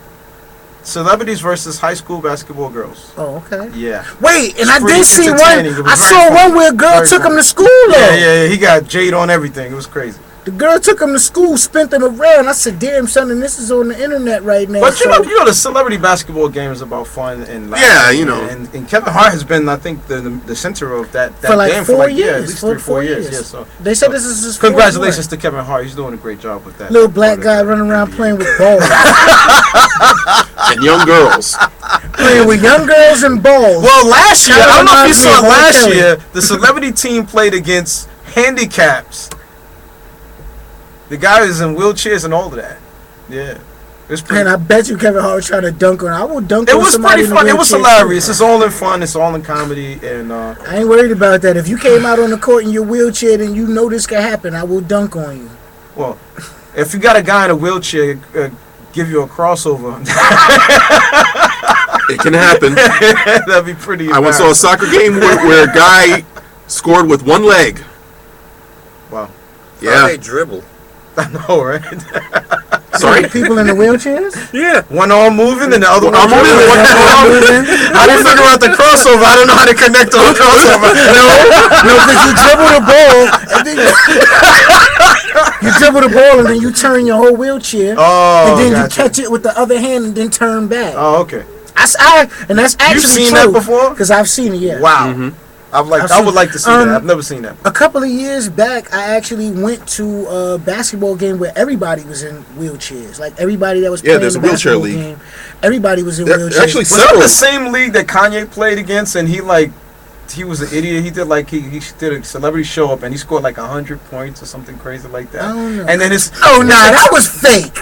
[SPEAKER 3] Celebrities versus high school basketball girls.
[SPEAKER 1] Oh, okay.
[SPEAKER 3] Yeah.
[SPEAKER 1] Wait, and
[SPEAKER 3] It's
[SPEAKER 1] I
[SPEAKER 3] pretty
[SPEAKER 1] did see one.
[SPEAKER 3] entertaining. It was
[SPEAKER 1] I
[SPEAKER 3] very
[SPEAKER 1] saw
[SPEAKER 3] funny.
[SPEAKER 1] one where a girl
[SPEAKER 3] Very
[SPEAKER 1] took him
[SPEAKER 3] funny.
[SPEAKER 1] to school though.
[SPEAKER 3] Yeah. He got Jade on everything. It was crazy.
[SPEAKER 1] The girl took him to school, spent him around. I said, "Damn, son, and this is on the internet right now."
[SPEAKER 3] But
[SPEAKER 1] so,
[SPEAKER 3] you know, the celebrity basketball game is about fun and laughter.
[SPEAKER 2] Yeah, you know.
[SPEAKER 3] And Kevin Hart has been, I think, the center of that
[SPEAKER 1] for like
[SPEAKER 3] game
[SPEAKER 1] 4
[SPEAKER 3] for
[SPEAKER 1] years.
[SPEAKER 3] yeah, at least
[SPEAKER 1] for
[SPEAKER 3] 3-4 years. Yeah, so
[SPEAKER 1] they said this is his fourth
[SPEAKER 3] congratulations to Kevin Hart. He's doing a great job with that.
[SPEAKER 1] one. Little black guy running around playing with balls,
[SPEAKER 2] And young girls.
[SPEAKER 1] playing with young girls and balls.
[SPEAKER 3] Well, last year, I don't know if you
[SPEAKER 1] Reminds me
[SPEAKER 3] saw
[SPEAKER 1] of R.
[SPEAKER 3] last
[SPEAKER 1] Kelly.
[SPEAKER 3] year, the celebrity team played against handicaps. The guy is in wheelchairs and all of that. Yeah. It's pretty,
[SPEAKER 1] And I bet you Kevin Hart was trying to dunk on. I will dunk
[SPEAKER 3] it
[SPEAKER 1] on
[SPEAKER 3] was
[SPEAKER 1] somebody
[SPEAKER 3] pretty
[SPEAKER 1] in a
[SPEAKER 3] fun. It was
[SPEAKER 1] wheelchair,
[SPEAKER 3] hilarious.
[SPEAKER 1] too.
[SPEAKER 3] It's all in fun. It's all in comedy. And
[SPEAKER 1] I ain't worried about that. If you came out on the court in your wheelchair, then you know this can happen. I will dunk on you.
[SPEAKER 3] well, if you got a guy in a wheelchair, give you a crossover.
[SPEAKER 2] It can happen.
[SPEAKER 3] That'd be pretty.
[SPEAKER 2] I once saw a soccer game where a guy scored with one leg.
[SPEAKER 3] Wow.
[SPEAKER 4] How
[SPEAKER 2] Yeah.
[SPEAKER 4] they dribble.
[SPEAKER 3] I know, right?
[SPEAKER 2] Sorry?
[SPEAKER 1] People in the wheelchairs?
[SPEAKER 4] Yeah.
[SPEAKER 3] One arm moving and the other
[SPEAKER 2] One
[SPEAKER 3] one
[SPEAKER 2] arm moving,
[SPEAKER 3] dribbling.
[SPEAKER 2] one arm
[SPEAKER 1] moving.
[SPEAKER 3] I didn't figure out the crossover. I don't know how to connect on the crossover.
[SPEAKER 1] No, because you dribble the ball, and then you dribble the ball, and then you turn your whole wheelchair,
[SPEAKER 3] Oh,
[SPEAKER 1] and then
[SPEAKER 3] gotcha.
[SPEAKER 1] you catch it with the other hand, and then turn back.
[SPEAKER 3] Oh, okay.
[SPEAKER 1] And that's actually
[SPEAKER 3] You've seen
[SPEAKER 1] true,
[SPEAKER 3] that before?
[SPEAKER 1] because I've seen it. Yeah.
[SPEAKER 3] Wow. I
[SPEAKER 1] I've
[SPEAKER 3] would
[SPEAKER 1] seen-
[SPEAKER 3] like to see that. I've never seen that.
[SPEAKER 1] A couple of years back, I actually went to a basketball game where everybody was in wheelchairs. Like everybody that was
[SPEAKER 2] Yeah,
[SPEAKER 1] playing
[SPEAKER 2] there's
[SPEAKER 1] the
[SPEAKER 2] a wheelchair
[SPEAKER 1] basketball
[SPEAKER 2] league.
[SPEAKER 1] game, everybody was in
[SPEAKER 2] There-
[SPEAKER 1] wheelchairs.
[SPEAKER 2] actually,
[SPEAKER 3] Was that
[SPEAKER 2] several.
[SPEAKER 3] the same league that Kanye played against and he was an idiot? He did he did a celebrity show up and he scored like 100 points or something crazy like that.
[SPEAKER 1] I don't know.
[SPEAKER 3] And then his
[SPEAKER 1] Oh no, that was fake.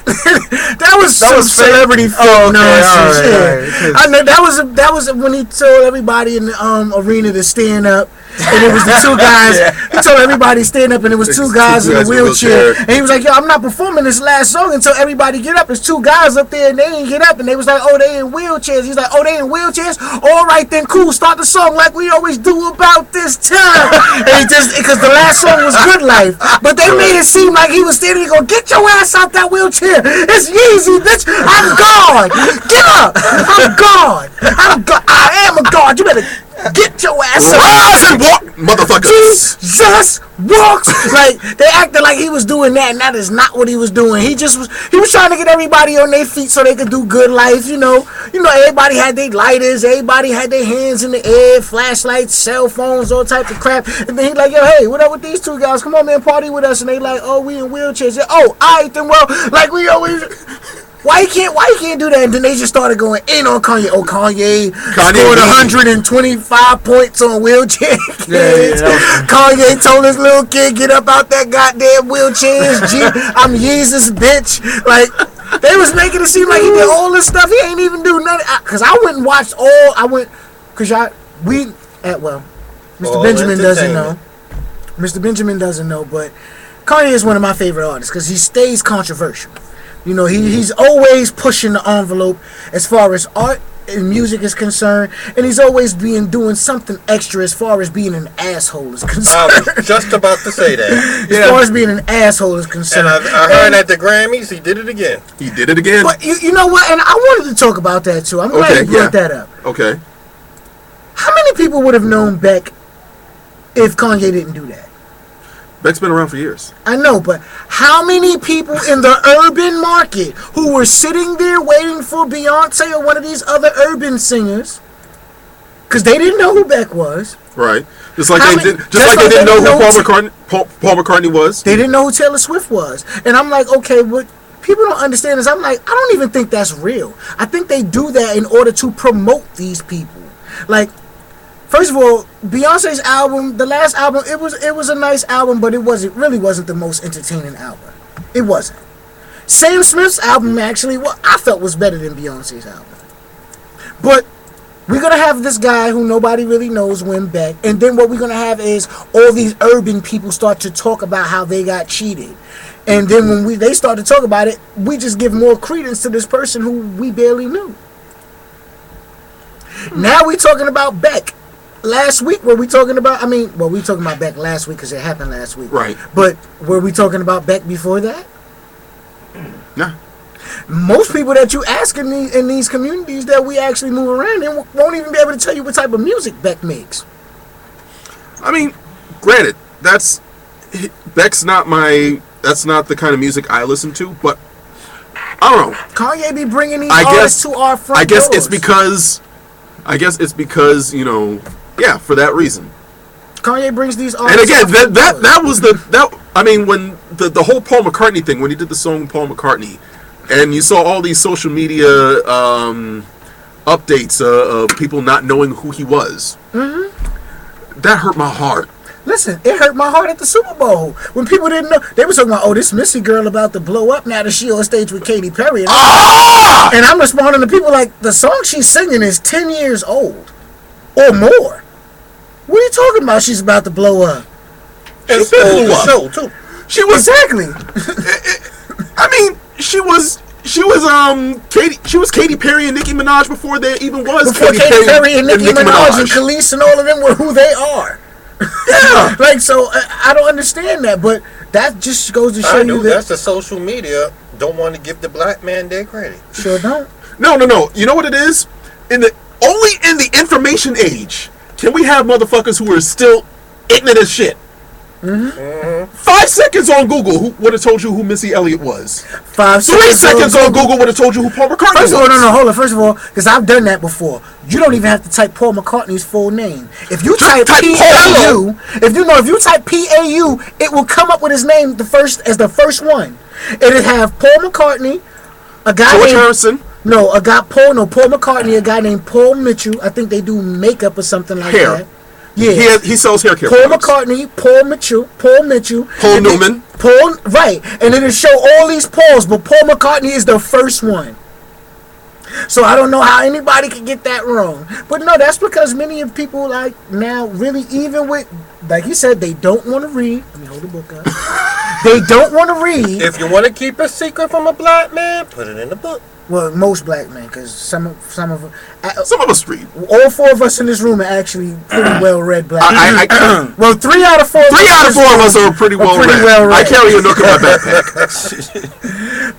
[SPEAKER 1] that was some
[SPEAKER 3] was fake?
[SPEAKER 1] celebrity fake
[SPEAKER 3] Oh, okay,
[SPEAKER 1] nonsense.
[SPEAKER 3] all
[SPEAKER 1] Yeah.
[SPEAKER 3] right, 'cause-
[SPEAKER 1] I know that was when he told everybody in the arena to stand up, and it was the two guys.
[SPEAKER 3] Yeah.
[SPEAKER 1] He told everybody to stand up, and it was two guys in a wheelchair. And he was like, "Yo, I'm not performing this last song until everybody get up." There's two guys up there, and they ain't get up, and they was like, "Oh, they in wheelchairs." He's like, "Oh, they in wheelchairs? All right then, cool. Start the song like we always do about this time." And he just because the last song was Good Life, but they made it seem like he was standing there going, "Get your ass out that wheelchair! It's Yeezy, bitch! I'm God! Get up! I'm God! I'm God! I am a God! You better get your ass up!"
[SPEAKER 2] Rise and walk, motherfuckers.
[SPEAKER 1] Jesus walks like they acted like he was doing that, and that is not what he was doing. He was trying to get everybody on their feet so they could do Good Life. You know, everybody had their lighters, everybody had their hands in the air, flashlights, cell phones, all types of crap. And then he like, "Yo, hey, what up with these two guys? Come on, man, party with us." And they like, "Oh, we in wheelchairs." Yeah, "Oh, alright then, well, like we always." Why you can't do that? And then they just started going in on Kanye. Oh, Kanye scored 125 points on wheelchair kids. Kanye told his little kid, "Get up out that goddamn wheelchair. I'm Jesus, bitch." Like, they was making it seem like he did all this stuff. He ain't even do nothing. Cause I went and watched all. Mr.
[SPEAKER 4] All
[SPEAKER 1] Benjamin doesn't know.
[SPEAKER 4] entertainment.
[SPEAKER 1] Mr. Benjamin doesn't know, but Kanye is one of my favorite artists because he stays controversial. You know, he's always pushing the envelope as far as art and music is concerned, and he's always doing something extra as far as being an asshole is
[SPEAKER 4] I
[SPEAKER 1] concerned.
[SPEAKER 4] was just about to say that.
[SPEAKER 1] As far as being an asshole is concerned.
[SPEAKER 4] And I heard at the Grammys, he did it again.
[SPEAKER 2] He did it again.
[SPEAKER 1] But you know what? And I wanted to talk about that too. I'm glad
[SPEAKER 2] Okay,
[SPEAKER 1] you brought
[SPEAKER 2] yeah.
[SPEAKER 1] that up.
[SPEAKER 2] Okay.
[SPEAKER 1] How many people would have known Beck if Kanye didn't do that?
[SPEAKER 2] Beck's been around for years.
[SPEAKER 1] I know, but how many people in the urban market who were sitting there waiting for Beyonce or one of these other urban singers, because they didn't know who Beck was.
[SPEAKER 2] Right. Just like
[SPEAKER 1] How
[SPEAKER 2] they
[SPEAKER 1] many-
[SPEAKER 2] did. Just like they didn't know who Paul McCartney was.
[SPEAKER 1] They didn't know who Taylor Swift was. And I'm like, okay, what people don't understand is I'm like, I don't even think that's real. I think they do that in order to promote these people. Like, first of all, Beyonce's album, the last album, it was a nice album, but it really wasn't the most entertaining album. It wasn't. Sam Smith's album actually, I felt was better than Beyonce's album. But We're going to have this guy who nobody really knows win back. And then what we're going to have is all these urban people start to talk about how they got cheated. And then when they start to talk about it, we just give more credence to this person who we barely knew. Now we talking about Beck. Last week, were we talking about, we talking about Beck last week because it happened last week.
[SPEAKER 2] Right.
[SPEAKER 1] But were we talking about Beck before that?
[SPEAKER 2] Nah.
[SPEAKER 1] Most people that you ask in these communities that we actually move around in won't even be able to tell you what type of music Beck makes.
[SPEAKER 2] I mean, granted, Beck's not the kind of music I listen to, but I don't know.
[SPEAKER 1] Kanye be bringing these artists to our front
[SPEAKER 2] I guess
[SPEAKER 1] doors.
[SPEAKER 2] it's because for that reason.
[SPEAKER 1] Kanye brings these artists.
[SPEAKER 2] And again, that was when the whole Paul McCartney thing, when he did the song with Paul McCartney, and you saw all these social media updates of people not knowing who he was. Mm-hmm. That hurt my heart.
[SPEAKER 1] Listen, it hurt my heart at the Super Bowl when people didn't know. They were talking about, this Missy girl about to blow up now that she on stage with Katy Perry. And I'm responding to people like, the song she's singing is 10 years old or more. What are you talking about? She's about to blow up.
[SPEAKER 4] And stole the show too.
[SPEAKER 2] She was
[SPEAKER 1] exactly.
[SPEAKER 2] She was Katy Perry and Nicki Minaj before there even was
[SPEAKER 1] Katy Perry and Nicki Minaj and Khalees and all of them were who they are. Yeah. I don't understand that, but that just goes to show you that
[SPEAKER 4] that's the social media don't want to give the black man their credit.
[SPEAKER 1] Sure don't.
[SPEAKER 2] No. You know what it is? Only in the information age can we have motherfuckers who are still ignorant as shit. Mm-hmm. 5 seconds on Google would have told you who Missy Elliott was. 3 seconds on Google would have told you who Paul McCartney was.
[SPEAKER 1] Hold on. First of all, because I've done that before. You don't even have to type Paul McCartney's full name. If you type P-A-U, if you type P-A-U, it will come up with his name the first one. It'll have Paul McCartney, a guy
[SPEAKER 2] George
[SPEAKER 1] named
[SPEAKER 2] Harrison.
[SPEAKER 1] Paul McCartney, a guy named Paul Mitchell. I think they do makeup or something like that. Yeah,
[SPEAKER 2] he sells hair care.
[SPEAKER 1] Paul
[SPEAKER 2] products.
[SPEAKER 1] McCartney, Paul Mitchell,
[SPEAKER 2] Paul Newman,
[SPEAKER 1] right, and it'll show all these Pauls, but Paul McCartney is the first one. So I don't know how anybody could get that wrong, but no, that's because many of people now really, even with, like you said, they don't want to read. Let me hold the book up. They don't want to read.
[SPEAKER 4] If you want to keep a secret from a black man, put it in the book.
[SPEAKER 1] Well, most black men, because some of
[SPEAKER 2] us read.
[SPEAKER 1] All 4 of us in this room are actually pretty well read black men. Well, 3 out of 4.
[SPEAKER 2] 3 out of 4 of us are pretty well read. I carry a nook in my backpack.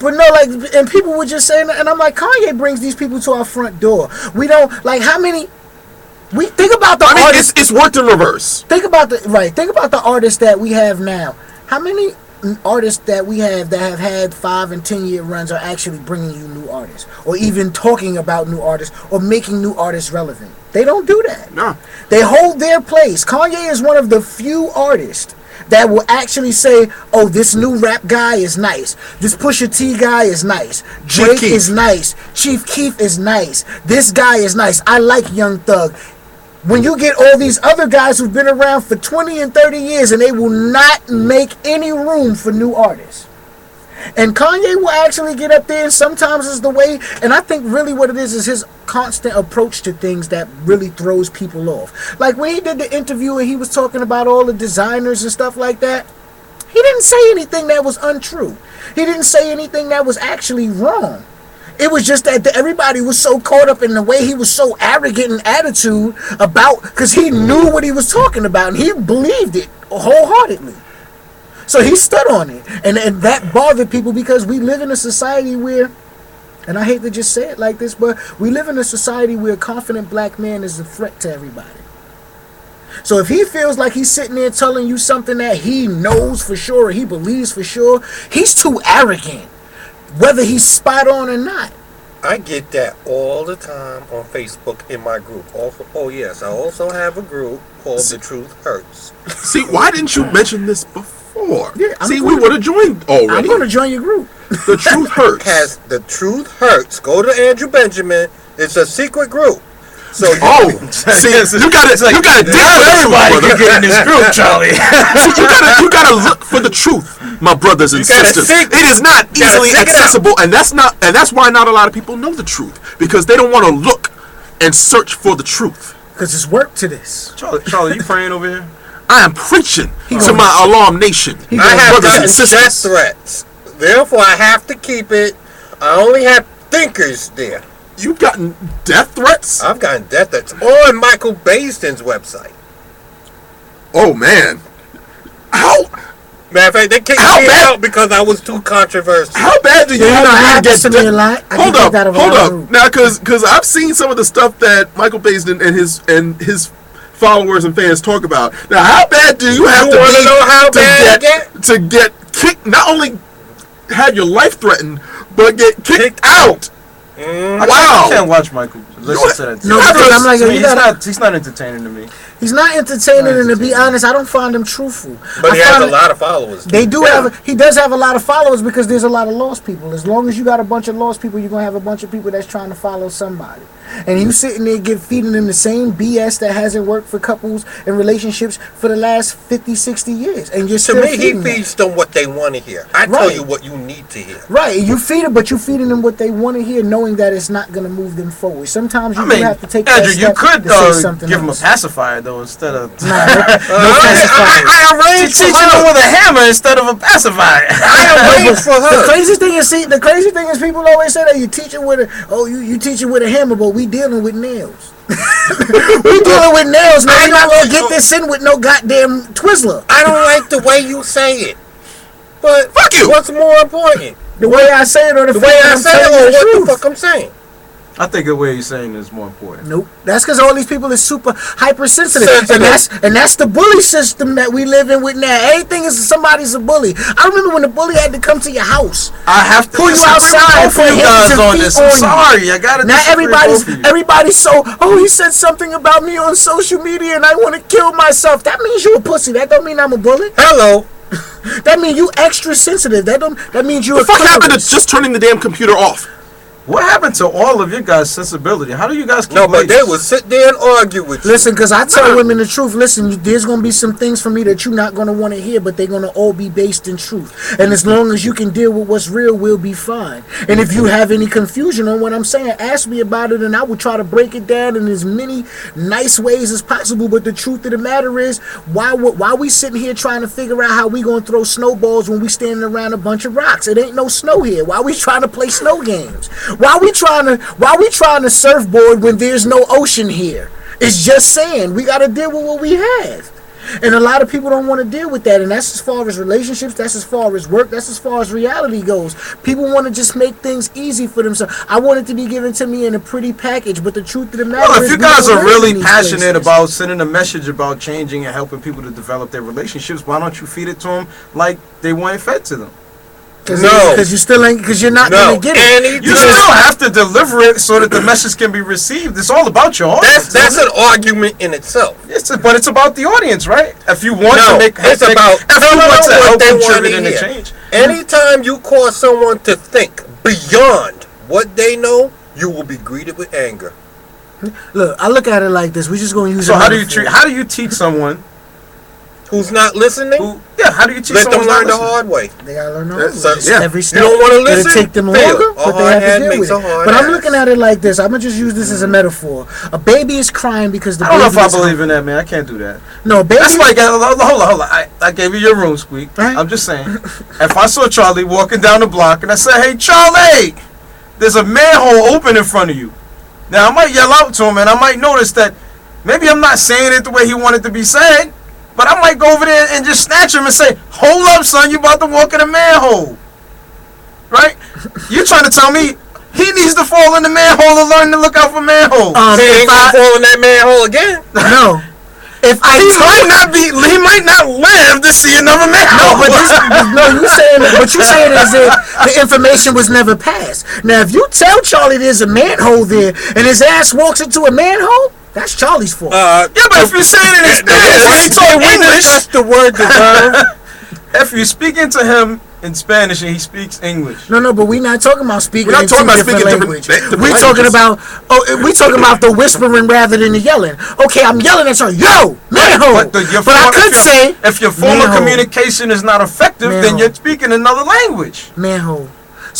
[SPEAKER 1] But no, and people were just saying, and I'm like, Kanye brings these people to our front door. We don't how many. We think about the artists.
[SPEAKER 2] It's worked in reverse.
[SPEAKER 1] Think about the artists that we have now. How many artists that we have that have had 5 and 10 year runs are actually bringing you new artists, or even talking about new artists, or making new artists relevant? They don't do that.
[SPEAKER 2] No.
[SPEAKER 1] They hold their place. Kanye is one of the few artists that will actually say, this new rap guy is nice. This Pusha T guy is nice. Drake is nice. Chief Keef is nice. This guy is nice. I like Young Thug. When you get all these other guys who've been around for 20 and 30 years and they will not make any room for new artists. And Kanye will actually get up there, and sometimes it's the way, and I think really what it is his constant approach to things that really throws people off. Like when he did the interview and he was talking about all the designers and stuff like that, he didn't say anything that was untrue. He didn't say anything that was actually wrong. It was just that everybody was so caught up in the way he was so arrogant in attitude about, because he knew what he was talking about and he believed it wholeheartedly. So he stood on it, and that bothered people because we live in a society where, and I hate to just say it like this, but we live in a society where a confident black man is a threat to everybody. So if he feels like he's sitting there telling you something that he knows for sure, or he believes for sure, he's too arrogant, whether he's spot on or not.
[SPEAKER 4] I get that all the time on Facebook in my group. I also have a group called The Truth Hurts.
[SPEAKER 2] See, why didn't you mention this before?
[SPEAKER 1] Yeah,
[SPEAKER 2] we would have joined already.
[SPEAKER 1] I'm going to join your group.
[SPEAKER 2] The Truth Hurts.
[SPEAKER 4] The Truth Hurts. Go to Andrew Benjamin. It's a secret group. So
[SPEAKER 2] you gotta dig for
[SPEAKER 3] everybody can get in this group, Charlie.
[SPEAKER 2] you gotta look for the truth, my brothers and sisters. It is not easily accessible, and that's why not a lot of people know the truth, because they don't want to look and search for the truth.
[SPEAKER 1] Because it's work to this.
[SPEAKER 3] Charlie, you praying over here?
[SPEAKER 2] I am preaching to my alarm nation.
[SPEAKER 4] I have
[SPEAKER 2] brothers and
[SPEAKER 4] gotten
[SPEAKER 2] sisters.
[SPEAKER 4] death threats. Therefore, I have to keep it. I only have thinkers there.
[SPEAKER 2] You've gotten death threats?
[SPEAKER 4] I've gotten death threats on Michael Baisden's website.
[SPEAKER 2] Oh, man. How
[SPEAKER 4] Matter of fact, they kicked
[SPEAKER 2] How
[SPEAKER 4] me
[SPEAKER 2] bad-
[SPEAKER 4] out because I was too controversial.
[SPEAKER 2] bad do you have to
[SPEAKER 1] happens
[SPEAKER 2] get
[SPEAKER 1] to me a lot. I
[SPEAKER 2] Hold
[SPEAKER 1] get
[SPEAKER 2] up,
[SPEAKER 1] that of a
[SPEAKER 2] hold
[SPEAKER 1] lot
[SPEAKER 2] up.
[SPEAKER 1] of groups.
[SPEAKER 2] Now, because I've seen some of the stuff that Michael Baisden and his followers and fans talk about. Now, how bad do you have
[SPEAKER 4] You
[SPEAKER 2] to
[SPEAKER 4] wanna
[SPEAKER 2] be
[SPEAKER 4] know how bad
[SPEAKER 2] to get kicked? Not only have your life threatened, but get kicked out.
[SPEAKER 3] I can't watch Michael. Listen to that.
[SPEAKER 1] No, because I'm like,
[SPEAKER 3] To me,
[SPEAKER 1] you gotta.
[SPEAKER 3] he's not entertaining to me.
[SPEAKER 1] He's not entertaining, and to be honest, I don't find him truthful.
[SPEAKER 4] But
[SPEAKER 1] I
[SPEAKER 4] he has
[SPEAKER 1] find
[SPEAKER 4] a lot of followers.
[SPEAKER 1] They do he does have a lot of followers because there's a lot of lost people. As long as you got a bunch of lost people, you're gonna have a bunch of people that's trying to follow somebody. And you sitting there feeding them the same BS that hasn't worked for couples and relationships for the last 50, 60 years. And you're
[SPEAKER 4] To
[SPEAKER 1] still
[SPEAKER 4] me, he
[SPEAKER 1] feeding them.
[SPEAKER 4] feeds them what they want to hear. I tell
[SPEAKER 1] Right.
[SPEAKER 4] you what you need to hear.
[SPEAKER 1] Right, you feed it, but you're feeding them what they want to hear, knowing that it's not going to move them forward. Sometimes you do have to take
[SPEAKER 3] Andrew,
[SPEAKER 1] that
[SPEAKER 3] you
[SPEAKER 1] step
[SPEAKER 3] could
[SPEAKER 1] to say something
[SPEAKER 3] give him a
[SPEAKER 1] else.
[SPEAKER 3] pacifier though instead of.
[SPEAKER 1] Nah, no pacifier.
[SPEAKER 4] I arranged for
[SPEAKER 3] Teaching him
[SPEAKER 4] her.
[SPEAKER 3] with a hammer instead of a pacifier.
[SPEAKER 4] I arranged for
[SPEAKER 1] The
[SPEAKER 4] her.
[SPEAKER 1] crazy thing is people always say that you teach it with you teach it with a hammer, but we dealing with nails. We dealing with nails, man. We not gonna get this in with no goddamn Twizzler.
[SPEAKER 4] I don't like the way you say it. But
[SPEAKER 2] Fuck you.
[SPEAKER 4] what's more important?
[SPEAKER 1] The way I say it or the
[SPEAKER 4] The way I
[SPEAKER 1] I'm
[SPEAKER 4] say it
[SPEAKER 1] telling you
[SPEAKER 4] or
[SPEAKER 1] the
[SPEAKER 4] what
[SPEAKER 1] truth.
[SPEAKER 4] the fuck I'm saying?
[SPEAKER 3] I think the way he's saying is more important.
[SPEAKER 1] Nope. That's because all these people are super hypersensitive.
[SPEAKER 4] Sensitive.
[SPEAKER 1] And that's the bully system that we live in with now. Everything is somebody's a bully. I remember when the bully had to come to your house.
[SPEAKER 3] I have to
[SPEAKER 1] Pull you
[SPEAKER 3] disagree
[SPEAKER 1] outside,
[SPEAKER 3] with both
[SPEAKER 1] put
[SPEAKER 3] of you
[SPEAKER 1] hands
[SPEAKER 3] guys
[SPEAKER 1] and
[SPEAKER 3] on
[SPEAKER 1] feet
[SPEAKER 3] this.
[SPEAKER 1] on
[SPEAKER 3] I'm
[SPEAKER 1] you.
[SPEAKER 3] sorry, I gotta
[SPEAKER 1] Now
[SPEAKER 3] disagree with both of you.
[SPEAKER 1] everybody's so, he said something about me on social media and I want to kill myself. That means you a pussy. That don't mean I'm a bully.
[SPEAKER 4] Hello.
[SPEAKER 1] That means you extra sensitive. That means you
[SPEAKER 2] The
[SPEAKER 1] a
[SPEAKER 2] fuck happened to
[SPEAKER 1] clitoris.
[SPEAKER 2] just turning the damn computer off?
[SPEAKER 3] What happened to all of your guys' sensibility? How do you guys keep
[SPEAKER 4] No, but they
[SPEAKER 3] ladies?
[SPEAKER 4] will sit there and argue with you.
[SPEAKER 1] Listen, because I tell women the truth. Listen, there's going to be some things from me that you're not going to want to hear, but they're going to all be based in truth. And as long as you can deal with what's real, we'll be fine. And if you have any confusion on what I'm saying, ask me about it, and I will try to break it down in as many nice ways as possible. But the truth of the matter is, why we sitting here trying to figure out how we going to throw snowballs when we standing around a bunch of rocks? It ain't no snow here. Why we trying to play snow games? Why we trying to surfboard when there's no ocean here? It's just saying we got to deal with what we have. And a lot of people don't want to deal with that. And that's as far as relationships, that's as far as work, that's as far as reality goes. People want to just make things easy for themselves. I want it to be given to me in a pretty package, but the truth of the matter
[SPEAKER 3] Well,
[SPEAKER 1] is,
[SPEAKER 3] if you
[SPEAKER 1] we
[SPEAKER 3] guys
[SPEAKER 1] don't
[SPEAKER 3] are
[SPEAKER 1] live in
[SPEAKER 3] really
[SPEAKER 1] these
[SPEAKER 3] passionate
[SPEAKER 1] places.
[SPEAKER 3] about sending a message about changing and helping people to develop their relationships, why don't you feed it to them like they want it fed to them?
[SPEAKER 4] No.
[SPEAKER 1] Because you still ain't, because you're not
[SPEAKER 4] No.
[SPEAKER 1] going to get it.
[SPEAKER 3] You still have to deliver it so that the message can be received. It's all about your audience.
[SPEAKER 4] That's an argument in itself.
[SPEAKER 3] But it's about the audience, right? If you want
[SPEAKER 4] No,
[SPEAKER 3] to make,
[SPEAKER 4] it's about
[SPEAKER 3] if you want to
[SPEAKER 4] what
[SPEAKER 3] help
[SPEAKER 4] they
[SPEAKER 3] contribute
[SPEAKER 4] wanna
[SPEAKER 3] in the
[SPEAKER 4] hear.
[SPEAKER 3] change.
[SPEAKER 4] Anytime you cause someone to think beyond what they know, you will be greeted with anger.
[SPEAKER 1] Look, I look at it like this. We're just going to use
[SPEAKER 3] So
[SPEAKER 1] a
[SPEAKER 3] how do you
[SPEAKER 1] metaphor.
[SPEAKER 3] how do you teach someone
[SPEAKER 4] Who's not listening?
[SPEAKER 3] how do you teach
[SPEAKER 4] Let
[SPEAKER 3] someone
[SPEAKER 4] them learn the
[SPEAKER 3] not listening?
[SPEAKER 4] hard way.
[SPEAKER 1] They gotta learn the
[SPEAKER 4] That's
[SPEAKER 1] hard way.
[SPEAKER 4] yeah.
[SPEAKER 1] Every
[SPEAKER 4] You
[SPEAKER 1] step.
[SPEAKER 4] don't want to
[SPEAKER 1] It'll
[SPEAKER 4] listen?
[SPEAKER 1] take them
[SPEAKER 4] Fail.
[SPEAKER 1] longer,
[SPEAKER 4] A
[SPEAKER 1] but they
[SPEAKER 4] hard
[SPEAKER 1] have to
[SPEAKER 4] hand
[SPEAKER 1] deal
[SPEAKER 4] makes
[SPEAKER 1] with
[SPEAKER 4] a
[SPEAKER 1] it.
[SPEAKER 4] hard
[SPEAKER 1] But I'm
[SPEAKER 4] ass.
[SPEAKER 1] looking at it like this. I'm gonna just use this as a metaphor. A baby is crying because the
[SPEAKER 3] I don't know
[SPEAKER 1] baby
[SPEAKER 3] if I
[SPEAKER 1] is
[SPEAKER 3] believe
[SPEAKER 1] hungry.
[SPEAKER 3] in that, man. I can't do that.
[SPEAKER 1] No, baby.
[SPEAKER 3] That's like, hold on. I gave you your room, Squeak.
[SPEAKER 1] Right.
[SPEAKER 3] I'm just saying. If I saw Charlie walking down the block and I said, hey, Charlie, there's a manhole open in front of you. Now, I might yell out to him and I might notice that maybe I'm not saying it the way he wanted to be said, but I might go over there and just snatch him and say, hold up, son, you about to walk in a manhole. Right? You trying to tell me he needs to fall in the manhole and learn to look out for manholes.
[SPEAKER 4] He ain't gonna fall in that manhole again.
[SPEAKER 1] No. If I
[SPEAKER 3] He might not live to see another manhole.
[SPEAKER 1] But you saying is that the information was never passed. Now, if you tell Charlie there's a manhole there and his ass walks into a manhole, that's Charlie's fault.
[SPEAKER 3] Yeah, but if you're saying it in Spanish, when he talk English,
[SPEAKER 4] That's the word deserve.
[SPEAKER 3] if you're speaking to him in Spanish and he speaks English,
[SPEAKER 1] No, but we're not talking about speaking
[SPEAKER 2] We're not
[SPEAKER 1] in
[SPEAKER 2] talking
[SPEAKER 1] two
[SPEAKER 2] about
[SPEAKER 1] different
[SPEAKER 2] speaking
[SPEAKER 1] languages.
[SPEAKER 2] different
[SPEAKER 1] We're talking
[SPEAKER 2] languages.
[SPEAKER 1] we talking about the whispering rather than the yelling. Okay, I'm yelling at you, yo, manhole.
[SPEAKER 3] but
[SPEAKER 1] I could say
[SPEAKER 3] if your form of
[SPEAKER 1] manhole.
[SPEAKER 3] communication is not effective, then
[SPEAKER 1] Manhole.
[SPEAKER 3] you're speaking another language.
[SPEAKER 1] Manhole.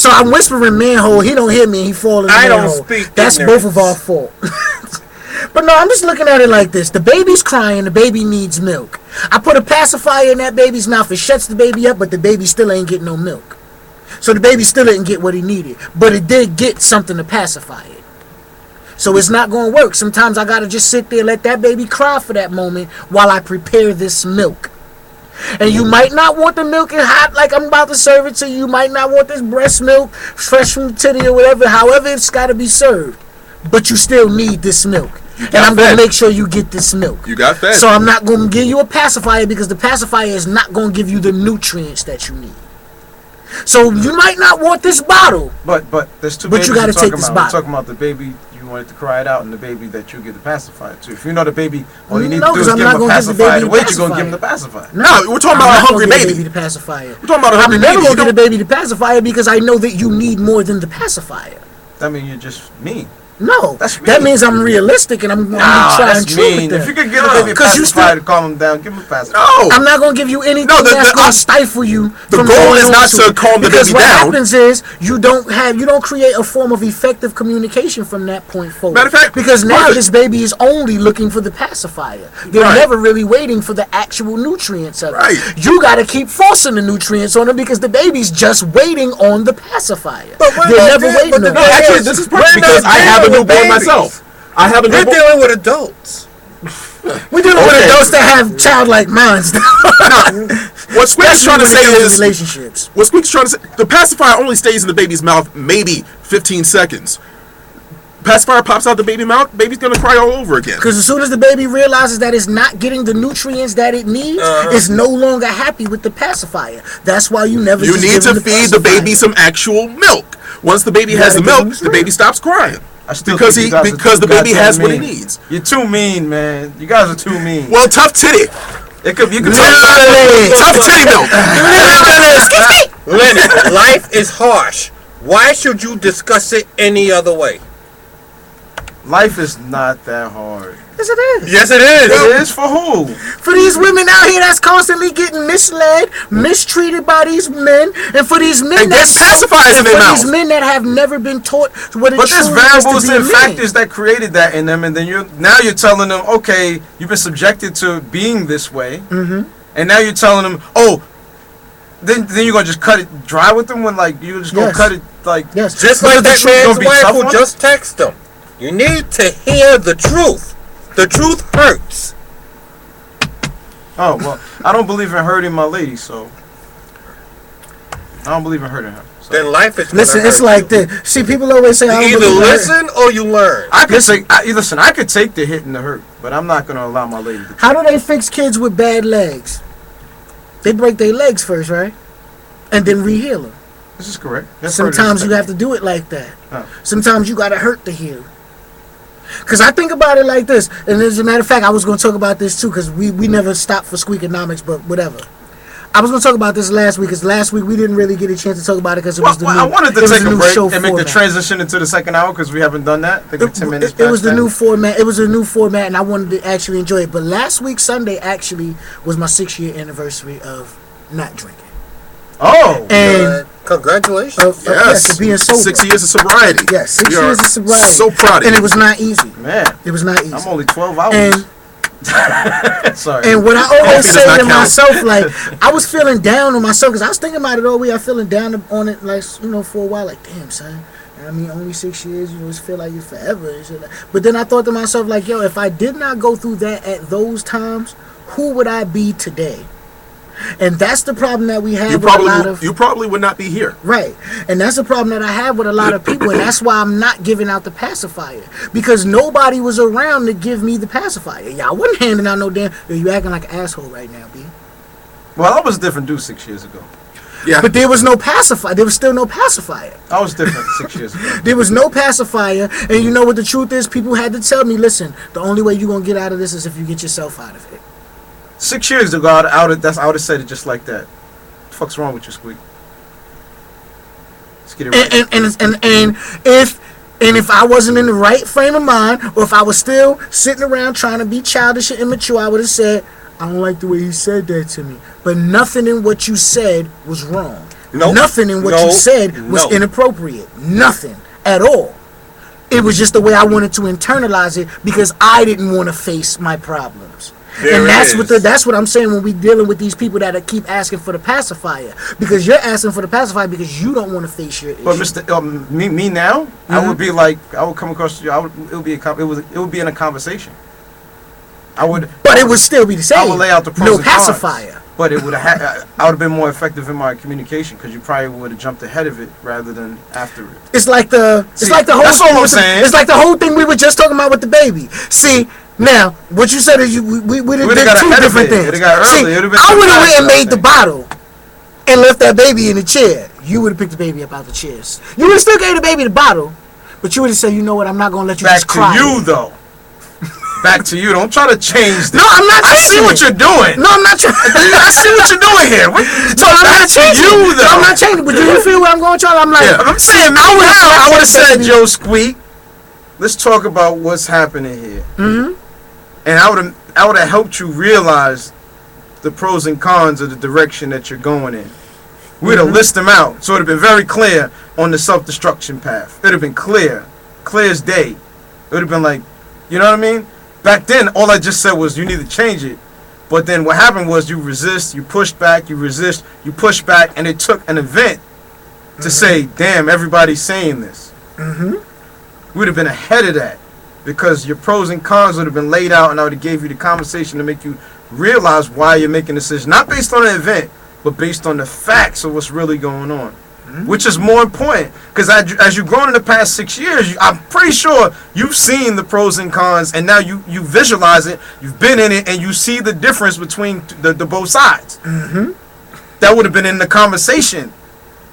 [SPEAKER 1] So I'm whispering manhole. He don't hear me. He fall in the
[SPEAKER 4] I don't
[SPEAKER 1] manhole.
[SPEAKER 4] speak
[SPEAKER 1] That's
[SPEAKER 4] ignorance.
[SPEAKER 1] both of our fault. But no, I'm just looking at it like this. The baby's crying. The baby needs milk. I put a pacifier in that baby's mouth. It shuts the baby up, but the baby still ain't getting no milk. So the baby still didn't get what he needed. But it did get something to pacify it. So it's not going to work. Sometimes I got to just sit there and let that baby cry for that moment while I prepare this milk. And you might not want the milk in hot like I'm about to serve it to you. You might not want this breast milk fresh from the titty or whatever. However, it's got to be served. But you still need this milk. And I'm going to make sure you get this milk.
[SPEAKER 2] You got fed.
[SPEAKER 1] So I'm not going to give you a pacifier because the pacifier is not going to give you the nutrients that you need. So you might not want this bottle.
[SPEAKER 3] But there's two
[SPEAKER 1] But
[SPEAKER 3] babies
[SPEAKER 1] you gotta
[SPEAKER 3] we're talking
[SPEAKER 1] take this
[SPEAKER 3] about.
[SPEAKER 1] bottle.
[SPEAKER 3] We're talking about the baby you wanted to cry it out and the baby that you get the pacifier to. If you know the baby, all you need
[SPEAKER 1] No,
[SPEAKER 3] to do
[SPEAKER 1] 'cause
[SPEAKER 3] is
[SPEAKER 1] I'm
[SPEAKER 3] give
[SPEAKER 1] not
[SPEAKER 3] him a
[SPEAKER 1] gonna give the
[SPEAKER 3] pacifier.
[SPEAKER 1] baby
[SPEAKER 3] The
[SPEAKER 1] the
[SPEAKER 3] way you're going to give him the
[SPEAKER 1] pacifier.
[SPEAKER 3] pacifier.
[SPEAKER 2] No, we're talking about a
[SPEAKER 1] I'm not
[SPEAKER 2] hungry
[SPEAKER 1] gonna give the
[SPEAKER 2] baby.
[SPEAKER 1] baby the pacifier.
[SPEAKER 2] We're talking about a hungry
[SPEAKER 1] I'm never
[SPEAKER 2] baby.
[SPEAKER 1] going
[SPEAKER 2] You
[SPEAKER 1] to get a
[SPEAKER 2] don't-
[SPEAKER 1] baby the pacifier because I know that you need more than the pacifier.
[SPEAKER 3] That means you're just mean.
[SPEAKER 1] No,
[SPEAKER 3] That's
[SPEAKER 1] that
[SPEAKER 3] mean.
[SPEAKER 1] means I'm realistic and I'm going to
[SPEAKER 3] Nah,
[SPEAKER 1] try
[SPEAKER 3] that's
[SPEAKER 1] and true
[SPEAKER 3] mean.
[SPEAKER 1] with
[SPEAKER 3] If you
[SPEAKER 1] them.
[SPEAKER 3] could give a baby a
[SPEAKER 1] 'Cause you
[SPEAKER 3] pacifier
[SPEAKER 1] still-
[SPEAKER 3] to calm him down, give him a pacifier.
[SPEAKER 2] No.
[SPEAKER 1] I'm not going to give you anything
[SPEAKER 2] No,
[SPEAKER 1] that's going to stifle you.
[SPEAKER 2] the
[SPEAKER 1] from
[SPEAKER 2] goal
[SPEAKER 1] going
[SPEAKER 2] is
[SPEAKER 1] on
[SPEAKER 2] not to calm the
[SPEAKER 1] because
[SPEAKER 2] baby
[SPEAKER 1] what
[SPEAKER 2] down.
[SPEAKER 1] happens is you don't create a form of effective communication from that point forward.
[SPEAKER 2] Matter of fact,
[SPEAKER 1] because now
[SPEAKER 2] Martha-
[SPEAKER 1] this baby is only looking for the pacifier. They're
[SPEAKER 2] Right.
[SPEAKER 1] never really waiting for the actual nutrients of
[SPEAKER 2] Right.
[SPEAKER 1] it. You got to keep forcing the nutrients on them because the baby's just waiting on the pacifier.
[SPEAKER 4] But we're
[SPEAKER 1] They're
[SPEAKER 4] not
[SPEAKER 1] never
[SPEAKER 4] dealing-
[SPEAKER 1] waiting
[SPEAKER 4] but
[SPEAKER 1] on
[SPEAKER 4] the
[SPEAKER 1] it.
[SPEAKER 2] No, actually, this is perfect
[SPEAKER 4] We're
[SPEAKER 2] because
[SPEAKER 4] not
[SPEAKER 2] I have a
[SPEAKER 4] dealing with
[SPEAKER 2] newborn
[SPEAKER 4] babies.
[SPEAKER 2] myself. I have a
[SPEAKER 4] We're
[SPEAKER 2] newborn.
[SPEAKER 4] dealing with adults.
[SPEAKER 1] We're dealing with
[SPEAKER 2] Okay.
[SPEAKER 1] adults that have childlike minds.
[SPEAKER 2] What Squeak's trying to say is,
[SPEAKER 1] relationships.
[SPEAKER 2] what Squeak's trying to say, the pacifier only stays in the baby's mouth maybe 15 seconds. Pacifier pops out the baby's mouth, baby's gonna cry all over again.
[SPEAKER 1] Because as soon as the baby realizes that it's not getting the nutrients that it needs, it's no longer happy with the pacifier. That's why you never
[SPEAKER 2] You
[SPEAKER 1] just
[SPEAKER 2] need
[SPEAKER 1] give
[SPEAKER 2] to
[SPEAKER 1] them
[SPEAKER 2] feed the
[SPEAKER 1] pacifier.
[SPEAKER 2] baby some actual milk. Once the baby has the
[SPEAKER 1] gotta give him
[SPEAKER 2] milk,
[SPEAKER 1] some
[SPEAKER 2] the baby
[SPEAKER 1] milk.
[SPEAKER 2] stops crying.
[SPEAKER 3] I still
[SPEAKER 2] Because
[SPEAKER 3] think you guys are
[SPEAKER 2] because
[SPEAKER 3] too
[SPEAKER 2] the baby
[SPEAKER 3] goddamn
[SPEAKER 2] has what he
[SPEAKER 3] mean.
[SPEAKER 2] needs.
[SPEAKER 3] You're too mean, man. You guys are too mean.
[SPEAKER 2] Well, tough titty.
[SPEAKER 3] You could
[SPEAKER 1] Literally.
[SPEAKER 2] Tough titty milk.
[SPEAKER 4] Leonard, life is harsh. Why should you discuss it any other way?
[SPEAKER 3] Life is not that hard.
[SPEAKER 1] Yes, it is.
[SPEAKER 4] Yes, it is.
[SPEAKER 3] It is for who?
[SPEAKER 1] For these women out here that's constantly getting misled, mistreated by these men, and for these men
[SPEAKER 2] And get
[SPEAKER 1] that's
[SPEAKER 2] pacifiers in
[SPEAKER 1] and
[SPEAKER 2] their
[SPEAKER 1] for
[SPEAKER 2] mouth.
[SPEAKER 1] these men that have never been taught what it
[SPEAKER 3] But there's
[SPEAKER 1] truly is
[SPEAKER 3] variables
[SPEAKER 1] to be
[SPEAKER 3] and
[SPEAKER 1] a man.
[SPEAKER 3] factors that created that in them, and then you're telling them, okay, you've been subjected to being this way, and now you're telling them, oh, then you're gonna just cut it dry with them when like you're just gonna
[SPEAKER 1] Yes.
[SPEAKER 3] cut it like
[SPEAKER 1] Yes.
[SPEAKER 4] Just
[SPEAKER 1] Because
[SPEAKER 4] like
[SPEAKER 1] the
[SPEAKER 4] that
[SPEAKER 1] truth
[SPEAKER 4] man's
[SPEAKER 3] gonna be
[SPEAKER 4] wife
[SPEAKER 3] tough
[SPEAKER 4] who
[SPEAKER 3] on him?
[SPEAKER 4] just texted him. You need to hear the truth. The truth hurts.
[SPEAKER 3] Oh well, I don't believe in hurting my lady, so I don't believe in hurting her. So.
[SPEAKER 4] Then life is gonna
[SPEAKER 1] Listen, it's
[SPEAKER 4] hurt
[SPEAKER 1] like
[SPEAKER 4] you.
[SPEAKER 1] this. See, people always say, I
[SPEAKER 4] You
[SPEAKER 1] don't
[SPEAKER 4] either
[SPEAKER 1] believe in
[SPEAKER 4] listen or you learn.
[SPEAKER 3] I could listen. I could take the hit and the hurt, but I'm not gonna allow my lady to.
[SPEAKER 1] How do they fix kids with bad legs? They break their legs first, right? And then reheal them.
[SPEAKER 3] This is correct.
[SPEAKER 1] Sometimes you have to do it like that.
[SPEAKER 3] Oh.
[SPEAKER 1] Sometimes you gotta hurt to heal. Because I think about it like this, and as a matter of fact, I was going to talk about this too, because we never stopped for Squeakonomics, but whatever. I was going to talk about this last week, because last week we didn't really get a chance to talk about it because it was the new.
[SPEAKER 3] I wanted to
[SPEAKER 1] it was
[SPEAKER 3] take
[SPEAKER 1] the
[SPEAKER 3] a
[SPEAKER 1] new
[SPEAKER 3] break
[SPEAKER 1] show
[SPEAKER 3] and make the
[SPEAKER 1] format.
[SPEAKER 3] transition into the second hour because we haven't done that. I think we're 10 minutes
[SPEAKER 1] It was
[SPEAKER 3] past
[SPEAKER 1] the
[SPEAKER 3] that.
[SPEAKER 1] new format. It was a new format, and I wanted to actually enjoy it. But last week Sunday actually was my 6-year anniversary of not drinking.
[SPEAKER 3] Oh,
[SPEAKER 1] And
[SPEAKER 4] Congratulations.
[SPEAKER 1] yes, of being sober.
[SPEAKER 2] 6 years of sobriety.
[SPEAKER 1] Yes, 6
[SPEAKER 2] We are
[SPEAKER 1] years of sobriety.
[SPEAKER 2] So proud of
[SPEAKER 1] And
[SPEAKER 2] you.
[SPEAKER 1] it was not easy.
[SPEAKER 3] man,
[SPEAKER 1] It was not easy.
[SPEAKER 3] I'm only 12 hours.
[SPEAKER 1] And
[SPEAKER 3] Sorry.
[SPEAKER 1] And what I
[SPEAKER 2] Coffee
[SPEAKER 1] always
[SPEAKER 2] does
[SPEAKER 1] say
[SPEAKER 2] not
[SPEAKER 1] to
[SPEAKER 2] count.
[SPEAKER 1] myself, like, I was feeling down on myself because I was thinking about it all week. I was feeling down on it, like, for a while, like, damn, son. I mean, only 6 years, it feel like it's forever. And shit. But then I thought to myself, like, yo, if I did not go through that at those times, who would I be today? And that's the problem that we have with a lot of...
[SPEAKER 2] You probably would not be here.
[SPEAKER 1] Right. And that's the problem that I have with a lot of people, and that's why I'm not giving out the pacifier. Because nobody was around to give me the pacifier. Yeah, I wasn't handing out no damn... Yo, you acting like an asshole right now, B.
[SPEAKER 3] Well, I was a different dude 6 years ago.
[SPEAKER 2] Yeah.
[SPEAKER 1] But there was no pacifier. There was still no pacifier.
[SPEAKER 3] I was different 6 years ago.
[SPEAKER 1] There was no pacifier, and you know what the truth is? People had to tell me, listen, the only way you're going to get out of this is if you get yourself out of it.
[SPEAKER 3] 6 years ago, I would have said it just like that. What the fuck's wrong with you, Squeak? Let's get it right.
[SPEAKER 1] And if I wasn't in the right frame of mind, or if I was still sitting around trying to be childish and immature, I would have said, I don't like the way he said that to me. But nothing in what you said was wrong.
[SPEAKER 4] Nope.
[SPEAKER 1] Nothing in what you said was inappropriate. Nothing at all. It was just the way I wanted to internalize it because I didn't want to face my problems. And that's what I'm saying when we dealing with these people that keep asking for the pacifier, because you're asking for the pacifier because you don't want to face your issue.
[SPEAKER 3] But Mr. Me now, I would be like, I would come across you. It would be in a conversation.
[SPEAKER 1] But it would still be the same.
[SPEAKER 3] I would lay out the pros and cons.
[SPEAKER 1] pacifier.
[SPEAKER 3] But it would I would have been more effective in my communication because you probably would have jumped ahead of it rather than after it.
[SPEAKER 1] It's like the whole.
[SPEAKER 3] That's all I'm saying.
[SPEAKER 1] It's like the whole thing we were just talking about with the baby. See. Now, what you said is we did two different things. See, I would have went and made the bottle and left that baby in the chair. You would have picked the baby up out the chairs. You would have still gave the baby the bottle, but you would have said, you know what, I'm not going to let you just cry.
[SPEAKER 3] Back to you, though. Back to you. Don't try to change this.
[SPEAKER 1] No, I'm not changing.
[SPEAKER 3] I see what you're doing.
[SPEAKER 1] No, I'm not trying.
[SPEAKER 3] I see what you're doing here.
[SPEAKER 1] I'm not changing. You, though. No, I'm not changing. But do you feel where I'm going, Charlie? I'm like,
[SPEAKER 3] I'm saying, I would have said, Joe Squeak, let's talk about what's happening here.
[SPEAKER 1] Mm-hmm.
[SPEAKER 3] And I would have helped you realize the pros and cons of the direction that you're going in. We'd have listed them out, so it would have been very clear on the self-destruction path. It would have been clear as day. It would have been like, you know what I mean? Back then, all I just said was you need to change it. But then what happened was you resist, you push back, you resist, you push back, and it took an event to say, damn, everybody's saying this.
[SPEAKER 1] Mm-hmm.
[SPEAKER 3] We'd have been ahead of that. Because your pros and cons would have been laid out, and I would have gave you the conversation to make you realize why you're making a decision. Not based on an event, but based on the facts of what's really going on. Mm-hmm. Which is more important. Because as you've grown in the past 6 years, I'm pretty sure you've seen the pros and cons, and now you visualize it, you've been in it, and you see the difference between the both sides.
[SPEAKER 1] Mm-hmm.
[SPEAKER 3] That would have been in the conversation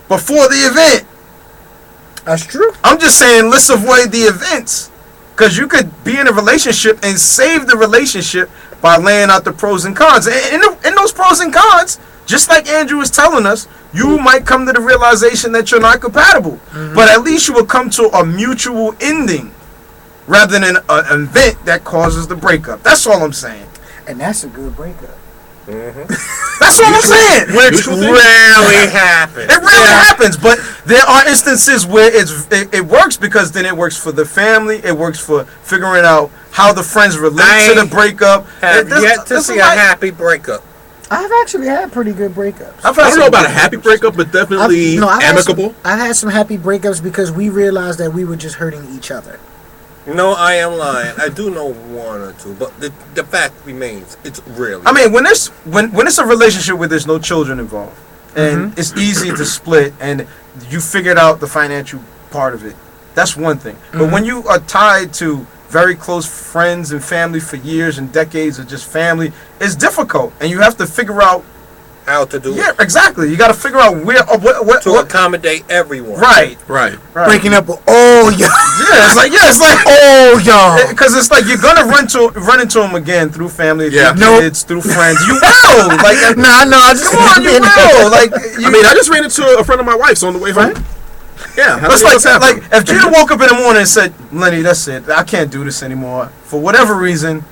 [SPEAKER 3] before the event.
[SPEAKER 1] That's true.
[SPEAKER 3] I'm just saying, let's avoid the events. Because you could be in a relationship and save the relationship by laying out the pros and cons. And in those pros and cons, just like Andrew was telling us, you might come to the realization that you're not compatible. Mm-hmm. But at least you will come to a mutual ending rather than an event that causes the breakup. That's all I'm saying.
[SPEAKER 1] And that's a good breakup.
[SPEAKER 4] Mm-hmm.
[SPEAKER 3] That's what I'm saying.
[SPEAKER 4] Which rarely happens.
[SPEAKER 3] It rarely happens, but there are instances where it works because then it works for the family. It works for figuring out how the friends relate to the breakup.
[SPEAKER 4] Have yet to see a happy breakup.
[SPEAKER 1] I've actually had pretty good breakups.
[SPEAKER 2] I don't know about a happy breakup, but definitely amicable.
[SPEAKER 1] I've had some happy breakups because we realized that we were just hurting each other.
[SPEAKER 4] No, I am lying. I do know one or two, but the fact remains, it's rarely.
[SPEAKER 3] I mean, when it's a relationship where there's no children involved, and it's easy to split, and you figured out the financial part of it, that's one thing. But when you are tied to very close friends and family for years and decades of just family, it's difficult, and you have to figure out
[SPEAKER 4] how to do it.
[SPEAKER 3] Yeah, exactly. You got to figure out where what
[SPEAKER 4] to accommodate everyone.
[SPEAKER 3] Right.
[SPEAKER 1] Breaking up with all y'all.
[SPEAKER 3] It's like
[SPEAKER 1] all y'all.
[SPEAKER 3] Because it's like you're gonna run into them again through family, through kids, through friends. You will.
[SPEAKER 1] I just
[SPEAKER 3] come on, you will.
[SPEAKER 2] I mean, I just ran into a friend of my wife's on the way home. Yeah,
[SPEAKER 3] that's like if Gina woke up in the morning and said, "Lenny, that's it. I can't do this anymore. For whatever reason,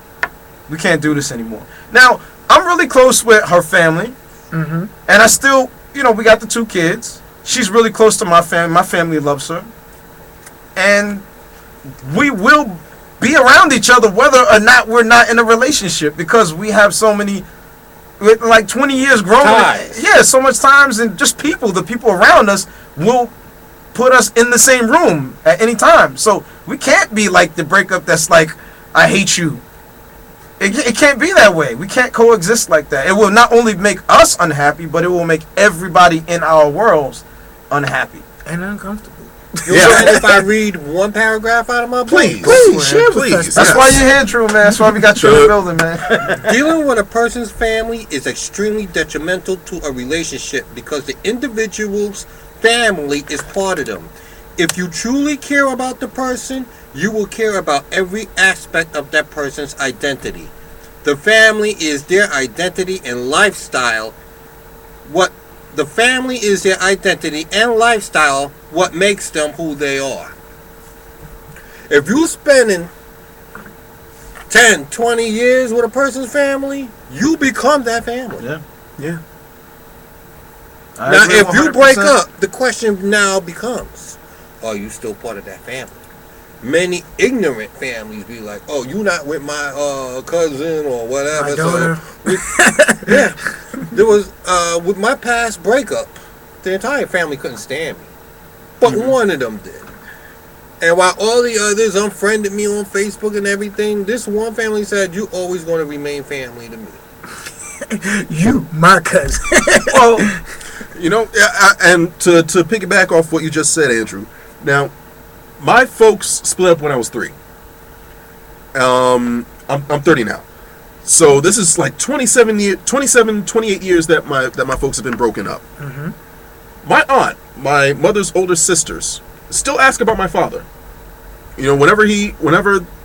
[SPEAKER 3] we can't do this anymore." Now, I'm really close with her family.
[SPEAKER 1] Mm-hmm.
[SPEAKER 3] And I still, we got the 2 kids. She's really close to my family. My family loves her. And we will be around each other whether or not we're not in a relationship because we have so many, like 20 years growing. Yeah, so much times, and just the people around us will put us in the same room at any time. So we can't be like the breakup that's like, I hate you. It can't be that way. We can't coexist like that. It will not only make us unhappy, but it will make everybody in our worlds unhappy.
[SPEAKER 1] And uncomfortable.
[SPEAKER 4] If I read one paragraph out of my book?
[SPEAKER 1] Please, share with us.
[SPEAKER 3] That's why you're here, Drew, man. That's why we got you in the building, man.
[SPEAKER 4] Dealing with a person's family is extremely detrimental to a relationship because the individual's family is part of them. If you truly care about the person, you will care about every aspect of that person's identity. The family is their identity and lifestyle. The family is their identity and lifestyle, what makes them who they are. If you're spending 10, 20 years with a person's family, you become that family.
[SPEAKER 3] Yeah.
[SPEAKER 4] Now, if you break up, the question now becomes, are you still part of that family? Many ignorant families be like, oh, you not with my cousin or whatever.
[SPEAKER 1] My daughter.
[SPEAKER 4] Yeah. There was, with my past breakup, the entire family couldn't stand me. But one of them did. And while all the others unfriended me on Facebook and everything, this one family said, you always going to remain family to me.
[SPEAKER 1] You, my cousin.
[SPEAKER 2] Well, you know, and to piggyback off what you just said, Andrew. Now, my folks split up when I was 3. I'm 30 now. So this is like 28 years that my folks have been broken up.
[SPEAKER 1] Mm-hmm.
[SPEAKER 2] My aunt, my mother's older sisters, still ask about my father. You know, whenever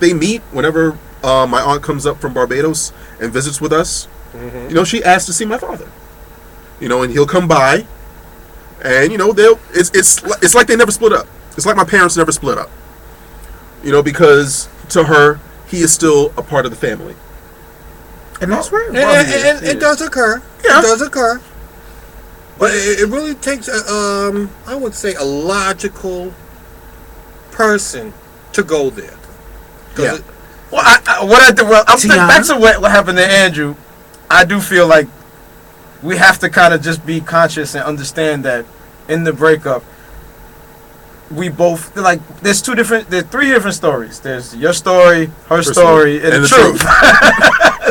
[SPEAKER 2] they meet, whenever my aunt comes up from Barbados and visits with us, you know, she asks to see my father. You know, and he'll come by, and you know, it's like they never split up. It's like my parents never split up. You know, because to her, he is still a part of the family.
[SPEAKER 1] And that's right.
[SPEAKER 4] And it does occur. Yeah. It does occur. But it really takes, I would say, a logical person to go there.
[SPEAKER 2] Yeah.
[SPEAKER 3] I'm thinking back to what happened to Andrew. I do feel like we have to kind of just be conscious and understand that in the breakup, we both, like, there's 3 different stories. There's your story, her story, and the truth.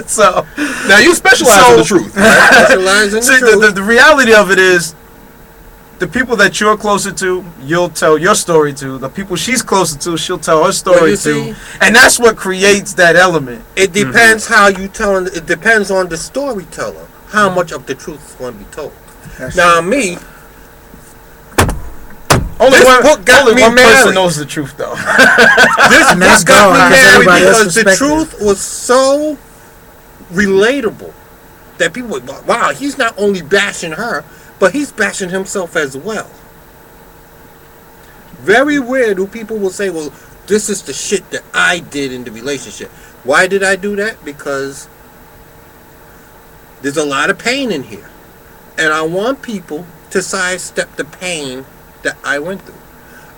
[SPEAKER 3] So
[SPEAKER 2] now you specialize in the truth. Right?
[SPEAKER 4] Specialize in the truth.
[SPEAKER 3] The reality of it is, the people that you're closer to, you'll tell your story to. The people she's closer to, she'll tell her story to. And that's what creates that element.
[SPEAKER 4] It depends how you tell. It depends on the storyteller how much of the truth is going to be told. Now, me.
[SPEAKER 3] Only one
[SPEAKER 4] married.
[SPEAKER 3] person knows the truth, though.
[SPEAKER 4] This book got me married because the truth was so relatable that people would, wow, he's not only bashing her, but he's bashing himself as well. Very weird who people will say, well, this is the shit that I did in the relationship. Why did I do that? Because there's a lot of pain in here. And I want people to sidestep the pain that I went through.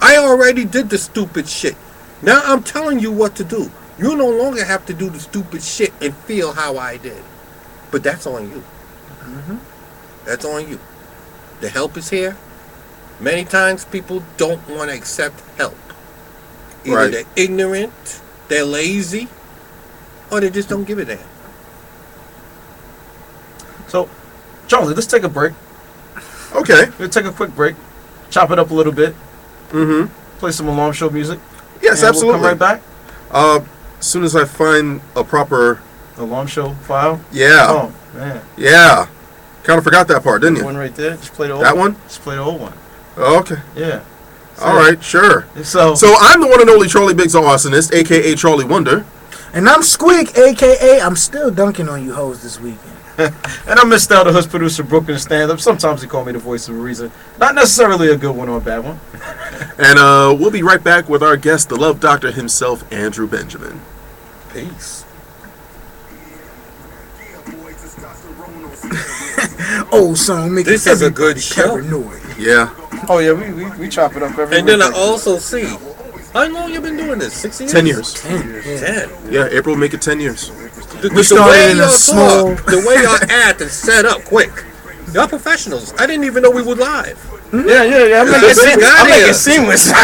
[SPEAKER 4] I already did the stupid shit. Now I'm telling you what to do. You no longer have to do the stupid shit and feel how I did. But that's on you. That's on you. The help is here. Many times people don't want to accept help. Either they're ignorant, they're lazy, or they just don't give a damn.
[SPEAKER 3] So, Charlie, let's take a break.
[SPEAKER 2] Okay.
[SPEAKER 3] We'll take a quick break. Chop it up a little bit.
[SPEAKER 2] Mm-hmm.
[SPEAKER 3] Play some alarm show music.
[SPEAKER 2] Yes,
[SPEAKER 3] and
[SPEAKER 2] absolutely.
[SPEAKER 3] We'll come right back.
[SPEAKER 2] As soon as I find a proper
[SPEAKER 3] alarm show file.
[SPEAKER 2] Yeah.
[SPEAKER 3] Oh man.
[SPEAKER 2] Yeah. Kind of forgot that part, didn't you?
[SPEAKER 3] One right there. Just play the old
[SPEAKER 2] that one.
[SPEAKER 3] Just play the old one.
[SPEAKER 2] Oh, okay.
[SPEAKER 3] Yeah.
[SPEAKER 2] All right. Sure.
[SPEAKER 3] So
[SPEAKER 2] I'm the one and only Charlie Biggs Awesomeness, aka Charlie Wonder.
[SPEAKER 1] And I'm Squeak, a.k.a. I'm still dunking on you hoes this weekend.
[SPEAKER 3] And I'm Mr. Style, the host producer, Brooklyn stand-up. Sometimes they call me the voice of reason. Not necessarily a good one or a bad one.
[SPEAKER 2] And we'll be right back with our guest, the love doctor himself, Andrew Benjamin.
[SPEAKER 3] Peace.
[SPEAKER 1] Old song making
[SPEAKER 4] this is a good show.
[SPEAKER 1] Paranoid.
[SPEAKER 2] Yeah.
[SPEAKER 3] Oh yeah, we chop it up every
[SPEAKER 4] and
[SPEAKER 3] week.
[SPEAKER 4] Then I also see, how long you been doing this? 6 years?
[SPEAKER 2] 10 years.
[SPEAKER 1] 10 years.
[SPEAKER 4] 10.
[SPEAKER 2] Yeah, April will make it 10 years.
[SPEAKER 4] The
[SPEAKER 1] started
[SPEAKER 4] way
[SPEAKER 1] in a
[SPEAKER 4] y'all
[SPEAKER 1] small-
[SPEAKER 4] talk, the way y'all act and set up quick. Y'all professionals. I didn't even know we were live.
[SPEAKER 3] Yeah. I'm making it seamless.
[SPEAKER 4] I'm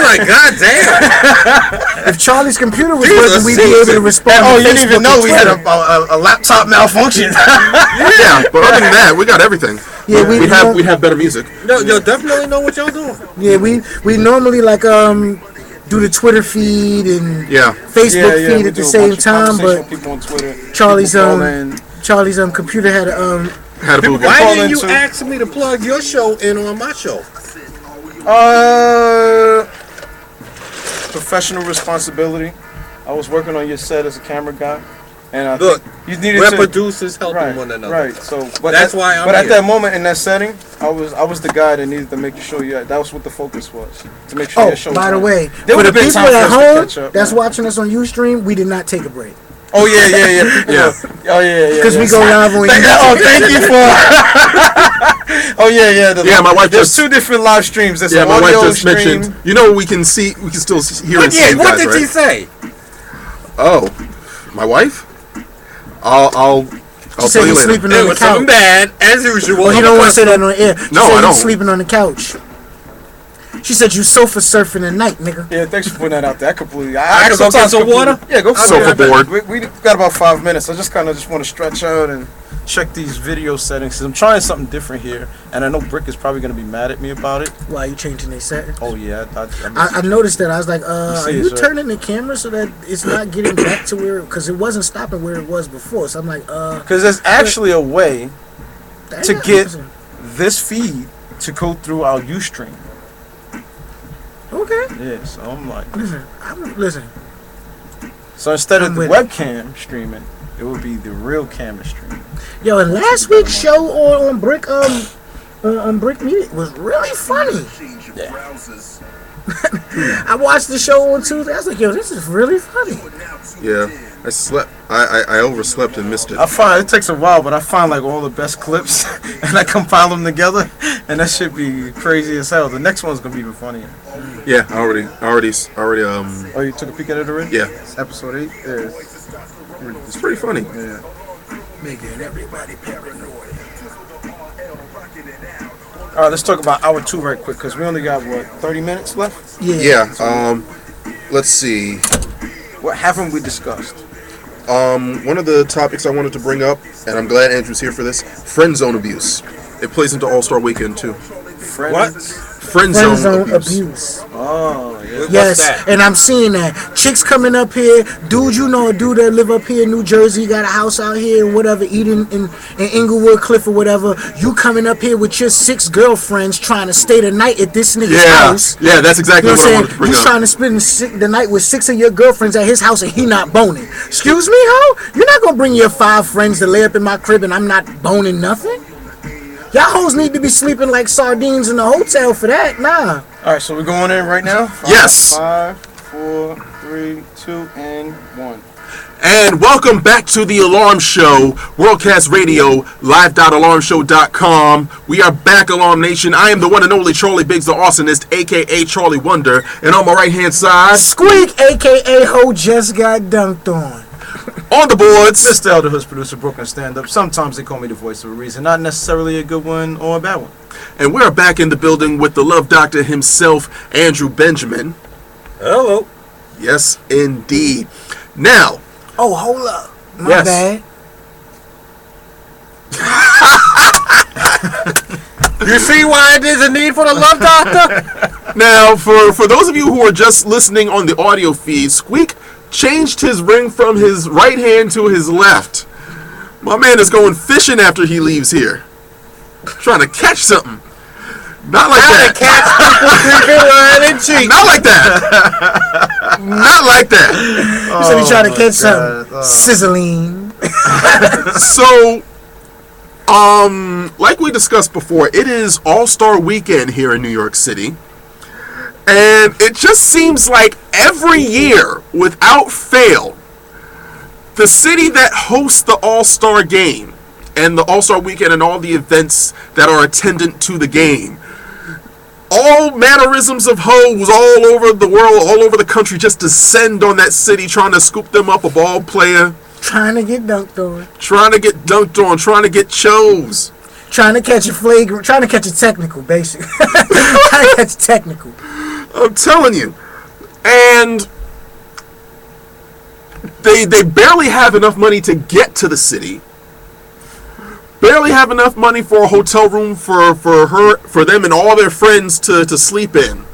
[SPEAKER 4] like, God damn.
[SPEAKER 1] If Charlie's computer was
[SPEAKER 4] Jesus,
[SPEAKER 1] working, we'd be able to respond.
[SPEAKER 3] Oh,
[SPEAKER 1] to
[SPEAKER 3] you didn't even
[SPEAKER 1] Facebook
[SPEAKER 3] know
[SPEAKER 1] and
[SPEAKER 3] we had
[SPEAKER 1] Twitter.
[SPEAKER 3] a laptop malfunction.
[SPEAKER 2] Yeah, but other than that, we got everything.
[SPEAKER 1] Yeah,
[SPEAKER 2] we have better music.
[SPEAKER 4] Y'all definitely know what y'all doing.
[SPEAKER 1] Yeah, we normally like do the Twitter feed and Facebook feed at the same time, but
[SPEAKER 3] people on Twitter,
[SPEAKER 1] Charlie's computer had
[SPEAKER 2] Had a boogie.
[SPEAKER 4] Why didn't you ask me to plug your show in on my show?
[SPEAKER 3] Professional responsibility. I was working on your set as a camera guy, and I
[SPEAKER 4] Look,
[SPEAKER 3] you needed
[SPEAKER 4] we're
[SPEAKER 3] to,
[SPEAKER 4] producers helping
[SPEAKER 3] right,
[SPEAKER 4] one another.
[SPEAKER 3] Right. So,
[SPEAKER 4] that's why I'm
[SPEAKER 3] But
[SPEAKER 4] here.
[SPEAKER 3] at that moment in that setting, I was the guy that needed to make sure that was what the focus was, to make sure your show.
[SPEAKER 1] By the way,
[SPEAKER 3] there
[SPEAKER 1] for the
[SPEAKER 3] would have been
[SPEAKER 1] people
[SPEAKER 3] time
[SPEAKER 1] at
[SPEAKER 3] for us to
[SPEAKER 1] home
[SPEAKER 3] catch up,
[SPEAKER 1] that's
[SPEAKER 3] man.
[SPEAKER 1] watching us on Ustream, we did not take a break.
[SPEAKER 3] Oh yeah.
[SPEAKER 2] Yeah.
[SPEAKER 3] Oh yeah.
[SPEAKER 1] Because we go live on
[SPEAKER 3] Thank you for. Oh yeah.
[SPEAKER 2] Yeah, my wife
[SPEAKER 3] There's
[SPEAKER 2] just.
[SPEAKER 3] two different live streams. There's
[SPEAKER 2] Yeah,
[SPEAKER 3] an
[SPEAKER 2] my wife
[SPEAKER 3] audio
[SPEAKER 2] just
[SPEAKER 3] stream.
[SPEAKER 2] mentioned. You know, we can still hear and see you
[SPEAKER 4] What
[SPEAKER 2] guys,
[SPEAKER 4] did
[SPEAKER 2] right?
[SPEAKER 4] he say?
[SPEAKER 2] Oh, my wife? I'll
[SPEAKER 1] She said
[SPEAKER 2] tell you
[SPEAKER 1] he's
[SPEAKER 2] later.
[SPEAKER 1] sleeping
[SPEAKER 4] It
[SPEAKER 1] on the
[SPEAKER 4] was something
[SPEAKER 1] couch.
[SPEAKER 4] bad, as usual.
[SPEAKER 1] Well, you don't want to say that on the air. She
[SPEAKER 2] No,
[SPEAKER 1] said
[SPEAKER 2] I don't.
[SPEAKER 1] he's sleeping on the couch. She said you sofa surfing at night, nigga.
[SPEAKER 3] Yeah, thanks for putting that out there. I completely.
[SPEAKER 4] I gotta go get some water?
[SPEAKER 3] Yeah, go for
[SPEAKER 2] Sofa
[SPEAKER 3] it.
[SPEAKER 2] board.
[SPEAKER 3] We got about 5 minutes. I just want to stretch out and check these video settings. 'Cause I'm trying something different here, and I know Brick is probably gonna be mad at me about it.
[SPEAKER 1] Why are you changing their settings?
[SPEAKER 3] Oh yeah,
[SPEAKER 1] I noticed that. I was like, are
[SPEAKER 3] see
[SPEAKER 1] you
[SPEAKER 3] it, sir.
[SPEAKER 1] turning the camera so that it's not getting back to where, because it wasn't stopping where it was before. So I'm like,
[SPEAKER 3] because there's actually a way
[SPEAKER 1] damn,
[SPEAKER 3] to get
[SPEAKER 1] listen.
[SPEAKER 3] this feed to go through our Ustream.
[SPEAKER 1] Okay.
[SPEAKER 3] Yeah, so I'm like,
[SPEAKER 1] Listen.
[SPEAKER 3] so instead of
[SPEAKER 1] I'm
[SPEAKER 3] the
[SPEAKER 1] with
[SPEAKER 3] webcam streaming, it would be the real camera streaming.
[SPEAKER 1] Yo, and last week's show on Brick on Brick Media was really funny. I watched the show on Tuesday. I was like, yo, this is really funny.
[SPEAKER 2] Yeah, I slept. I overslept and missed it.
[SPEAKER 3] I find it takes a while, but I find like all the best clips and I compile them together, and that should be crazy as hell. The next one's gonna be even funnier.
[SPEAKER 2] Yeah, I already.
[SPEAKER 3] Oh, you took a peek at it already?
[SPEAKER 2] Yeah,
[SPEAKER 3] Episode 8. Yeah.
[SPEAKER 2] it's pretty funny.
[SPEAKER 3] Yeah.
[SPEAKER 1] Making everybody paranoid.
[SPEAKER 3] All right, let's talk about hour 2 right quick because we only got 30 minutes left.
[SPEAKER 2] Yeah. Let's see.
[SPEAKER 3] What haven't we discussed?
[SPEAKER 2] One of the topics I wanted to bring up, and I'm glad Andrew's here for this: friend zone abuse. It plays into All-Star Weekend too.
[SPEAKER 3] Friends?
[SPEAKER 2] Friend zone abuse.
[SPEAKER 1] abuse.
[SPEAKER 3] Oh, yeah.
[SPEAKER 1] Yes,
[SPEAKER 4] that?
[SPEAKER 1] and I'm seeing that. Chicks coming up here, dude, you know a dude that live up here in New Jersey, got a house out here, whatever, eating in Inglewood Cliff or whatever. You coming up here with your 6 girlfriends trying to stay the night at this nigga's house.
[SPEAKER 2] Yeah, that's exactly
[SPEAKER 1] You know
[SPEAKER 2] what I
[SPEAKER 1] what I'm
[SPEAKER 2] wanted to
[SPEAKER 1] saying?
[SPEAKER 2] bring
[SPEAKER 1] You
[SPEAKER 2] up.
[SPEAKER 1] trying to spend the night with 6 of your girlfriends at his house and he not boning. Excuse me, ho? You're not gonna bring your 5 friends to lay up in my crib and I'm not boning nothing? Y'all hoes need to be sleeping like sardines in the hotel for that. Nah.
[SPEAKER 3] All right, so we're going in right now?
[SPEAKER 2] Yes.
[SPEAKER 3] 5, 4, 3, 2, and 1.
[SPEAKER 2] And welcome back to the Alarm Show, Worldcast Radio, live.alarmshow.com. We are back, Alarm Nation. I am the one and only Charlie Biggs, the arsonist, a.k.a. Charlie Wonder. And on my right-hand side,
[SPEAKER 1] Squeak, a.k.a. ho just got dunked on.
[SPEAKER 2] on the boards,
[SPEAKER 3] Mr. Elder Hoods, producer, Brooklyn stand-up. Sometimes they call me the voice of a reason. Not necessarily a good one or a bad one.
[SPEAKER 2] and we're back in the building with the love doctor himself, Andrew Benjamin.
[SPEAKER 4] Hello.
[SPEAKER 2] Yes, indeed. Now,
[SPEAKER 1] Oh, hold up. My
[SPEAKER 2] Yes.
[SPEAKER 1] bad.
[SPEAKER 4] You see why there's a need for the love doctor?
[SPEAKER 2] Now, for those of you who are just listening on the audio feed, Squeak changed his ring from his right hand to his left. My man is going fishing after he leaves here. Trying to catch something. Not like that. Not like that. Not like that.
[SPEAKER 1] You said he trying to catch
[SPEAKER 3] God.
[SPEAKER 1] something. Sizzling.
[SPEAKER 2] So, like we discussed before, it is All-Star Weekend here in New York City. And it just seems like every year, without fail, the city that hosts the All-Star Game and the All-Star Weekend and all the events that are attendant to the game, all mannerisms of hoes all over the world, all over the country, just descend on that city, trying to scoop them up a ball player,
[SPEAKER 1] Trying to get dunked on.
[SPEAKER 2] trying to get dunked on, trying to get chose.
[SPEAKER 1] Trying to catch a flagrant. Trying to catch a technical, basically. Trying to catch a technical.
[SPEAKER 2] I'm telling you. And they barely have enough money to get to the city. Barely have enough money for a hotel room for them and all their friends to sleep in.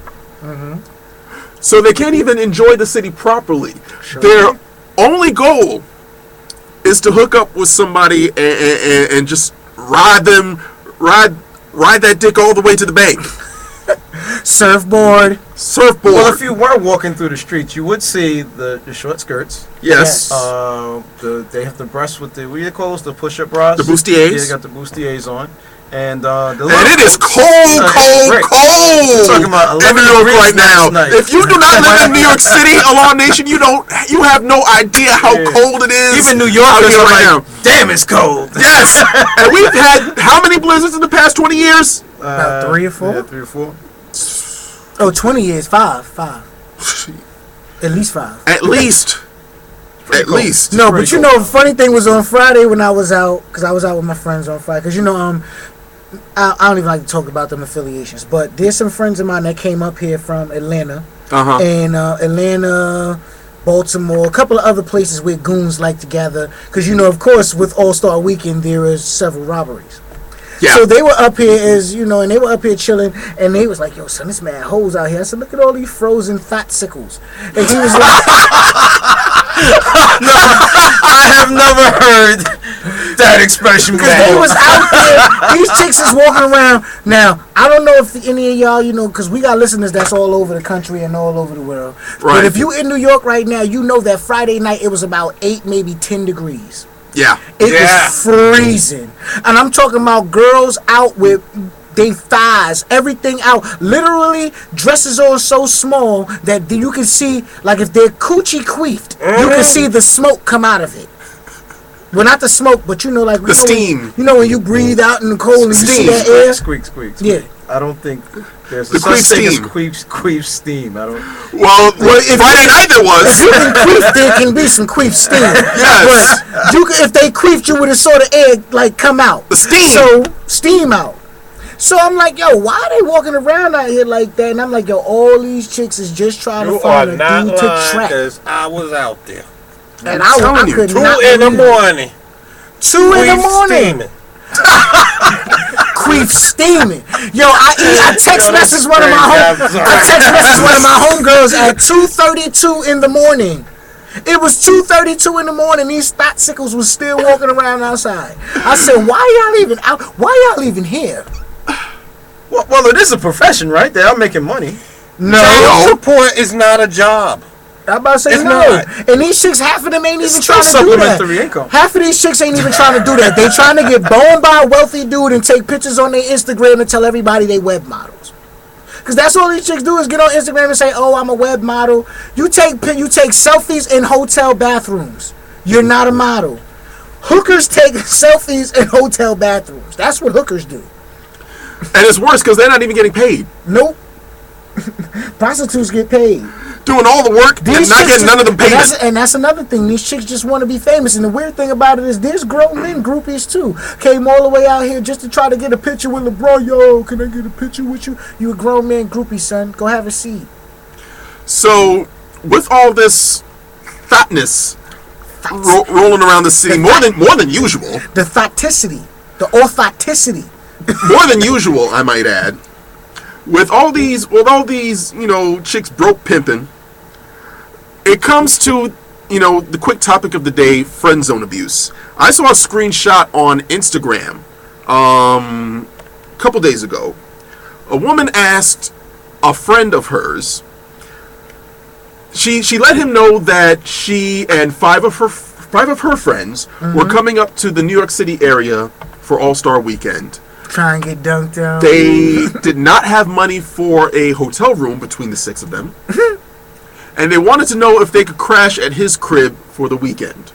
[SPEAKER 2] So they can't even enjoy the city properly.
[SPEAKER 1] Sure.
[SPEAKER 2] Their only goal is to hook up with somebody and just ride that dick all the way to the bank.
[SPEAKER 1] Surfboard.
[SPEAKER 2] Surfboard.
[SPEAKER 3] Well, if you were walking through the streets, you would see the short skirts.
[SPEAKER 2] Yes.
[SPEAKER 3] They have the breasts with the, what do you call those? The push-up bras?
[SPEAKER 2] The bustiers.
[SPEAKER 3] Yeah, they got the bustiers on. And
[SPEAKER 2] it is cold.
[SPEAKER 3] Talking about
[SPEAKER 2] in New York right now.
[SPEAKER 3] Night.
[SPEAKER 2] If you do not live in New York City, Alarm Nation, you have no idea how cold it is.
[SPEAKER 3] Even New Yorkers are right now. Damn, it's cold.
[SPEAKER 2] Yes, and we've had how many blizzards in the past 20 years?
[SPEAKER 1] About 3 or 4.
[SPEAKER 3] Yeah, 3 or 4.
[SPEAKER 1] Oh, 20 years, 5. At least 5.
[SPEAKER 2] At least. At least.
[SPEAKER 1] No, but you know, the funny thing was on Friday when I was out, because I was out with my friends on Friday. Because you know, I don't even like to talk about them affiliations, but there's some friends of mine that came up here from Atlanta, and Atlanta, Baltimore, a couple of other places where goons like to gather. Because you know, of course, with All Star Weekend, there is several robberies. Yeah. So they were up here and they were up here chilling, and they was like, "Yo, son, this man hoes out here." I said, "Look at all these frozen fat sickles," and he was like,
[SPEAKER 3] "No, I have never heard that expression before."
[SPEAKER 1] Because they was out there, these chicks is walking around. Now, I don't know if any of y'all, because we got listeners that's all over the country and all over the world. Right. But if you in New York right now, you know that Friday night it was about 8, maybe 10 degrees.
[SPEAKER 2] Yeah.
[SPEAKER 1] It was freezing. And I'm talking about girls out with they thighs, everything out. Literally, dresses on so small that you can see, like if they're coochie queefed, you can see the smoke come out of it. Well, not the smoke, but like
[SPEAKER 2] the steam.
[SPEAKER 1] When you breathe out in the cold and you see that air.
[SPEAKER 3] Squeak.
[SPEAKER 1] Yeah.
[SPEAKER 3] I don't think there's
[SPEAKER 2] the
[SPEAKER 3] such thing as
[SPEAKER 2] queef
[SPEAKER 3] steam. I don't.
[SPEAKER 2] Well, if Friday night there was.
[SPEAKER 1] If you can queef, there can be some queef steam.
[SPEAKER 2] Yes.
[SPEAKER 1] But if they queefed, you would have saw the air come out.
[SPEAKER 2] The steam.
[SPEAKER 1] So steam out. So I'm like, yo, why are they walking around out here like that? And I'm like, yo, all these chicks is just trying to find a dude to trap.
[SPEAKER 4] I was out there.
[SPEAKER 1] And I could
[SPEAKER 4] 2 in the morning.
[SPEAKER 1] 2 in the morning. Queef steaming. Yo, I text message one of my homegirls at 2:32 in the morning. It was 2:32 in the morning. These fat sickles was still walking around outside. I said, why y'all even out? Why y'all even here?
[SPEAKER 3] Well, it is a profession, right? They are making money.
[SPEAKER 1] No.
[SPEAKER 4] Child support is not a job.
[SPEAKER 1] I'm about to say
[SPEAKER 4] it's
[SPEAKER 1] no.
[SPEAKER 4] Not.
[SPEAKER 1] And these chicks, half of them ain't even trying to do
[SPEAKER 3] supplementary
[SPEAKER 1] that.
[SPEAKER 3] Income.
[SPEAKER 1] Half of these chicks ain't even trying to do that. They trying to get boned by a wealthy dude and take pictures on their Instagram and tell everybody they web models. Because that's all these chicks do is get on Instagram and say, "Oh, I'm a web model." You take selfies in hotel bathrooms. You're not a model. Hookers take selfies in hotel bathrooms. That's what hookers do.
[SPEAKER 2] And it's worse because they're not even getting paid.
[SPEAKER 1] Nope. Prostitutes get paid.
[SPEAKER 2] Doing all the work and not getting none of them paid.
[SPEAKER 1] And that's another thing. These chicks just want to be famous. And the weird thing about it is there's grown men groupies too. Came all the way out here just to try to get a picture with LeBron. Yo, can I get a picture with you? You a grown man groupie, son. Go have a seat.
[SPEAKER 2] So, with all this fatness rolling around the city, more than usual.
[SPEAKER 1] The thoticity. The authenticity.
[SPEAKER 2] More than usual, I might add. With all these, chicks broke pimping, it comes to, the quick topic of the day, friend zone abuse. I saw a screenshot on Instagram a couple days ago. A woman asked a friend of hers, she let him know that she and five of her friends were coming up to the New York City area for All-Star Weekend.
[SPEAKER 1] Try and get dunked on.
[SPEAKER 2] They did not have money for a hotel room between the 6 of them. And they wanted to know if they could crash at his crib for the weekend.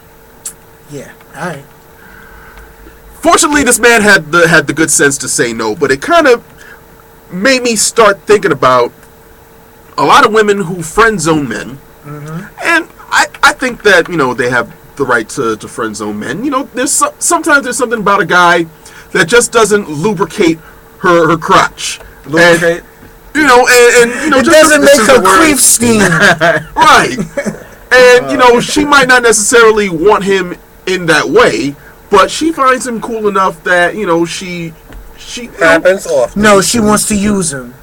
[SPEAKER 1] Yeah, alright.
[SPEAKER 2] Fortunately, this man had the good sense to say no, but it kind of made me start thinking about a lot of women who friend zone men. And I think that, they have the right to friend zone men. Sometimes there's something about a guy that just doesn't lubricate her crotch.
[SPEAKER 3] Lubricate?
[SPEAKER 1] It doesn't make her queef steam.
[SPEAKER 2] Right. And, she might not necessarily want him in that way, but she finds him cool enough that, she
[SPEAKER 4] happens often.
[SPEAKER 1] No, she wants to use him.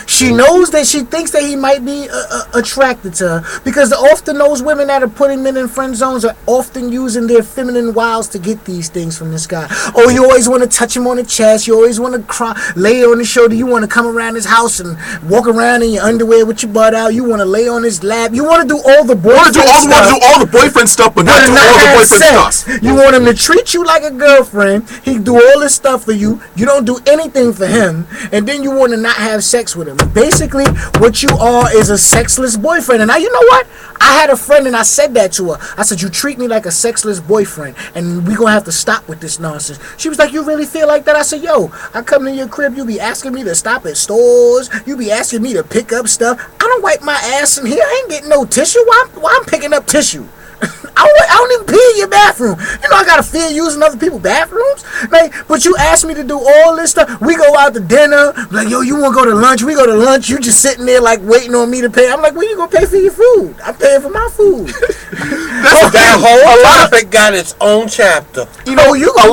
[SPEAKER 1] She knows that she thinks that he might be attracted to her because often those women that are putting men in friend zones are often using their feminine wiles to get these things from this guy. Oh, you always want to touch him on the chest. You always want to cry, lay on his shoulder. You want to come around his house and walk around in your underwear with your butt out. You want to lay on his lap. You want to do all the boyfriend stuff.
[SPEAKER 2] You want to do all the boyfriend stuff, but not do all the boyfriend stuff.
[SPEAKER 1] You want him to treat you like a girlfriend. He do all this stuff for you. You don't do anything for him, and then you want to not have sex with him. Basically, what you are is a sexless boyfriend. And now, you know what? I had a friend and I said that to her. I said, you treat me like a sexless boyfriend, and we gonna have to stop with this nonsense. She was like, you really feel like that? I said, yo, I come to your crib, you be asking me to stop at stores, you be asking me to pick up stuff. I don't wipe my ass in here. I ain't getting no tissue. Why I'm picking up tissue? I don't even pee in your bathroom. You know I gotta fear using other people's bathrooms. Like, but you asked me to do all this stuff. We go out to dinner. Like, yo, you wanna go to lunch? We go to lunch. You just sitting there like waiting on me to pay. I'm like, when you gonna pay for your food? I'm paying for my food.
[SPEAKER 4] That whole topic got its own chapter.
[SPEAKER 2] You know, a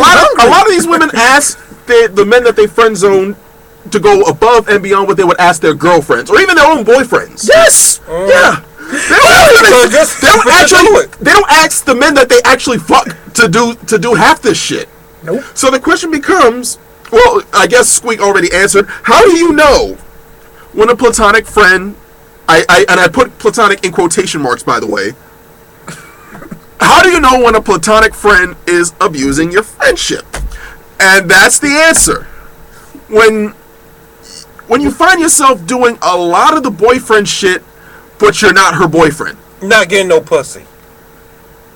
[SPEAKER 2] lot of these women ask the men that they friend zone to go above and beyond what they would ask their girlfriends or even their own boyfriends.
[SPEAKER 1] Yes. Yeah.
[SPEAKER 2] They don't ask the men that they actually fuck to do half this shit.
[SPEAKER 1] Nope.
[SPEAKER 2] So the question becomes, well, I guess Squeak already answered. How do you know when a platonic friend, I put platonic in quotation marks, by the way. How do you know when a platonic friend is abusing your friendship? And that's the answer. When you find yourself doing a lot of the boyfriend shit, but you're not her boyfriend.
[SPEAKER 4] Not getting no pussy.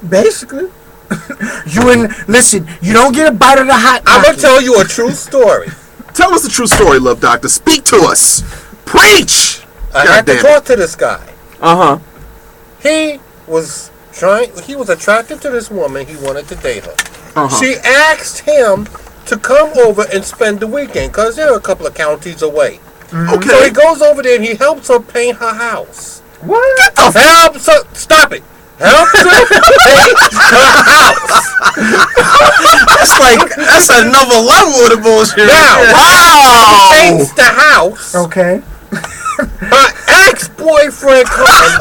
[SPEAKER 1] Basically. Listen, you don't get a bite of the hot.
[SPEAKER 4] I'm going to tell you a true story.
[SPEAKER 2] Tell us the true story, Love Doctor. Speak to us. Preach!
[SPEAKER 4] I had to talk to this guy.
[SPEAKER 2] Uh-huh.
[SPEAKER 4] He was attracted to this woman. He wanted to date her.
[SPEAKER 2] Uh-huh.
[SPEAKER 4] She asked him to come over and spend the weekend because they're a couple of counties away.
[SPEAKER 2] Mm-hmm. Okay.
[SPEAKER 4] So he goes over there and he helps her paint her house.
[SPEAKER 1] What?
[SPEAKER 4] Helps her. Stop it. Helps her paint her house.
[SPEAKER 3] That's another level of the bullshit.
[SPEAKER 4] Now,
[SPEAKER 2] wow.
[SPEAKER 4] He paints the house.
[SPEAKER 1] Okay.
[SPEAKER 4] Her ex-boyfriend comes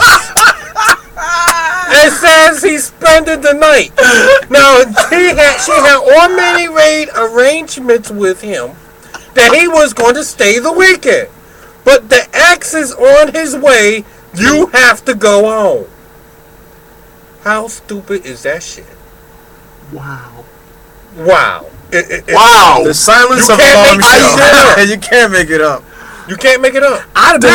[SPEAKER 4] and says he's spending the night. Now, she had on-many arrangements with him that he was going to stay the weekend. But the ex is on his way. You have to go home. How stupid is that shit?
[SPEAKER 2] Wow.
[SPEAKER 4] Wow.
[SPEAKER 2] Wow.
[SPEAKER 3] The silence of a bombshell. You can't make it up.
[SPEAKER 4] You can't make it up.
[SPEAKER 1] I'd have been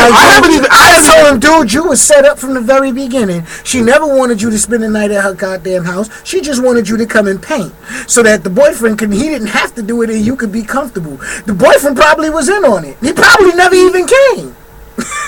[SPEAKER 1] I told him, dude, you was set up from the very beginning. She never wanted you to spend the night at her goddamn house. She just wanted you to come and paint. So that the boyfriend he didn't have to do it and you could be comfortable. The boyfriend probably was in on it. He probably never even came.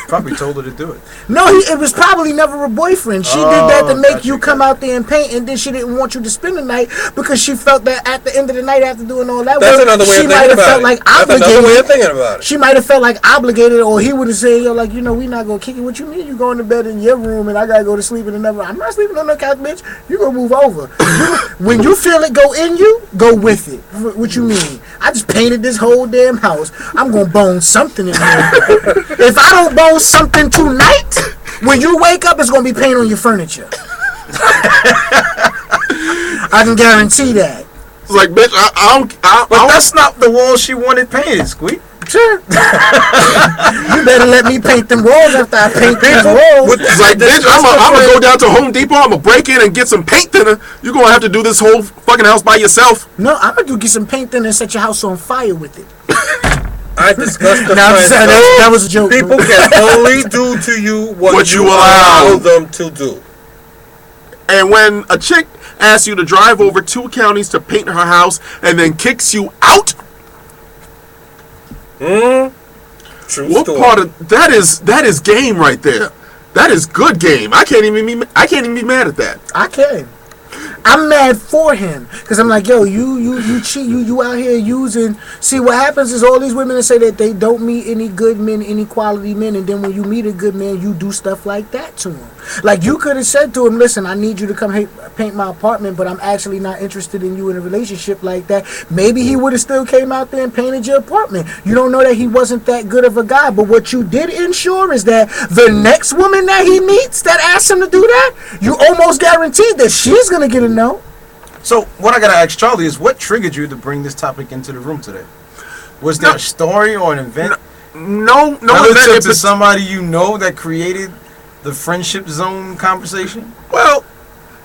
[SPEAKER 3] Probably told her to do it.
[SPEAKER 1] No, it was probably never a boyfriend. She did that to make you come out there and paint, and then she didn't want you to spend the night because she felt that at the end of the night, after doing all that
[SPEAKER 4] That's
[SPEAKER 1] work,
[SPEAKER 4] another way
[SPEAKER 1] she
[SPEAKER 4] of
[SPEAKER 1] might
[SPEAKER 4] thinking
[SPEAKER 1] have felt
[SPEAKER 4] about
[SPEAKER 1] like
[SPEAKER 4] it. That's
[SPEAKER 1] obligated.
[SPEAKER 4] another way of thinking about it.
[SPEAKER 1] She might have felt like obligated, or he would have said, yo, like, you know, we not gonna kick it. What you mean? You going to bed in your room and I gotta go to sleep in another? I'm not sleeping on no couch, bitch. You gonna move over. When you feel it go in you, go with it. What you mean? I just painted this whole damn house. I'm gonna bone something in here. If I don't bone something tonight, when you wake up, it's gonna be paint on your furniture. I can guarantee that.
[SPEAKER 2] It's like, bitch,
[SPEAKER 3] But that's not the wall she wanted painted, Squeak.
[SPEAKER 1] Sure. You better let me paint them walls after I paint these walls.
[SPEAKER 2] It's like, bitch, I'm gonna go down to Home Depot, I'm gonna break in and get some paint thinner. You're gonna have to do this whole fucking house by yourself.
[SPEAKER 1] No, I'm gonna get some paint thinner and set your house on fire with it.
[SPEAKER 4] I discussed the
[SPEAKER 1] that was a joke.
[SPEAKER 4] People can only do to you what you allow them to do.
[SPEAKER 2] And when a chick asks you to drive over 2 counties to paint her house and then kicks you out,
[SPEAKER 4] True
[SPEAKER 2] what
[SPEAKER 4] story.
[SPEAKER 2] part of that is game right there? That is good game. I can't even be mad at that.
[SPEAKER 1] I can. I'm mad for him because I'm like, yo, you cheat, you out here using. See, what happens is all these women that say that they don't meet any good men, any quality men, and then when you meet a good man, you do stuff like that to him. Like, you could have said to him, listen, I need you to come paint my apartment, but I'm actually not interested in you in a relationship like that. Maybe he would have still came out there and painted your apartment. You don't know that he wasn't that good of a guy, but what you did ensure is that the next woman that he meets that asks him to do that, you almost guaranteed that she's going to get a no.
[SPEAKER 3] So what I gotta ask Charlie is, what triggered you to bring this topic into the room today? Was there a story or an event?
[SPEAKER 2] No
[SPEAKER 3] Relative to somebody you know that created the friendship zone conversation?
[SPEAKER 2] Well,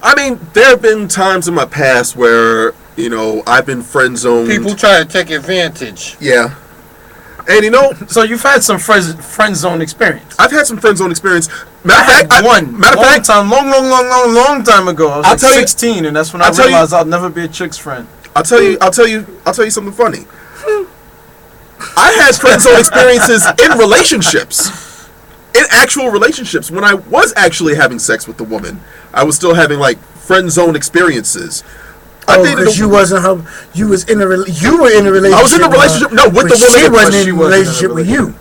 [SPEAKER 2] I mean, there have been times in my past where, you know, I've been friend zoned.
[SPEAKER 4] People try to take advantage.
[SPEAKER 2] Yeah. And you know,
[SPEAKER 3] so you've had some friend zone experience.
[SPEAKER 2] I've had some friend zone experience.
[SPEAKER 3] Matter of fact, long time ago. I was 16, and that's when I realized I'll never be a chick's friend.
[SPEAKER 2] I'll tell you something funny. I had friend zone experiences in relationships, in actual relationships. When I was actually having sex with the woman, I was still having like friend zone experiences.
[SPEAKER 1] Because you wasn't her. You were in a relationship.
[SPEAKER 2] I was in a relationship. No, with the woman.
[SPEAKER 1] She wasn't in a relationship with you.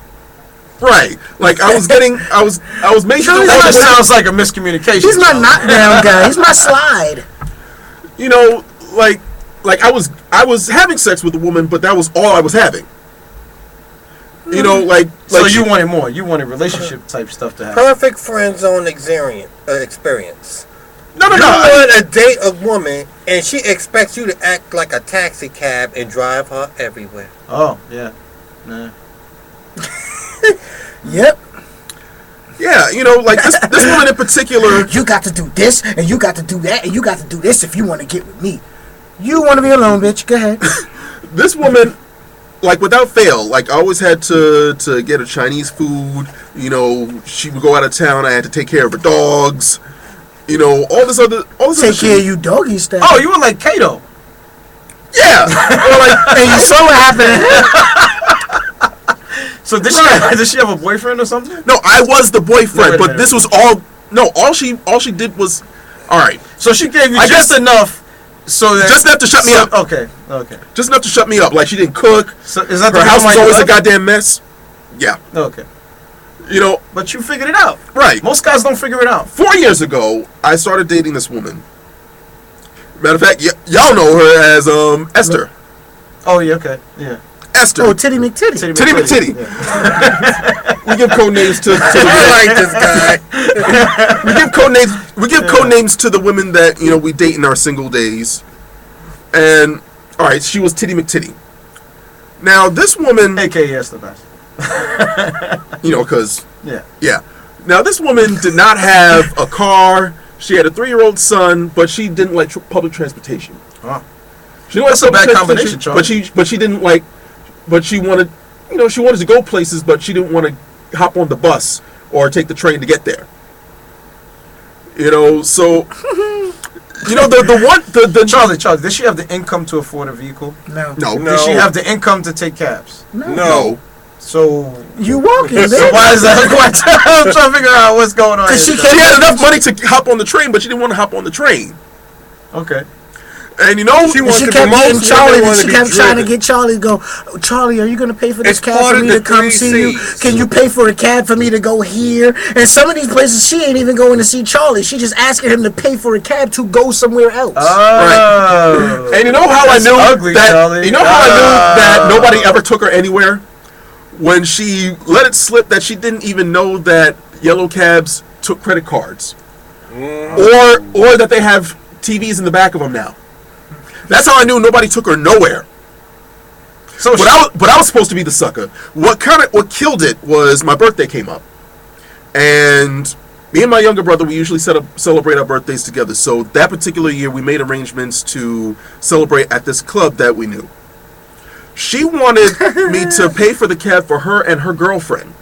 [SPEAKER 2] Right. Like I was making.
[SPEAKER 3] That sounds like a miscommunication.
[SPEAKER 1] He's my knockdown guy. He's my slide.
[SPEAKER 2] You know, like I was having sex with a woman, but that was all I was having. You know, like
[SPEAKER 3] so you wanted more. You wanted relationship type stuff to happen.
[SPEAKER 4] Perfect friend zone experience.
[SPEAKER 2] No.
[SPEAKER 4] You want to date a woman, and she expects you to act like a taxi cab and drive her everywhere.
[SPEAKER 3] Oh, yeah. Nah.
[SPEAKER 1] Yep.
[SPEAKER 2] Yeah, you know, like this woman in particular.
[SPEAKER 1] You got to do this, and you got to do that, and you got to do this if you want to get with me. You want to be alone, bitch. Go ahead.
[SPEAKER 2] This woman, like, without fail, like, I always had to get her Chinese food. You know, she would go out of town. I had to take care of her dogs. You know, all this other
[SPEAKER 1] take care of you doggy stuff.
[SPEAKER 3] Oh, you were like Kato.
[SPEAKER 2] Yeah.
[SPEAKER 1] And you saw what happened.
[SPEAKER 3] So did she have a boyfriend or something?
[SPEAKER 2] No, I was the boyfriend, but this was all. No, all she did was, all right.
[SPEAKER 3] So she gave you just enough, so that
[SPEAKER 2] just enough to shut me up.
[SPEAKER 3] Okay.
[SPEAKER 2] Just enough to shut me up. Like she didn't cook.
[SPEAKER 3] So is that
[SPEAKER 2] her house was always a goddamn mess? Yeah.
[SPEAKER 3] Okay.
[SPEAKER 2] You know,
[SPEAKER 3] but you figured it out,
[SPEAKER 2] right?
[SPEAKER 3] Most guys don't figure it out.
[SPEAKER 2] 4 years ago, I started dating this woman. Matter of fact, y'all know her as Esther.
[SPEAKER 3] Oh yeah, okay, yeah.
[SPEAKER 2] Esther.
[SPEAKER 1] Oh, Titty McTitty.
[SPEAKER 2] Titty McTitty. Yeah. We give code names to
[SPEAKER 4] I like this guy.
[SPEAKER 2] We give code names to the women that, you know, we date in our single days. And all right, she was Titty McTitty. Now this woman,
[SPEAKER 3] AKA Esther Bass.
[SPEAKER 2] You know, because
[SPEAKER 3] yeah.
[SPEAKER 2] Now this woman did not have a car. She had a 3-year-old son, but she didn't like public transportation.
[SPEAKER 3] Huh.
[SPEAKER 2] She didn't
[SPEAKER 3] That's a bad combination, Charlie.
[SPEAKER 2] But she didn't like. But she wanted, you know, she wanted to go places, but she didn't want to hop on the bus or take the train to get there. You know, so you know the
[SPEAKER 3] Charlie, did she have the income to afford a vehicle?
[SPEAKER 1] No.
[SPEAKER 3] Did she have the income to take cabs?
[SPEAKER 2] No.
[SPEAKER 3] So
[SPEAKER 1] you walking?
[SPEAKER 3] So why is that? I'm trying to figure out what's going on.
[SPEAKER 2] Because she had enough money to hop on the train, but she didn't want to hop on the train.
[SPEAKER 3] Okay.
[SPEAKER 2] And you know,
[SPEAKER 1] she kept getting Charlie. She kept trying to get Charlie to go. Charlie, are you going to pay for this cab for me to come see you? Can you pay for a cab for me to go here? And some of these places, she ain't even going to see Charlie. She just asking him to pay for a cab to go somewhere else.
[SPEAKER 2] Oh. Right. And you know how I knew that? Charlie. You know how I knew that nobody ever took her anywhere? When she let it slip that she didn't even know that yellow cabs took credit cards, or that they have TVs in the back of them now. That's how I knew nobody took her nowhere. So, but I was supposed to be the sucker. What killed it was my birthday came up, and me and my younger brother, we usually celebrate our birthdays together. So that particular year, we made arrangements to celebrate at this club that we knew. She wanted me to pay for the cab for her and her girlfriend.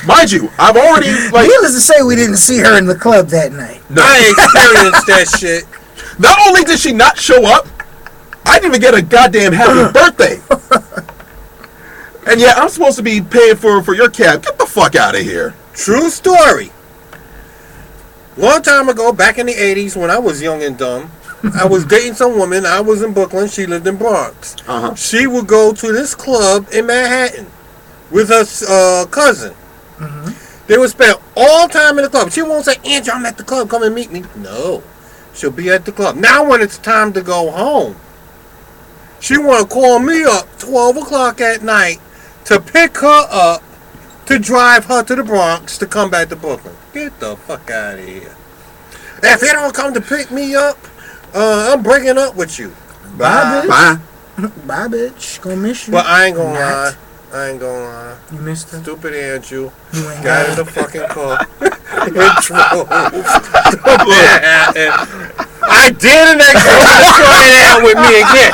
[SPEAKER 2] Mind you, I've already
[SPEAKER 1] needless to say, we didn't see her in the club that night.
[SPEAKER 2] No.
[SPEAKER 4] I experienced that shit.
[SPEAKER 2] Not only did she not show up, I didn't even get a goddamn happy birthday. And yeah, I'm supposed to be paying for your cab. Get the fuck out of here.
[SPEAKER 4] True story. Long time ago, back in the 80s, when I was young and dumb, I was dating some woman. I was in Brooklyn. She lived in Bronx.
[SPEAKER 2] Uh-huh.
[SPEAKER 4] She would go to this club in Manhattan with her cousin. Mm-hmm. They would spend all time in the club. She won't say, Andrew, I'm at the club. Come and meet me. No. She'll be at the club. Now when it's time to go home, she want to call me up 12 o'clock at night to pick her up to drive her to the Bronx to come back to Brooklyn. Get the fuck out of here. If you don't come to pick me up, I'm breaking up with you.
[SPEAKER 1] Bye, bitch.
[SPEAKER 2] Bye.
[SPEAKER 1] Bye, bitch. Gonna miss you.
[SPEAKER 4] But I ain't gonna lie. I ain't gonna lie.
[SPEAKER 1] You missed her.
[SPEAKER 4] Stupid Andrew
[SPEAKER 1] You ain't
[SPEAKER 4] got in
[SPEAKER 1] got
[SPEAKER 4] the fucking car and drove. I dare the next woman to try it out with me again.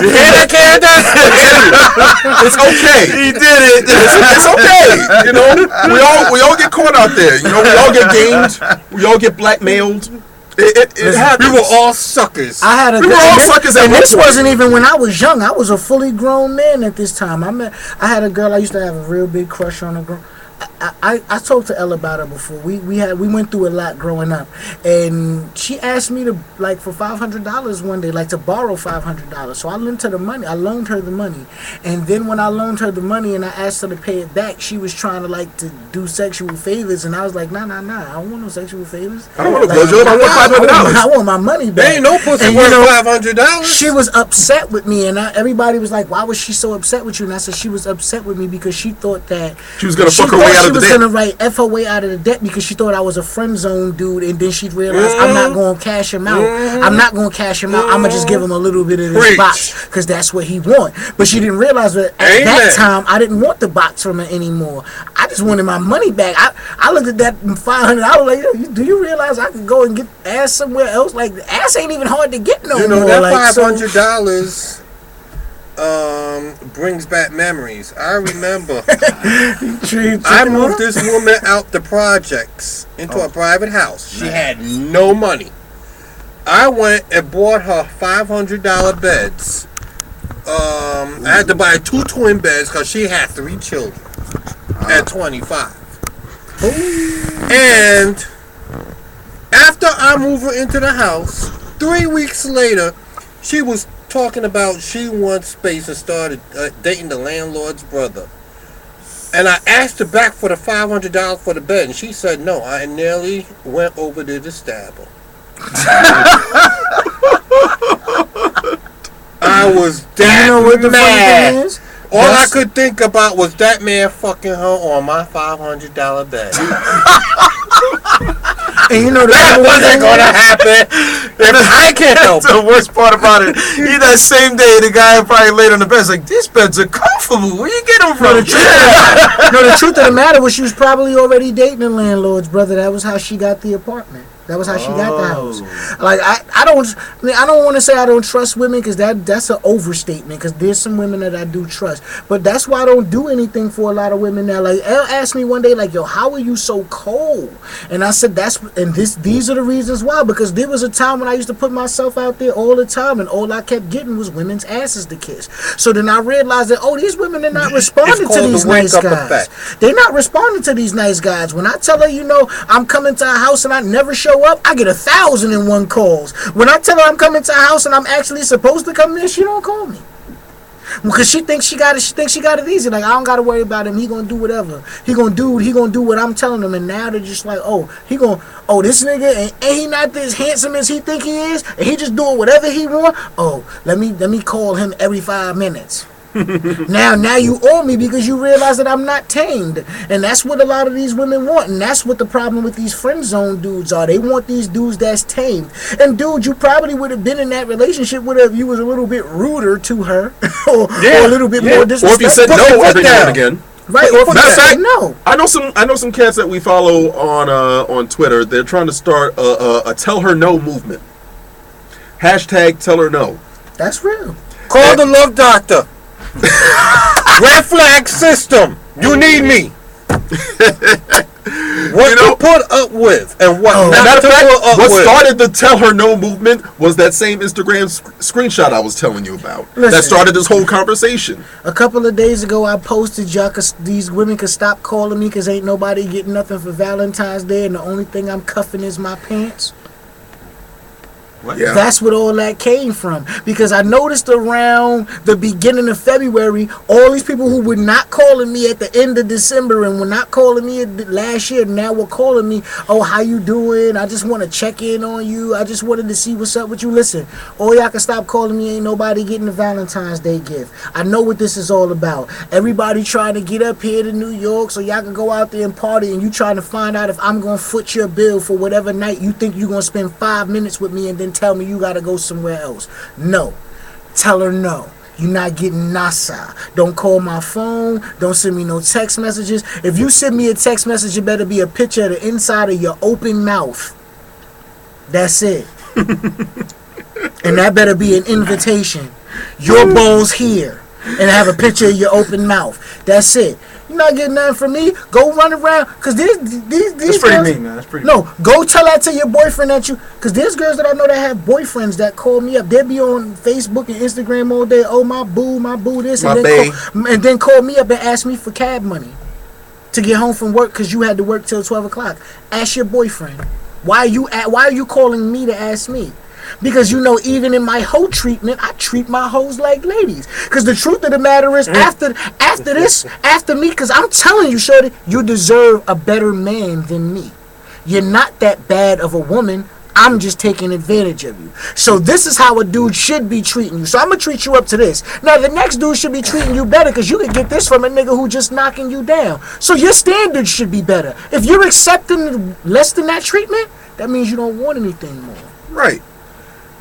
[SPEAKER 4] You hear that, Candace?
[SPEAKER 2] It's okay.
[SPEAKER 3] He did it.
[SPEAKER 2] It's okay. You know, we all get caught out there. You know, we all get gamed. We all get blackmailed. It happens.
[SPEAKER 4] We were all suckers.
[SPEAKER 1] I had a
[SPEAKER 2] We were all suckers at
[SPEAKER 1] and
[SPEAKER 2] one
[SPEAKER 1] this
[SPEAKER 2] point.
[SPEAKER 1] wasn't even when I was young. I was a fully grown man at this time. I had a girl I used to have a real big crush on. A girl. I talked to Elle about her before. We went through a lot growing up, and she asked me to for $500 one day, to borrow $500. So I lent her the money. I loaned her the money, and then when I loaned her the money and I asked her to pay it back, she was trying to do sexual favors, and I was like, nah. I don't want no sexual favors.
[SPEAKER 2] I don't want to blow job. I want $500.
[SPEAKER 1] I want my money back.
[SPEAKER 4] There ain't no pussy worth $500.
[SPEAKER 1] She was upset with me, and everybody was like, "Why was she so upset with you?" And I said, "She was upset with me because she thought that
[SPEAKER 2] She was gonna fuck her way out of the
[SPEAKER 1] She
[SPEAKER 2] debt.
[SPEAKER 1] was gonna F her way out of the debt because she thought I was a friend zone dude, and then she realized I'm not gonna cash him out. I'm not gonna cash him out. I'm gonna just give him a little bit of this
[SPEAKER 4] Preach.
[SPEAKER 1] box because that's what he want." But she didn't realize that at that time I didn't want the box from her anymore. I just wanted my money back. I looked at that $500. I was like, "Do you realize I could go and get ass somewhere else? Like ass ain't even hard to get no
[SPEAKER 4] You know,
[SPEAKER 1] more."
[SPEAKER 4] that $500 brings back memories. I remember I moved this woman out the projects into a private house. She had no money. I went and bought her $500 beds. I had to buy 2 twin beds because she had 3 children at 25. And after I moved her into the house, 3 weeks later, she was talking about she wants space and started dating the landlord's brother. And I asked her back for the $500 for the bed, and she said no. I nearly went over there to stab her. I was that
[SPEAKER 1] You know what the funny
[SPEAKER 4] mad.
[SPEAKER 1] thing is?
[SPEAKER 4] All I could think about was that man fucking her on my $500 bed.
[SPEAKER 1] And you know
[SPEAKER 4] That wasn't gonna happen if I can help
[SPEAKER 3] That's the worst part about it. That same day, the guy probably laid on the bed. It's like, these beds are comfortable. Where you get them from?
[SPEAKER 1] the truth of the matter was she was probably already dating the landlord's brother. That was how she got the apartment. That was how she got the house. Like I don't want to say I don't trust women because that's an overstatement. Because there's some women that I do trust, but that's why I don't do anything for a lot of women now. Like Elle asked me one day, like, "Yo, how are you so cold?" And I said, these are the reasons why. Because there was a time when I used to put myself out there all the time, and all I kept getting was women's asses to kiss. So then I realized that these women are not responding to these nice guys. They're not responding to these nice guys. When I tell her, I'm coming to a house and I never show up, I get 1,001 calls. When I tell her I'm coming to a house and I'm actually supposed to come there, she don't call me. Because she thinks she got it easy. Like, I don't gotta worry about him. He gonna do whatever. He gonna do what I'm telling him. And now they're just like, this nigga ain't he not as handsome as he think he is? And he just doing whatever he want? Let me call him every 5 minutes. now you owe me because you realize that I'm not tamed. And that's what a lot of these women want. And that's what the problem with these friend zone dudes are. They want these dudes that's tamed. And dude, you probably would have been in that relationship if you was a little bit ruder to her or a little bit more disrespectful.
[SPEAKER 2] Or if you said no every now and again.
[SPEAKER 1] Right, or if you said no.
[SPEAKER 2] I know some cats that we follow on Twitter. They're trying to start a tell her no movement. Hashtag tell her no.
[SPEAKER 1] That's real.
[SPEAKER 4] Call the love doctor. Red flag system. You need me. What to put up with and what not to put up with.
[SPEAKER 2] What started the tell her no movement was that same Instagram screenshot I was telling you about. That started this whole conversation.
[SPEAKER 1] A couple of days ago, I posted these women could stop calling me because ain't nobody getting nothing for Valentine's Day, and the only thing I'm cuffing is my pants.
[SPEAKER 3] What?
[SPEAKER 2] Yeah.
[SPEAKER 1] That's what all that came from. Because I noticed around the beginning of February, all these people who were not calling me at the end of December and were not calling me last year now were calling me, oh, how you doing? I just want to check in on you. I just wanted to see what's up with you. Listen, all y'all can stop calling me. Ain't nobody getting a Valentine's Day gift. I know what this is all about. Everybody trying to get up here to New York so y'all can go out there and party, and you trying to find out if I'm going to foot your bill for whatever night you think you're going to spend 5 minutes with me and then tell me you got to go somewhere else. No. Tell her no. You're not getting nasa. Don't call my phone. Don't send me no text messages. If you send me a text message, it better be a picture of the inside of your open mouth. That's it. And that better be an invitation. Your balls here. And have a picture of your open mouth. That's it. You're not getting nothing from me. Go run around. Because these
[SPEAKER 3] That's pretty
[SPEAKER 1] girls,
[SPEAKER 3] mean, man. That's pretty
[SPEAKER 1] no,
[SPEAKER 3] mean.
[SPEAKER 1] go tell that to your boyfriend that you... Because there's girls that I know that have boyfriends that call me up. They'll be on Facebook and Instagram all day. Oh, my boo this.
[SPEAKER 2] My
[SPEAKER 1] And then call me up and ask me for cab money to get home from work because you had to work till 12 o'clock. Ask your boyfriend. Why are you calling me to ask me? Because you know, even in my hoe treatment, I treat my hoes like ladies. Because the truth of the matter is, after me, because I'm telling you, shorty, you deserve a better man than me. You're not that bad of a woman. I'm just taking advantage of you. So this is how a dude should be treating you. So I'm going to treat you up to this. Now, the next dude should be treating you better because you can get this from a nigga who just knocking you down. So your standards should be better. If you're accepting less than that treatment, that means you don't want anything more.
[SPEAKER 2] Right.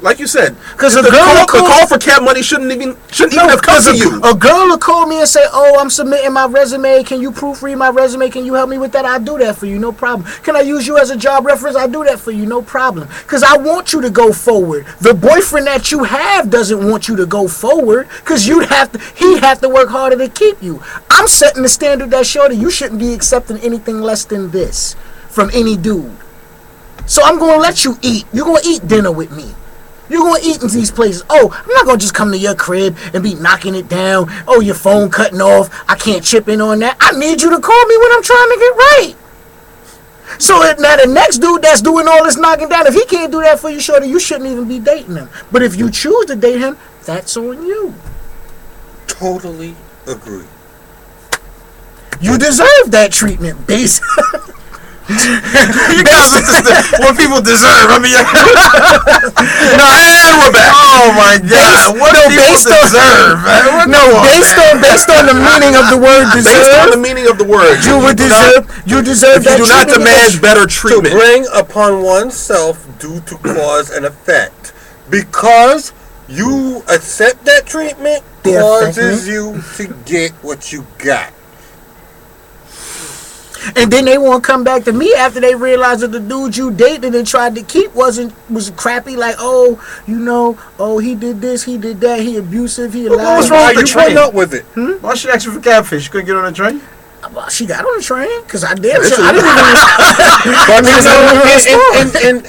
[SPEAKER 2] Like you said,
[SPEAKER 1] because
[SPEAKER 2] the call for cab money shouldn't even have come to you.
[SPEAKER 1] A girl will call me and say, "Oh, I'm submitting my resume. Can you proofread my resume? Can you help me with that? I'll do that for you, no problem. Can I use you as a job reference? I'll do that for you, no problem. Because I want you to go forward. The boyfriend that you have doesn't want you to go forward because he'd have to work harder to keep you. I'm setting the standard that shorty, you shouldn't be accepting anything less than this from any dude. So I'm going to let you eat. You're going to eat dinner with me. You're going to eat in these places. Oh, I'm not going to just come to your crib and be knocking it down. Oh, your phone cutting off. I can't chip in on that. I need you to call me when I'm trying to get right. So now the next dude that's doing all this knocking down, if he can't do that for you, shorty, you shouldn't even be dating him. But if you choose to date him, that's on you.
[SPEAKER 4] Totally agree.
[SPEAKER 1] You deserve that treatment, base.
[SPEAKER 3] You guys are what people deserve. I mean, and we're back. Oh my God! What do people deserve, man?
[SPEAKER 1] Based on the meaning of the word deserve.
[SPEAKER 2] Based on the meaning of the word,
[SPEAKER 1] you deserve that.
[SPEAKER 2] You do not demand better treatment.
[SPEAKER 4] To bring upon oneself due to cause and effect, because you accept that treatment causes you to get what you got.
[SPEAKER 1] And then they want to come back to me after they realize that the dude you dated and tried to keep was crappy. Like, oh, you know, oh, he did this, he did that, he abusive, he lied.
[SPEAKER 3] What was wrong with the train?
[SPEAKER 4] Went up with it.
[SPEAKER 3] Why she ask you for catfish? You couldn't get on the train?
[SPEAKER 1] Well, she got on the train because I did.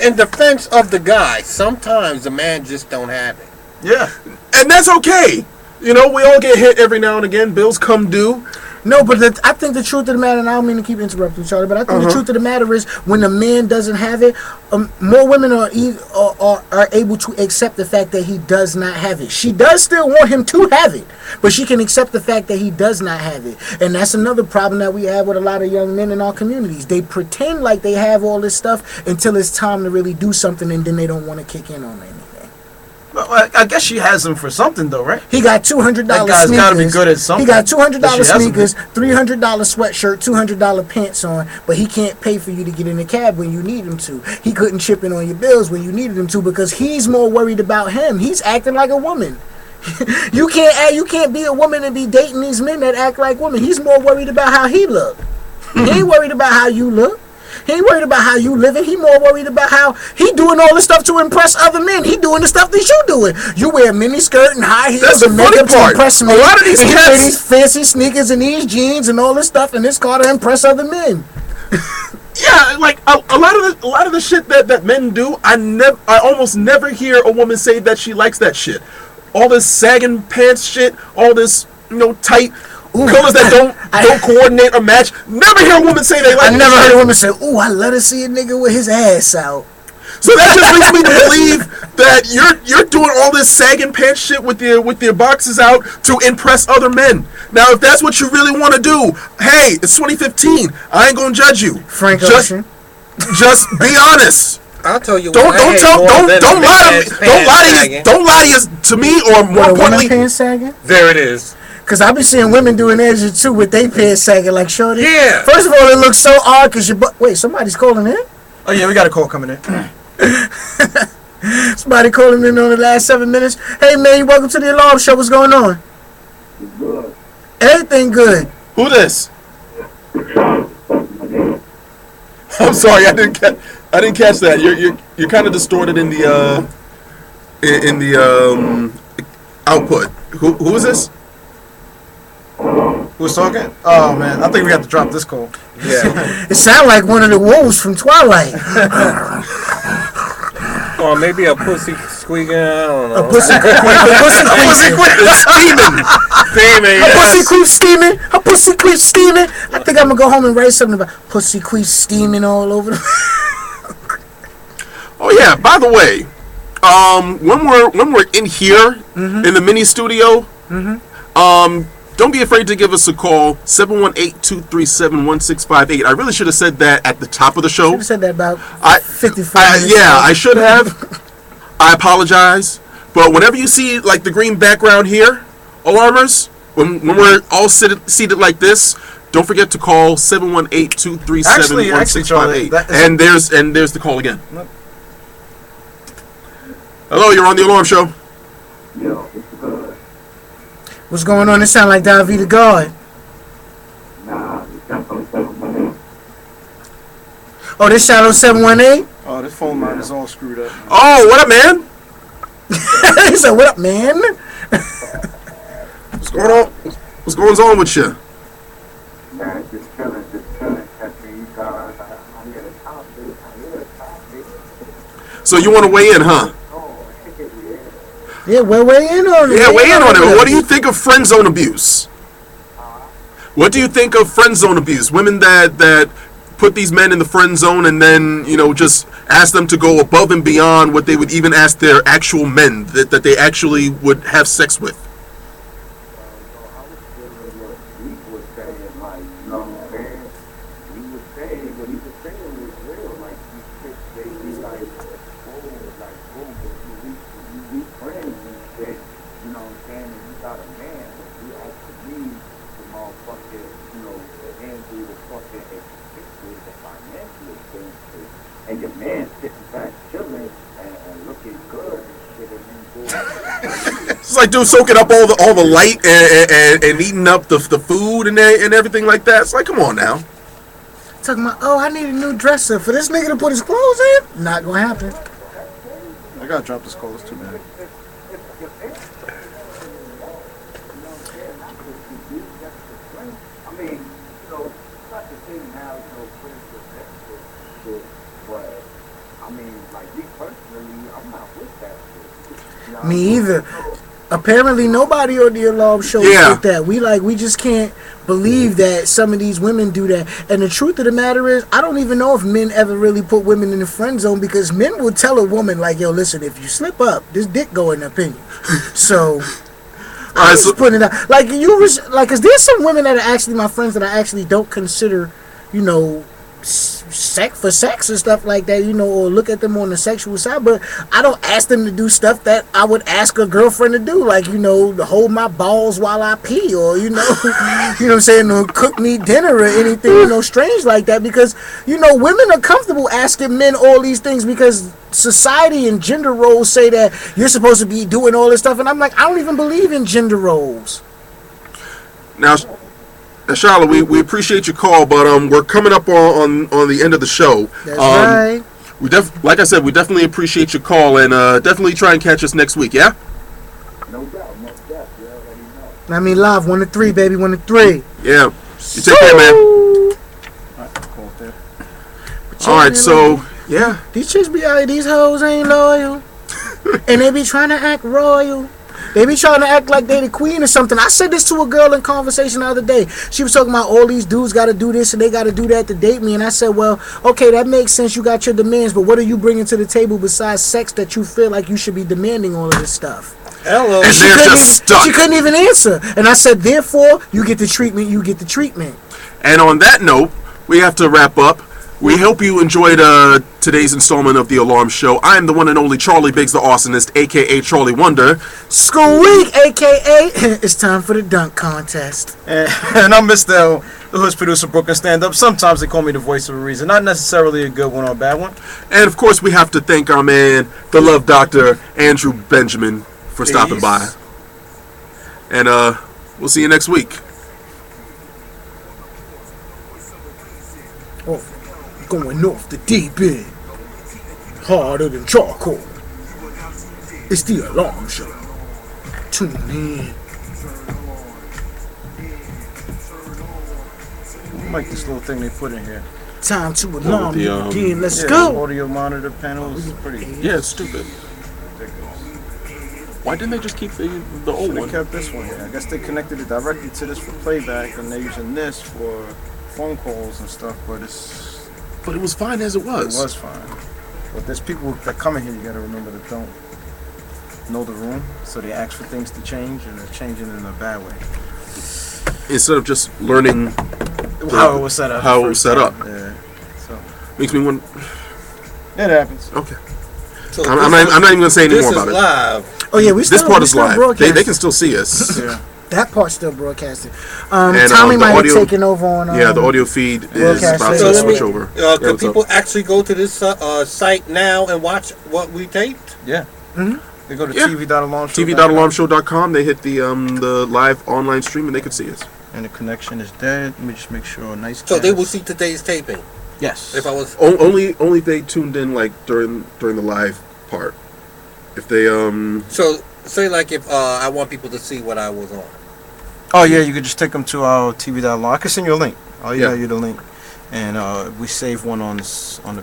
[SPEAKER 4] In defense of the guy, sometimes the man just don't have it.
[SPEAKER 3] Yeah,
[SPEAKER 2] and that's okay. You know, we all get hit every now and again. Bills come due.
[SPEAKER 1] No, but I think the truth of the matter, and I don't mean to keep interrupting each other, but I think the truth of the matter is when a man doesn't have it, more women are able to accept the fact that he does not have it. She does still want him to have it, but she can accept the fact that he does not have it. And that's another problem that we have with a lot of young men in our communities. They pretend like they have all this stuff until it's time to really do something, and then they don't want to kick in on anything.
[SPEAKER 3] Well, I guess she has him for something, though, right?
[SPEAKER 1] He got $200
[SPEAKER 3] that guy's
[SPEAKER 1] sneakers.
[SPEAKER 3] Got to be good at something.
[SPEAKER 1] He got $200 sneakers, $300 sweatshirt, $200 pants on, but he can't pay for you to get in the cab when you need him to. He couldn't chip in on your bills when you needed him to because he's more worried about him. He's acting like a woman. You can't be a woman and be dating these men that act like women. He's more worried about how he look. He ain't worried about how you look. He ain't worried about how you living. He more worried about how he doing all this stuff to impress other men. He doing the stuff that you doing. You wear mini skirt and high heels and makeup to impress men.
[SPEAKER 2] A lot of these
[SPEAKER 1] and
[SPEAKER 2] cats,
[SPEAKER 1] you wear these fancy sneakers and these jeans and all this stuff in this car to impress other men.
[SPEAKER 2] Yeah, like a lot of the shit that men do, I almost never hear a woman say that she likes that shit. All this sagging pants shit, all this tight colors that don't coordinate or match. Never hear a woman say they like.
[SPEAKER 1] I never heard a woman say, "Ooh, I love to see a nigga with his ass out."
[SPEAKER 2] So that just leads me to believe that you're doing all this sagging pants shit with your boxes out to impress other men. Now, if that's what you really want to do, hey, it's 2015. I ain't gonna judge you.
[SPEAKER 1] Frank
[SPEAKER 2] just,
[SPEAKER 1] Ocean.
[SPEAKER 2] just be honest.
[SPEAKER 4] I'll tell you.
[SPEAKER 2] Don't lie to me, or more importantly,
[SPEAKER 1] pants sagging.
[SPEAKER 4] There it is.
[SPEAKER 1] Cause I be seeing women doing that too with their pants sagging like shorty.
[SPEAKER 4] Yeah.
[SPEAKER 1] First of all, it looks so odd because your butt. Wait, somebody's calling in.
[SPEAKER 3] Oh yeah, we got a call coming in.
[SPEAKER 1] Somebody calling in on the last 7 minutes. Hey man, welcome to the Alarm Show. What's going on?
[SPEAKER 5] Good.
[SPEAKER 1] Everything good.
[SPEAKER 2] who this? I'm sorry, I didn't catch that. You're kind of distorted in the output. Who is this?
[SPEAKER 3] Who's talking? Oh man, I think we have to drop this call.
[SPEAKER 4] Yeah.
[SPEAKER 1] It sounds like one of the wolves from Twilight.
[SPEAKER 4] Or maybe a pussy squeaking. I don't know.
[SPEAKER 1] A pussy queen.
[SPEAKER 2] Steaming.
[SPEAKER 4] Steaming.
[SPEAKER 1] Her pussy queen steaming. Her pussy queen steaming. I think I'm gonna go home and write something about pussy queen steaming all over the.
[SPEAKER 2] Oh yeah. By the way, when we're in here in the mini studio, don't be afraid to give us a call, 718-237-1658. I really should have said that at the top of the show.
[SPEAKER 1] Should have said that about 55 minutes
[SPEAKER 2] yeah,
[SPEAKER 1] ago.
[SPEAKER 2] I should have. I apologize. But whenever you see like the green background here, alarmers, when we're all seated like this, don't forget to call 718-237-1658. And there's the call again. Hello, you're on the Alarm Show.
[SPEAKER 5] Yo, it's good.
[SPEAKER 1] What's going on? It sound like David the God.
[SPEAKER 5] Nah, it's definitely 718.
[SPEAKER 1] Oh, this Shadow 718?
[SPEAKER 3] Oh, this phone line is all screwed up.
[SPEAKER 2] Oh, what up, man?
[SPEAKER 1] He said, what up, man?
[SPEAKER 2] What's going on? What's going on with you?
[SPEAKER 5] Man, just chilling. Catching you guys. I hear the topic.
[SPEAKER 2] So you want to weigh in, huh?
[SPEAKER 1] Yeah, we're way in on it.
[SPEAKER 2] Yeah, weigh in on it. What do you think of friend zone abuse? What do you think of friend zone abuse? Women that put these men in the friend zone and then, just ask them to go above and beyond what they would even ask their actual men that they actually would have sex with.
[SPEAKER 5] And your man sitting back chilling and looking good and shit, and then
[SPEAKER 2] It's like, dude, soaking up all the light and eating up the food and everything like that. It's like, come on now.
[SPEAKER 1] Talking about, oh, I need a new dresser for this nigga to put his clothes in. Not gonna happen.
[SPEAKER 3] I gotta drop this call. It's too bad.
[SPEAKER 5] I mean, it's not the thing now, friends with shit, but I mean, like me personally, I'm not with that shit.
[SPEAKER 1] Me either. Apparently, nobody on the Alarm Show is like that. We just can't believe that some of these women do that. And the truth of the matter is, I don't even know if men ever really put women in the friend zone, because men will tell a woman like, "Yo, listen, if you slip up, this dick going up in you." So. I'm just putting it out. Like, cause there's some women that are actually my friends that I actually don't consider, sex and stuff like that, or look at them on the sexual side, but I don't ask them to do stuff that I would ask a girlfriend to do, like, to hold my balls while I pee, or, you know what I'm saying, or cook me dinner or anything, strange like that, because, women are comfortable asking men all these things because society and gender roles say that you're supposed to be doing all this stuff, and I'm like, I don't even believe in gender roles.
[SPEAKER 2] Now, Charlotte, we appreciate your call, but we're coming up on the end of the show.
[SPEAKER 1] That's right.
[SPEAKER 2] Like I said, we definitely appreciate your call, and definitely try and catch us next week. Yeah.
[SPEAKER 5] No doubt, you already know.
[SPEAKER 1] I mean, live 1 to 3, baby, 1 to 3.
[SPEAKER 2] Yeah. You take care, man. All right, so these
[SPEAKER 1] chicks be out, these hoes ain't loyal, and they be trying to act royal. They be trying to act like they the queen or something. I said this to a girl in conversation the other day. She was talking about all these dudes got to do this and they got to do that to date me. And I said, well, okay, that makes sense. You got your demands, but what are you bringing to the table besides sex that you feel like you should be demanding all of this stuff?
[SPEAKER 4] Hello.
[SPEAKER 2] And they're just stuck.
[SPEAKER 1] She couldn't even answer. And I said, therefore, you get the treatment, you get the treatment.
[SPEAKER 2] And on that note, we have to wrap up. We hope you enjoyed today's installment of The Alarm Show. I am the one and only Charlie Biggs, the arsonist, a.k.a. Charlie Wonder.
[SPEAKER 1] Squeak, a.k.a. It's time for the dunk contest.
[SPEAKER 3] And I'm Mr. the Hood's producer, Brooklyn Stand-Up. Sometimes they call me the voice of a reason. Not necessarily a good one or a bad one.
[SPEAKER 2] And, of course, we have to thank our man, the Love Doctor, Andrew Benjamin, for stopping by. And we'll see you next week.
[SPEAKER 1] Oh, going off the deep end, harder than charcoal. It's the Alarm Show. Tune in.
[SPEAKER 3] I like this little thing they put in here.
[SPEAKER 1] Time to alarm
[SPEAKER 2] the,
[SPEAKER 1] you again. Let's
[SPEAKER 3] Yeah,
[SPEAKER 1] go.
[SPEAKER 3] Audio monitor panel is pretty.
[SPEAKER 2] Yeah, it's stupid. Why didn't they just keep the old
[SPEAKER 3] They
[SPEAKER 2] one?
[SPEAKER 3] kept this one here. I guess they connected it directly to this for playback, and they're using this for phone calls and stuff. But
[SPEAKER 2] But it was fine as it was.
[SPEAKER 3] It was fine. But there's people that come in here, you gotta remember, that don't know the room, so they ask for things to change, and they're changing in a bad way.
[SPEAKER 2] Instead of just learning
[SPEAKER 3] How it was set up.
[SPEAKER 2] How it was set up.
[SPEAKER 3] Yeah. So
[SPEAKER 2] Makes me want.
[SPEAKER 3] it happens.
[SPEAKER 2] Okay.
[SPEAKER 4] So
[SPEAKER 2] I'm not even going to say any
[SPEAKER 4] this
[SPEAKER 2] more
[SPEAKER 4] is
[SPEAKER 2] about it.
[SPEAKER 4] live.
[SPEAKER 1] Oh yeah,
[SPEAKER 2] This part is live. They
[SPEAKER 1] broadcasting.
[SPEAKER 2] can still see us.
[SPEAKER 3] Yeah.
[SPEAKER 1] That part's still broadcasted.
[SPEAKER 2] And,
[SPEAKER 1] Tommy
[SPEAKER 2] the
[SPEAKER 1] might
[SPEAKER 2] audio-
[SPEAKER 1] have taken over on.
[SPEAKER 2] Yeah, the audio feed is
[SPEAKER 1] broadcast
[SPEAKER 2] about
[SPEAKER 1] later.
[SPEAKER 2] to
[SPEAKER 4] So let me-
[SPEAKER 2] switch over.
[SPEAKER 4] Can
[SPEAKER 2] what's
[SPEAKER 4] people
[SPEAKER 2] up?
[SPEAKER 4] actually go to this site now and watch what we taped?
[SPEAKER 3] Yeah.
[SPEAKER 1] Mhm.
[SPEAKER 3] They go to
[SPEAKER 2] Yeah.
[SPEAKER 3] tv.alarmshow.com.
[SPEAKER 2] tv.alarmshow.com. They hit the live online stream and they can see us.
[SPEAKER 3] And the connection is dead. Let me just make sure. Nice.
[SPEAKER 4] So they
[SPEAKER 3] cast.
[SPEAKER 4] will see today's taping.
[SPEAKER 3] Yes.
[SPEAKER 4] If I was
[SPEAKER 2] Only if they tuned in like during the live part. If they
[SPEAKER 4] so say like if I want people to see what I was on.
[SPEAKER 3] Oh yeah, you could just take them to our tv.alarm. I can send you a link. I'll email
[SPEAKER 2] Yeah.
[SPEAKER 3] you the link, and we save one on the